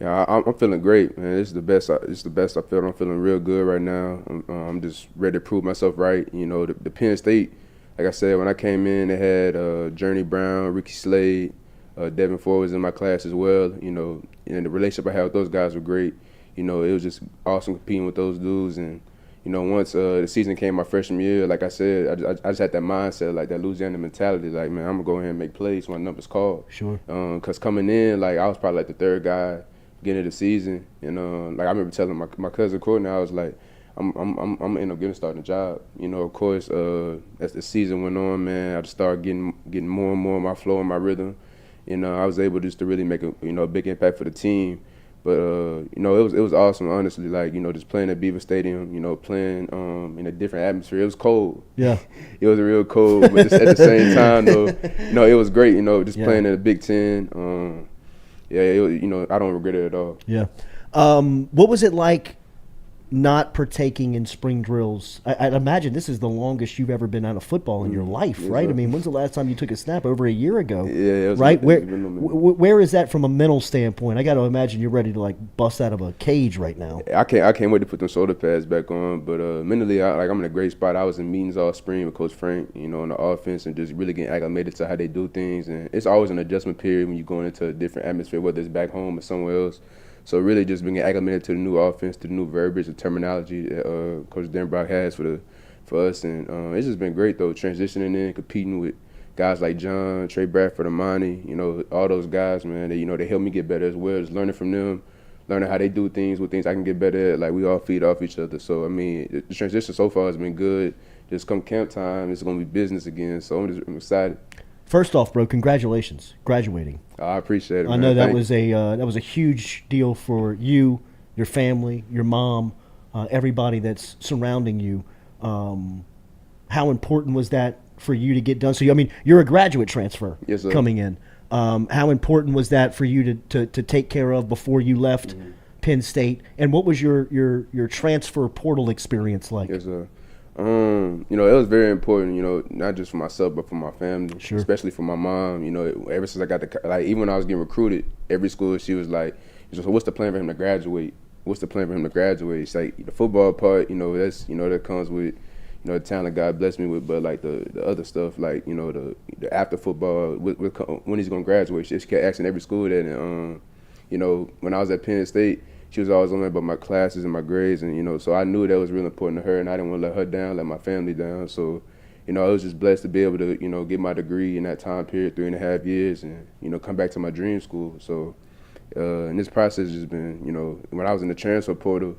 Yeah, I'm feeling great, man. It's the best. It's the best I feel. I'm feeling real good right now. I'm just ready to prove myself right. You know, the Penn State, like I said, when I came in, they had Journey Brown, Ricky Slade, Devin Ford was in my class as well. You know, and the relationship I had with those guys were great. You know, it was just awesome competing with those dudes. And you know, once the season came my freshman year, like I said, I just had that mindset, like that Louisiana mentality, like, man, I'm gonna go ahead and make plays when my number's called. Sure. Cause coming in, like I was probably like the third guy beginning of the season, and like I remember telling my cousin Courtney, I was like, I'm gonna end up starting a job. You know, of course, as the season went on, man, I just started getting more and more of my flow and my rhythm. You know, I was able just to really make a big impact for the team. But you know, it was awesome, honestly. Like, you know, just playing at Beaver Stadium, you know, playing in a different atmosphere. It was cold. Yeah. It was real cold, but just at the same time, though, you know, it was great. You know, just playing in the Big Ten. Yeah, you know, I don't regret it at all. Yeah. What was it like not partaking in spring drills? I'd imagine this is the longest you've ever been out of football in your life, right? I mean, when's the last time you took a snap? Over a year ago. Yeah, it was right? Where is that from a mental standpoint? I got to imagine you're ready to like bust out of a cage right now. I can't wait to put them shoulder pads back on. But mentally, I'm in a great spot. I was in meetings all spring with Coach Frank, you know, on the offense, and just really getting acclimated to how they do things. And it's always an adjustment period when you're going into a different atmosphere, whether it's back home or somewhere else. So really just being acclimated to the new offense, to the new verbiage, the terminology that Coach Dan Brock has for us. And it's just been great, though, transitioning in, competing with guys like John, Trey Bradford, Amani, you know, all those guys, man, they helped me get better as well. Just learning from them, learning how they do things, what things I can get better at. Like, we all feed off each other. So, I mean, the transition so far has been good. Just come camp time, it's going to be business again. So I'm excited. First off, bro, congratulations, graduating. I appreciate it, man. I know that was a huge deal for you, your family, your mom, everybody that's surrounding you. How important was that for you to get done? So, I mean, you're a graduate transfer coming in. How important was that for you to take care of before you left Penn State? And what was your transfer portal experience like? Yes, sir. You know, it was very important, you know, not just for myself, but for my family, especially for my mom. You know, ever since I got even when I was getting recruited, every school, she was like, so what's the plan for him to graduate? What's the plan for him to graduate? It's like the football part, you know, that's, you know, that comes with, you know, the talent God blessed me with, but like the other stuff, like, you know, the after football, when he's going to graduate, she kept asking every school that. And, you know, when I was at Penn State, she was always on me about my classes and my grades, and, you know, so I knew that was really important to her, and I didn't want to let her down, let my family down. So, you know, I was just blessed to be able to, you know, get my degree in that time period, 3.5 years, and, you know, come back to my dream school. So, and this process has been, you know, when I was in the transfer portal,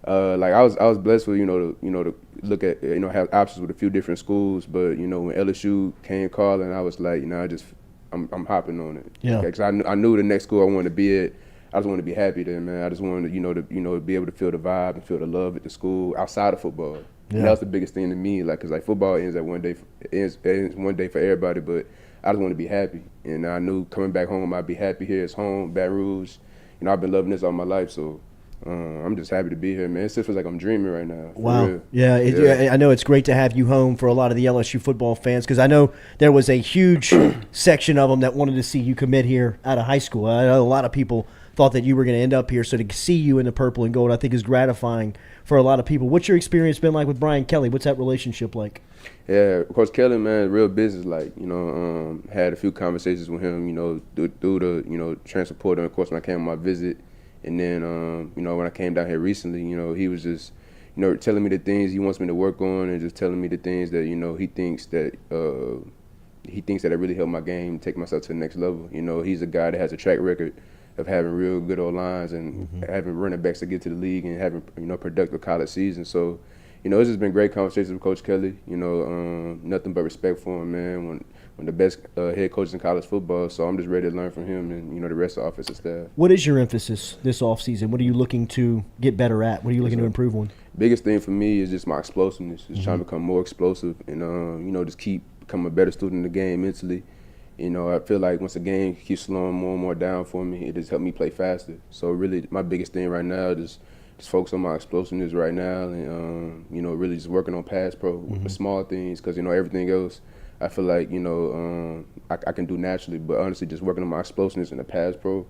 like I was blessed with, to look at, you know, have options with a few different schools, but, you know, when LSU came calling, I was like, you know, I'm hopping on it. Yeah. Because I knew the next school I wanted to be at. I just wanted to be happy there, man. I just wanted to be able to feel the vibe and feel the love at the school outside of football. Yeah. And that was the biggest thing to me, like, cause like football ends one day for everybody, but I just want to be happy. And I knew coming back home, I'd be happy here. It's home, Baton Rouge. You know, I've been loving this all my life, so I'm just happy to be here, man. It still feels like I'm dreaming right now. Wow. Yeah, I know it's great to have you home for a lot of the LSU football fans, because I know there was a huge section of them that wanted to see you commit here out of high school. I know a lot of people thought that you were going to end up here, so to see you in the purple and gold, I think, is gratifying for a lot of people. What's your experience been like with Brian Kelly? What's that relationship like? Yeah, of course, Kelly, man, real business. Like, you know, had a few conversations with him, you know, through the, you know, transfer portal, and of course, when I came on my visit. And then, you know, when I came down here recently, you know, he was just, you know, telling me the things he wants me to work on, and just telling me the things that, you know, he thinks that I really helped my game take myself to the next level. You know, he's a guy that has a track record of having real good old lines and having running backs to get to the league and having, you know, productive college season. So, you know, it's just been great conversations with Coach Kelly. You know, nothing but respect for him, man. One of the best head coaches in college football. So I'm just ready to learn from him and, you know, the rest of the offensive staff. What is your emphasis this offseason? What are you looking to get better at? What are you looking to improve on? Biggest thing for me is just my explosiveness. Just trying to become more explosive and, you know, just keep becoming a better student in the game mentally. You know, I feel like once the game keeps slowing more and more down for me, it just helped me play faster. So really, my biggest thing right now is just focus on my explosiveness right now, and you know, really just working on pass pro with the small things, because you know everything else I feel like you know I can do naturally, but honestly, just working on my explosiveness and the pass pro.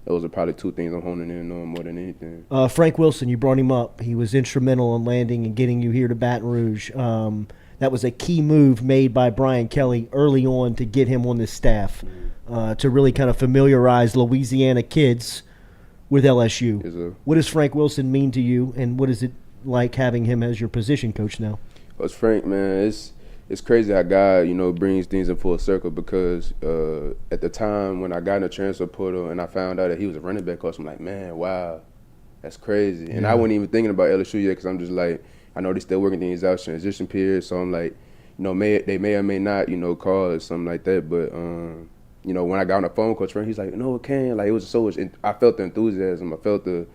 Those are probably two things I'm honing in on more than anything. Frank Wilson, you brought him up. He was instrumental in landing and getting you here to Baton Rouge. That was a key move made by Brian Kelly early on to get him on the staff, to really kind of familiarize Louisiana kids with LSU. Yes, what does Frank Wilson mean to you, and what is it like having him as your position coach now? Well, it's Frank, man. It's crazy how God, you know, brings things in full circle, because at the time when I got in the transfer portal and I found out that he was a running back coach, I'm like, man, wow, that's crazy. And I wasn't even thinking about LSU yet, because I'm just like, I know they're still working things out, transition period, so I'm like, you know, they may or may not, you know, call it something like that, but you know, when I got on the phone with Coach Frank, he's like, no, it can't. Like, it was so much, I felt the enthusiasm, I felt the,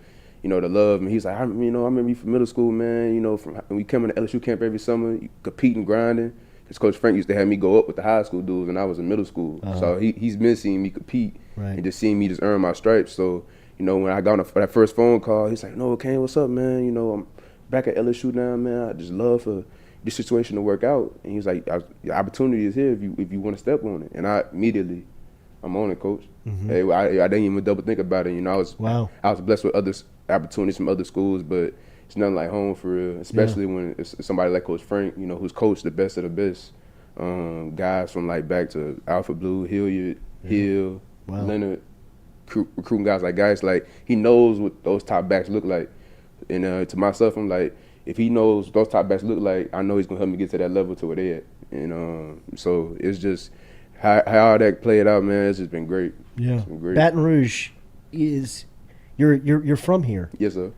you know, the love, and he's like, I remember you from middle school, man, you know, from when we come to LSU camp every summer, you competing, grinding. Because Coach Frank used to have me go up with the high school dudes when I was in middle school. So he's been seeing me compete and just seeing me just earn my stripes. So, you know, when I got on that first phone call, he's like, no, Kane, what's up, man? You know, I'm back at LSU now, man. I just love for this situation to work out. And he's like, the opportunity is here if you want to step on it. And I immediately, I'm on it, Coach. Hey, I didn't even double think about it. You know, I was blessed with other opportunities from other schools, but it's nothing like home for real, especially when it's somebody like Coach Frank, you know, who's coached the best of the best. Guys from like back to Alpha Blue, Hilliard, Hill, Leonard, recruiting guys like he knows what those top backs look like. And to myself, I'm like, if he knows what those top backs look like, I know he's gonna help me get to that level to where they at. And so it's just how that played out, man. It's just been great. Yeah, it's been great. Baton Rouge is you're from here. Yes, sir.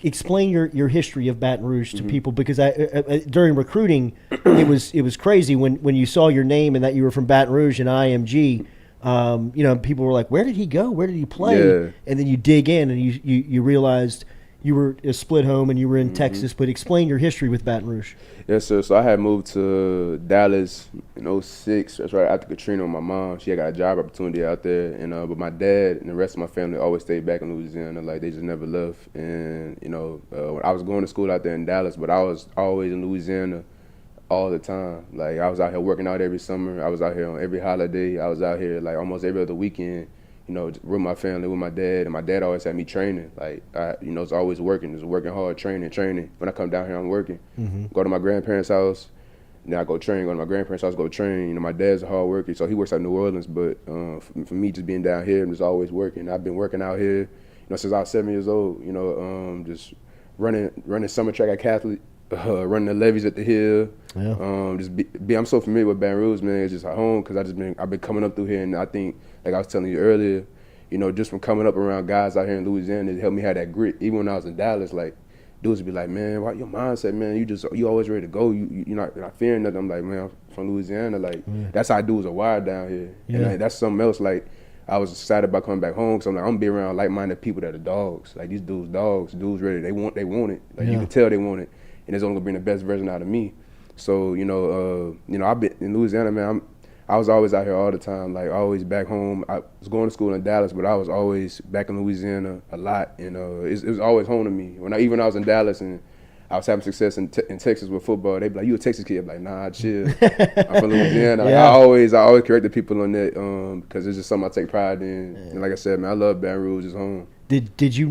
Explain your history of Baton Rouge to people, because I during recruiting it was crazy when you saw your name and that you were from Baton Rouge and IMG. You know, people were like, where did he go? Where did he play? Yeah. And then you dig in and you realized you were a split home and you were in Texas. But explain your history with Baton Rouge. Yes, sir. So I had moved to Dallas in 2006. That's right after Katrina with my mom. She had got a job opportunity out there. And but my dad and the rest of my family always stayed back in Louisiana. Like, they just never left. And, you know, I was going to school out there in Dallas, but I was always in Louisiana all the time. Like, I was out here working out every summer. I was out here on every holiday. I was out here, like, almost every other weekend, you know, with my family, with my dad. And my dad always had me training. Like, you know, it's always working. Just working hard, training. When I come down here, I'm working. Go to my grandparents' house, then I go train. Go to my grandparents' house, go train. You know, my dad's a hard worker, so he works out in New Orleans. But for me, just being down here, I'm just always working. I've been working out here, you know, since I was 7 years old. You know, just running summer track at Catholic, running the levees at the Hill. Yeah. I'm so familiar with Baton Rouge, man. It's just at home, because I've been coming up through here, and I think, like I was telling you earlier, you know, just from coming up around guys out here in Louisiana, it helped me have that grit. Even when I was in Dallas, like, dudes would be like, man, why your mindset, man? You always ready to go. You're not fearing nothing. I'm like, man, I'm from Louisiana. Like, that's how dudes are wired down here. Yeah. And that's something else. Like, I was excited about coming back home, because I'm like, I'm gonna be around like-minded people that are dogs. Like, these dudes, dudes ready. They want it. Like, you can tell they want it, and it's only gonna bring the best version out of me. So, you know, I've been in Louisiana, man. I was always out here all the time, like, always back home. I was going to school in Dallas, but I was always back in Louisiana a lot, and it was always home to me. Even when I was in Dallas and I was having success in Texas with football, they'd be like, you a Texas kid? I'm like, nah, chill. I'm from Louisiana. Like, I always correct the people on that, because it's just something I take pride in. And like I said, man, I love Baton Rouge. It's home. Did you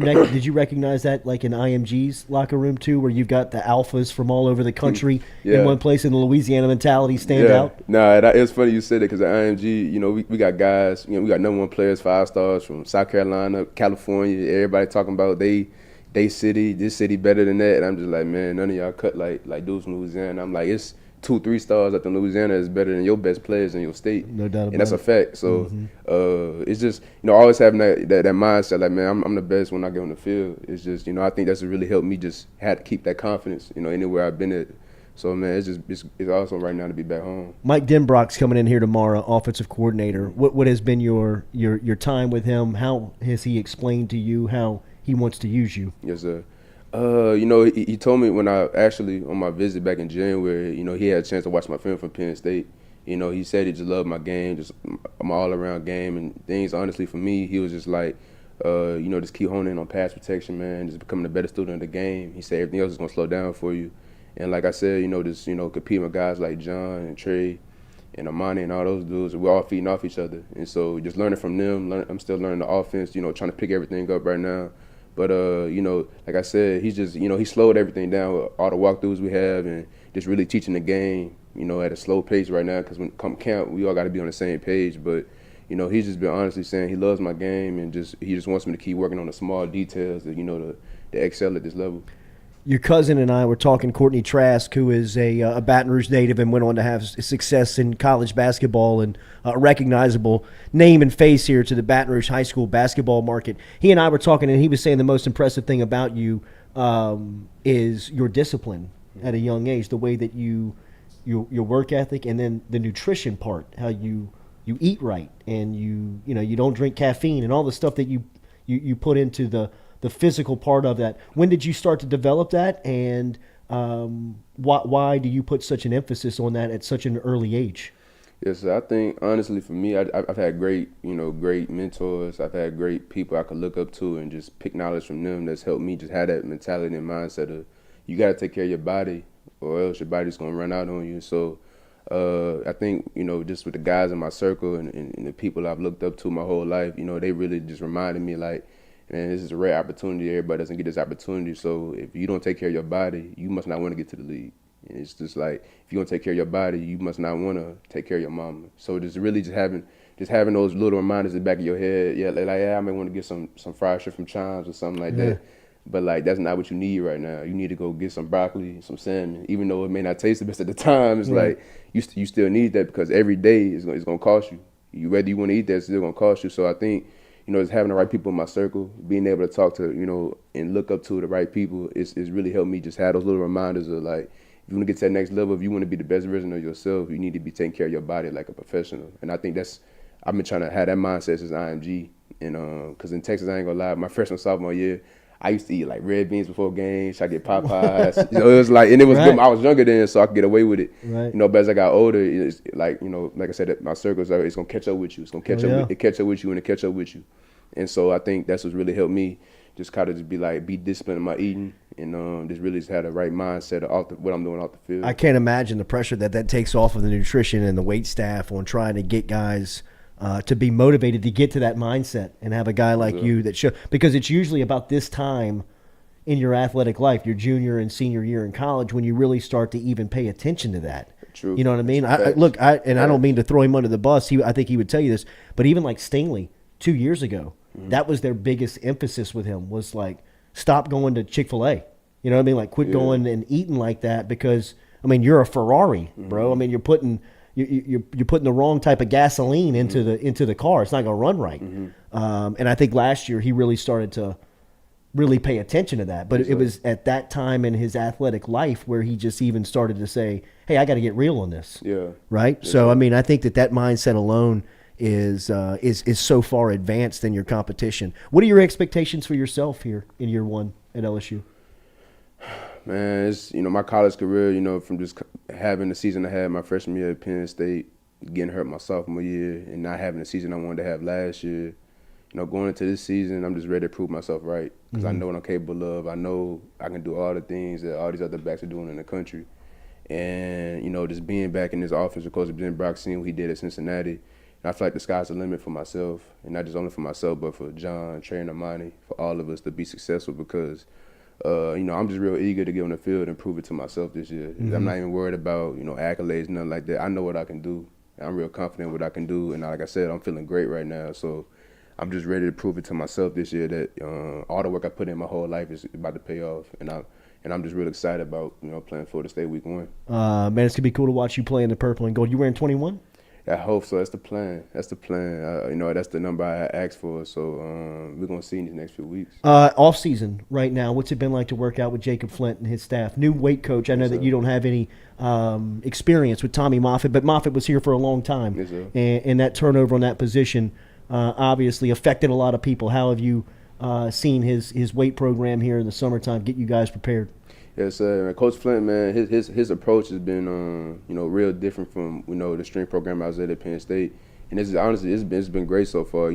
recognize that, like, in IMG's locker room too, where you've got the alphas from all over the country in one place, and the Louisiana mentality stand out? No, it's funny you said it, because at IMG, you know, we got guys, you know, we got #1 players, 5 stars from South Carolina, California. Everybody talking about this city better than that, and I'm just like, man, none of y'all cut like dudes from Louisiana. I'm like, it's 2-3 stars up in Louisiana is better than your best players in your state. No doubt about it. And that's a fact. So it's just, you know, always having that mindset, like, man, I'm the best when I get on the field. It's just, you know, I think that's really helped me just have to keep that confidence, you know, anywhere I've been at. So, man, it's awesome right now to be back home. Mike Denbrock's coming in here tomorrow, offensive coordinator. What has been your time with him? How has he explained to you how he wants to use you? Yes, sir. You know, he told me when I actually, on my visit back in January, you know, he had a chance to watch my film from Penn State. You know, he said he just loved my game, just my all-around game and things. Honestly, for me, he was just like, just keep honing in on pass protection, man, just becoming a better student of the game. He said everything else is going to slow down for you. And like I said, just, competing with guys like John and Trey and Amani and all those dudes, we're all feeding off each other. And so just learning from them, I'm still learning the offense, trying to pick everything up right now. But, like I said, he's just, he slowed everything down with all the walkthroughs we have and just really teaching the game, at a slow pace right now because when come camp, we all got to be on the same page. But, he's just been honestly saying he loves my game and he just wants me to keep working on the small details that, to excel at this level. Your cousin and I were talking, Courtney Trask, who is a Baton Rouge native and went on to have success in college basketball and a recognizable name and face here to the Baton Rouge high school basketball market. He and I were talking, and he was saying the most impressive thing about you is your discipline at a young age, the way that your work ethic, and then the nutrition part, how you eat right and you don't drink caffeine and all the stuff that you put into the physical part of that. When did you start to develop that, and why do you put such an emphasis on that at such an early age? Yes, I think honestly for me, I've had great mentors. I've had great people I could look up to and just pick knowledge from them that's helped me just have that mentality and mindset of you got to take care of your body or else your body's going to run out on you. So I think, just with the guys in my circle and the people I've looked up to my whole life, they really just reminded me like, man, this is a rare opportunity. Everybody doesn't get this opportunity. So if you don't take care of your body, you must not want to get to the league. And it's just like, if you don't take care of your body, you must not want to take care of your mama. So just really just having those little reminders in the back of your head. Yeah, I may want to get some fried shit from Chimes or something like that. But like, that's not what you need right now. You need to go get some broccoli, some salmon. Even though it may not taste the best at the time, it's like you still need that because every day is going to cost you. Whether you want to eat that, it's still going to cost you. So I think, just having the right people in my circle, being able to talk to, and look up to the right people, it's really helped me just have those little reminders of like, if you want to get to that next level, if you want to be the best version of yourself, you need to be taking care of your body like a professional. And I think I've been trying to have that mindset since IMG. And because in Texas, I ain't gonna lie, my freshman, sophomore year, I used to eat like red beans before games. I get Popeyes. It was like, and it was good. I was younger then, so I could get away with it. Right. But as I got older, it's like, like I said, my circles, it's gonna catch up with you. It's gonna catch up. It catch up with you, and it catch up with you. And so I think that's what's really helped me just kind of just be disciplined in my eating and just really just have the right mindset of what I'm doing off the field. I can't imagine the pressure that takes off of the nutrition and the weight staff on trying to get guys to be motivated to get to that mindset and have a guy like you that because it's usually about this time in your athletic life, your junior and senior year in college, when you really start to even pay attention to that. True. You know what I mean? I don't mean to throw him under the bus. I think he would tell you this, but even like Stingley 2 years ago, that was their biggest emphasis with him was like, stop going to Chick-fil-A. You know what I mean? Like quit going and eating like that because, I mean, you're a Ferrari, bro. I mean, you're putting the wrong type of gasoline into the car. It's not going to run right. And I think last year he really started to really pay attention to that. But it was at that time in his athletic life where he just even started to say, hey, I got to get real on this. Yeah. Right? Yeah. So, I mean, I think that mindset alone is so far advanced in your competition. What are your expectations for yourself here in year one at LSU? Man, it's, my college career, from just having the season I had my freshman year at Penn State, getting hurt my sophomore year, and not having the season I wanted to have last year. Going into this season, I'm just ready to prove myself right because I know what I'm capable of. I know I can do all the things that all these other backs are doing in the country. And, just being back in this offense, of course, Ben Brock, seeing what he did at Cincinnati, and I feel like the sky's the limit for myself, and not just only for myself, but for John, Trey, and Amani, for all of us to be successful because I'm just real eager to get on the field and prove it to myself this year. I'm not even worried about, accolades, nothing like that. I know what I can do. I'm real confident in what I can do. And like I said, I'm feeling great right now. So I'm just ready to prove it to myself this year that all the work I put in my whole life is about to pay off. And I'm just real excited about, playing Florida State week 1. Man, it's going to be cool to watch you play in the purple and gold. You wearing 21? I hope so. That's the plan. That's the number I asked for. So we're going to see in these next few weeks. Off season right now, what's it been like to work out with Jacob Flint and his staff? New weight coach. I know that you don't have any experience with Tommy Moffitt, but Moffitt was here for a long time. Yes, sir. And that turnover on that position obviously affected a lot of people. How have you seen his weight program here in the summertime get you guys prepared? Yes, sir. Coach Flint, man, his approach has been, real different from, the strength program I was at Penn State. And this is honestly, it's been great so far.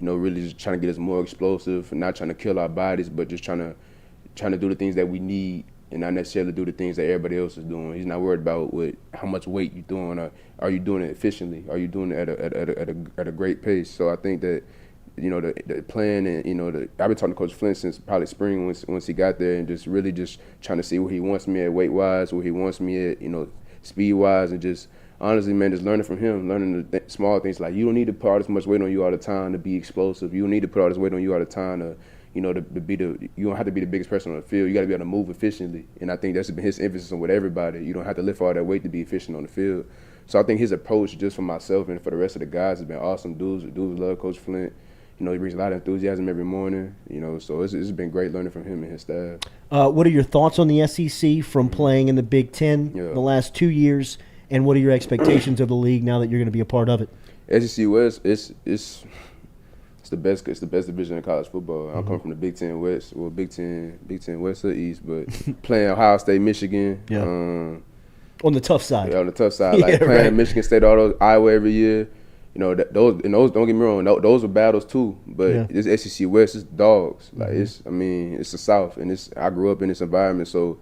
really just trying to get us more explosive and not trying to kill our bodies, but just trying to do the things that we need and not necessarily do the things that everybody else is doing. He's not worried about how much weight you're doing, or are you doing it efficiently? Are you doing it at a great pace? So I think that, the plan, and I've been talking to Coach Flynn since probably spring once he got there, and just really just trying to see where he wants me at weight wise, where he wants me at, speed wise, and just honestly, man, just learning from him, learning the small things, like you don't need to put all this much weight on you all the time to be explosive. You don't need to put all this weight on you all the time to you don't have to be the biggest person on the field. You got to be able to move efficiently. And I think that's been his emphasis on with everybody. You don't have to lift all that weight to be efficient on the field. So I think his approach, just for myself and for the rest of the guys, has been awesome. Dudes love Coach Flint. He brings a lot of enthusiasm every morning. So it's been great learning from him and his staff. What are your thoughts on the SEC from playing in the Big Ten the last 2 years, and what are your expectations of the league now that you're going to be a part of it? SEC West, it's the best. It's the best division in college football. I'm coming from the Big Ten West, Big Ten West or East, but playing Ohio State, Michigan. Yeah. On the tough side. Yeah, on the tough side, like playing Michigan State, all those Iowa every year. Those don't get me wrong. Those are battles too. But this SEC West is dogs. Like it's the South, and I grew up in this environment, so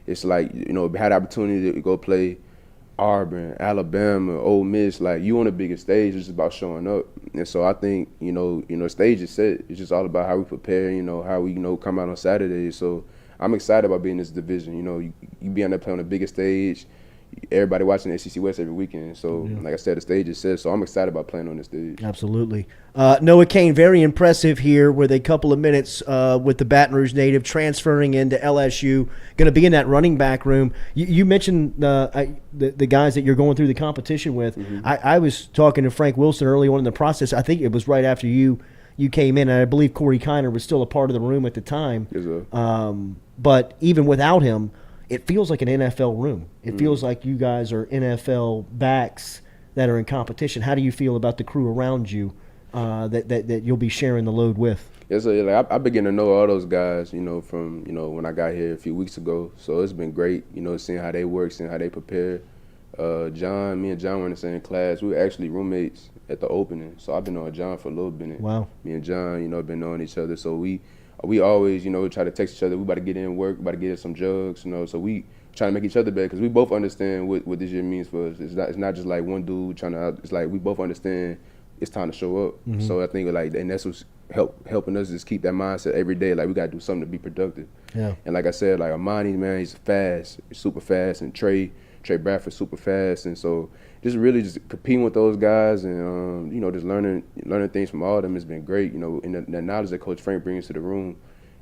it's like had the opportunity to go play Auburn, Alabama, Ole Miss. Like you on the biggest stage, it's just about showing up. And so I think stage is set. It's just all about how we prepare. How we come out on Saturdays. So I'm excited about being in this division. You be on there playing on the biggest stage. Everybody watching the SEC West every weekend. So, like I said, the stage is set. So I'm excited about playing on this stage. Absolutely. Noah Kane, very impressive here with a couple of minutes with the Baton Rouge native transferring into LSU. Going to be in that running back room. You mentioned the guys that you're going through the competition with. I was talking to Frank Wilson early on in the process. I think it was right after you came in, and I believe Corey Kiner was still a part of the room at the time. Yes, sir. But even without him, it feels like an NFL room. It feels like you guys are NFL backs that are in competition. How do you feel about the crew around you that you'll be sharing the load with? Yes, so I began to know all those guys, from when I got here a few weeks ago. So it's been great, seeing how they work, seeing how they prepare. Me and John were in the same class. We were actually roommates at the opening. So I've been knowing John for a little bit. Wow. Me and John, been knowing each other. So we always, try to text each other. We about to get in work, about to get in some jugs, So we try to make each other better because we both understand what this year means for us. It's not just like one dude trying to. It's like we both understand it's time to show up. So I think and that's what's helping us is keep that mindset every day. Like we got to do something to be productive. Yeah. And like I said, like Amani, man, he's fast, he's super fast, and Trey Bradford super fast, and so just really just competing with those guys and just learning things from all of them has been great. And the knowledge that Coach Frank brings to the room,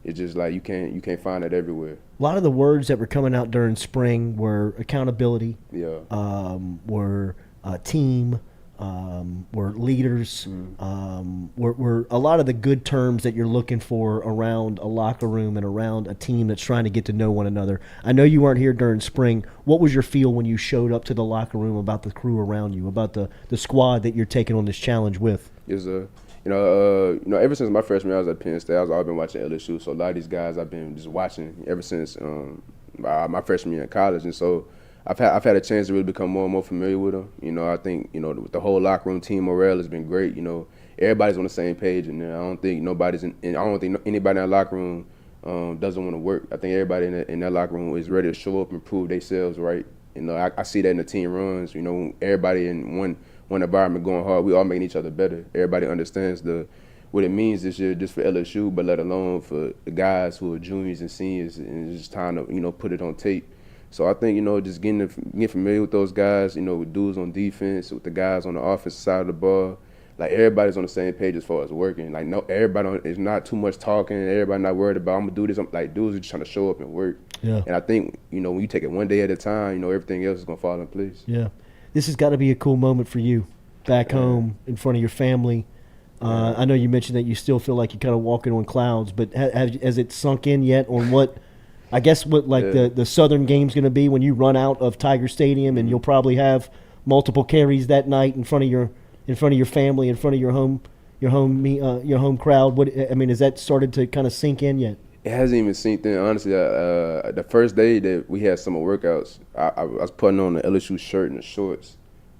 it's just like you can't find it everywhere. A lot of the words that were coming out during spring were accountability. Yeah. Were team. Were leaders. Were a lot of the good terms that you're looking for around a locker room and around a team that's trying to get to know one another. I know you weren't here during spring. What was your feel when you showed up to the locker room about the crew around you, about the squad that you're taking on this challenge with? Yes, ever since my freshman year, I was at Penn State. I've been watching LSU, so a lot of these guys I've been just watching ever since my freshman year in college, and so I've had a chance to really become more and more familiar with them. I think the whole locker room team morale has been great. Everybody's on the same page, and I don't think anybody in that locker room doesn't want to work. I think everybody in that locker room is ready to show up and prove themselves right. I see that in the team runs. Everybody in one environment going hard. We all making each other better. Everybody understands what it means this year just for LSU, but let alone for the guys who are juniors and seniors, and it's just time to put it on tape. So I think just getting familiar with those guys, with dudes on defense, with the guys on the offensive side of the ball, like everybody's on the same page as far as working. Like everybody is not too much talking. Everybody not worried about I'm gonna do this. I'm like dudes are just trying to show up and work. Yeah. And I think when you take it one day at a time, everything else is gonna fall in place. Yeah. This has got to be a cool moment for you, back home in front of your family. I know you mentioned that you still feel like you're kind of walking on clouds, but has it sunk in yet on what? I guess the Southern game's going to be when you run out of Tiger Stadium, and you'll probably have multiple carries that night in front of your family, in front of your home crowd. Has that started to kind of sink in yet? It hasn't even sink in. Honestly, the first day that we had summer workouts, I was putting on the LSU shirt and the shorts,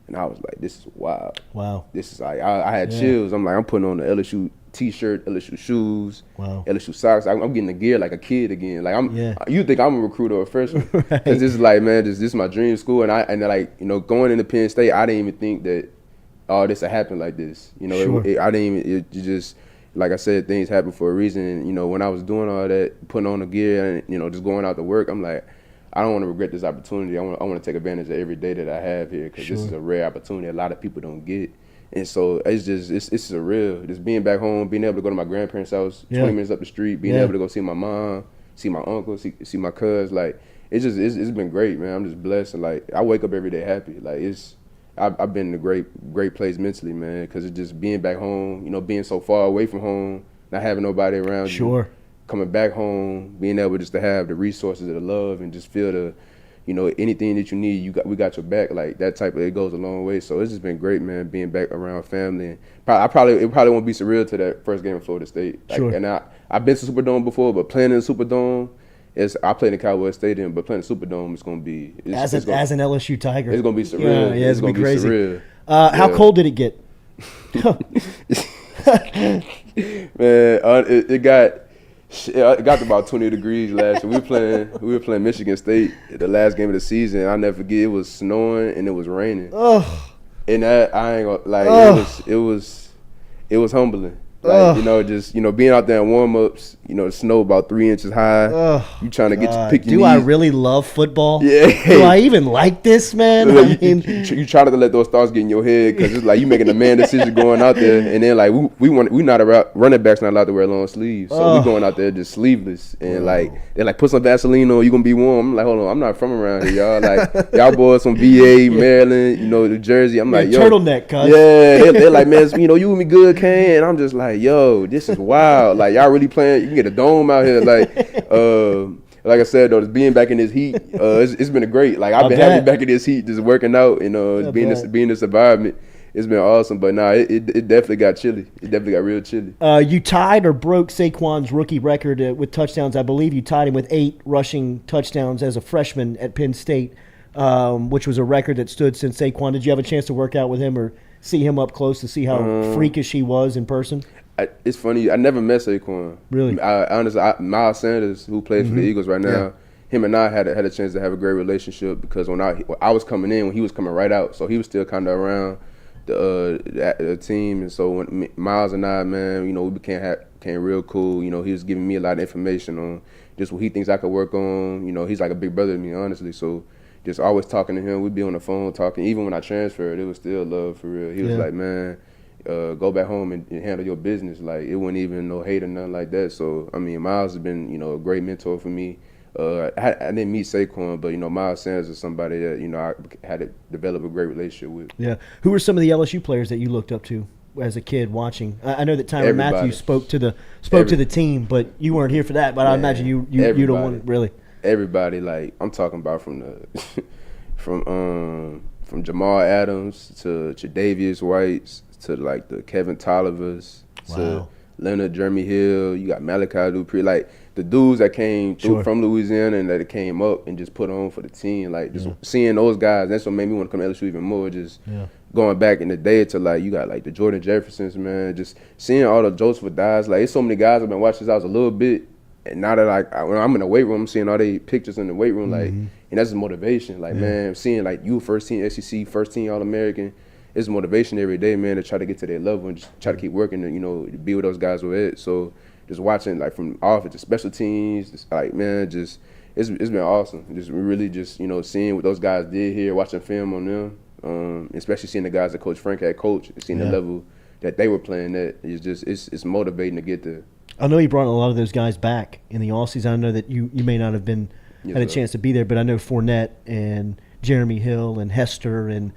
and I was like, "This is wild." Wow. This is like I had chills. I'm like, I'm putting on the LSU T-shirt, LSU shoes, Wow. LSU socks. I'm getting the gear like a kid again. Like Yeah. You think I'm a recruiter or a freshman? Right. Cause this is like, man, this is my dream school, and like, you know, going into Penn State, I didn't even think that all this would happen like this. You know, Sure. I didn't even. It just, like I said, things happen for a reason. And, you know, when I was doing all that, putting on the gear, and, you know, just going out to work, I'm like, I don't want to regret this opportunity. I want to take advantage of every day that I have here, because this is a rare opportunity a lot of people don't get. And so it's surreal. Just being back home, being able to go to my grandparents' house, 20 minutes up the street, being able to go see my mom, see my uncle, see my cuz. Like, it's been great, man. I'm just blessed, and like, I wake up every day happy. Like, I've been in a great place mentally, man, because it's just being back home, you know, being so far away from home, not having nobody around you, coming back home, being able just to have the resources of the love and just feel the, you know, anything that you need, we got your back. Like, that type of, it goes a long way. So it's just been great, man, being back around family. And it probably won't be surreal to that first game in Florida State. Like, Sure. And I've been to Superdome before, but playing in the Superdome, I played in Cowboy Stadium, but playing the Superdome is going to be as an LSU Tiger. It's going to be surreal. Yeah, it's going to be crazy. Surreal. How cold did it get? Man, it got to about 20 degrees last year. We were playing Michigan State at the last game of the season. I'll never forget. It was snowing and it was raining. Ugh. And that, I ain't gonna like. It was humbling. Like, you know, just, you know, being out there in warm-ups, you know, the snow about 3 inches high. You trying to pick your Do knees. I really love football? Yeah. Do I even like this, man? You try not to let those thoughts get in your head, because it's like you making a man decision going out there, and then like we not running backs not allowed to wear long sleeves, so we going out there just sleeveless, and like they're like, put some Vaseline on, you gonna be warm. I'm like, hold on, I'm not from around here, y'all. Like, y'all boys from VA, Maryland, you know, New Jersey. I'm like, yo, turtleneck, cuz. Yeah, they're like, man, you know, you with me good, Kane? And I'm just like, yo, this is wild. Like, y'all really playing? You can get a dome out here. Like I said, though, just being back in this heat, it's been a great. Like, I've been happy back in this heat, just working out, and being in this environment. It's been awesome. But nah, it definitely got chilly. It definitely got real chilly. You tied or broke Saquon's rookie record with touchdowns. I believe you tied him with 8 rushing touchdowns as a freshman at Penn State, which was a record that stood since Saquon. Did you have a chance to work out with him or see him up close to see how freakish he was in person? It's funny. I never met Saquon. Really? Honestly, Miles Sanders, who plays for the Eagles right now, him and I had a chance to have a great relationship, because when I was coming in, when he was coming right out, so he was still kind of around the team, and so when Miles and I, man, you know, we became real cool. You know, he was giving me a lot of information on just what he thinks I could work on. You know, he's like a big brother to me, honestly. So just always talking to him. We'd be on the phone talking. Even when I transferred, it was still love for real. He was like, man, go back home and handle your business. Like, it wasn't even no hate or nothing like that. So, I mean, Miles has been, you know, a great mentor for me. I didn't meet Saquon, but, you know, Miles Sanders is somebody that, you know, I had to develop a great relationship with. Yeah. Who were some of the LSU players that you looked up to as a kid watching? I know that Tyrann Mathieu spoke to the team, but you weren't here for that. But I imagine you don't want it, really. Everybody, like, I'm talking about from the from Jamal Adams to Tre'Davious White to like the Kevin Tollivers to Leonard Jeremy Hill. You got Malachi Dupree, like the dudes that came through from Louisiana and that came up and just put on for the team. Like, just seeing those guys, that's what made me want to come to LSU even more. Just going back in the day to, like, you got like the Jordan Jeffersons, man. Just seeing all the Joseph guys. Like, it's so many guys I've been watching since I was a little bit. And now that when I'm in the weight room, I'm seeing all they pictures in the weight room, like, and that's motivation. Like, man, seeing like you first team SEC, first team All-American, it's motivation every day, man, to try to get to their level and just try to keep working and, you know, be with those guys with it. So just watching, like, from offense to special teams, just, like, man, just it's been awesome. Just really just, you know, seeing what those guys did here, watching film on them, especially seeing the guys that Coach Frank had coached and seeing the level that they were playing at. It's just it's motivating to get there. I know he brought a lot of those guys back in the offseason. I know that you may not have had a chance to be there, but I know Fournette and Jeremy Hill and Hester and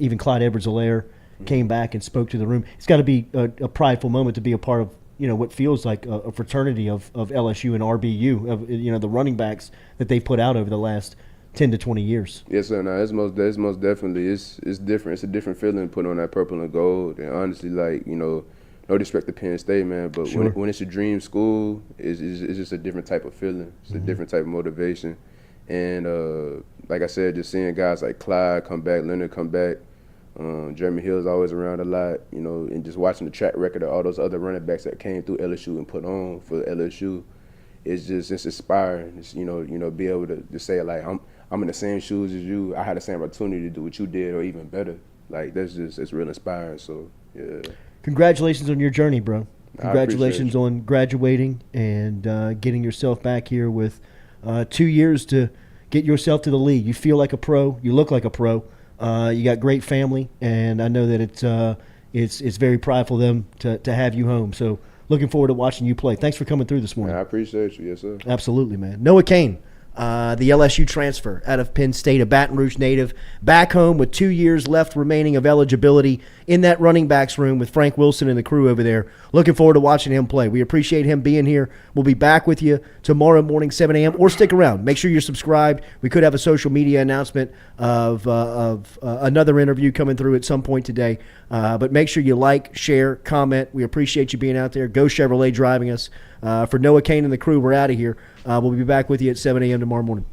even Clyde Edwards-Helaire came back and spoke to the room. It's got to be a prideful moment to be a part of, you know, what feels like a fraternity of LSU and RBU, of, you know, the running backs that they've put out over the last 10 to 20 years. Yes, sir. No, it's most definitely. It's different. It's a different feeling putting on that purple and gold. And honestly, like, you know, no disrespect to Penn State, man, but when it's a dream school, it's just a different type of feeling. It's a different type of motivation. And like I said, just seeing guys like Clyde come back, Leonard come back, Jeremy Hill's always around a lot, you know, and just watching the track record of all those other running backs that came through LSU and put on for LSU, it's inspiring. It's, you know, be able to say like I'm in the same shoes as you. I had the same opportunity to do what you did or even better. Like it's real inspiring. So yeah. Congratulations on your journey, bro. Congratulations you. on graduating and getting yourself back here with 2 years to get yourself to the league. You feel like a pro. You look like a pro. You got great family, and I know that it's very prideful of them to have you home. So looking forward to watching you play. Thanks for coming through this morning. I appreciate you. Yes, sir. Absolutely, man. Noah Kane, the LSU transfer out of Penn State, a Baton Rouge native, back home with 2 years left remaining of eligibility in that running backs room with Frank Wilson and the crew over there. Looking forward to watching him play. We appreciate him being here. We'll be back with you tomorrow morning, 7 a.m., or stick around. Make sure you're subscribed. We could have a social media announcement of another interview coming through at some point today. But make sure you like, share, comment. We appreciate you being out there. Go Chevrolet driving us. For Noah Kane and the crew, we're out of here. We'll be back with you at 7 a.m. tomorrow morning.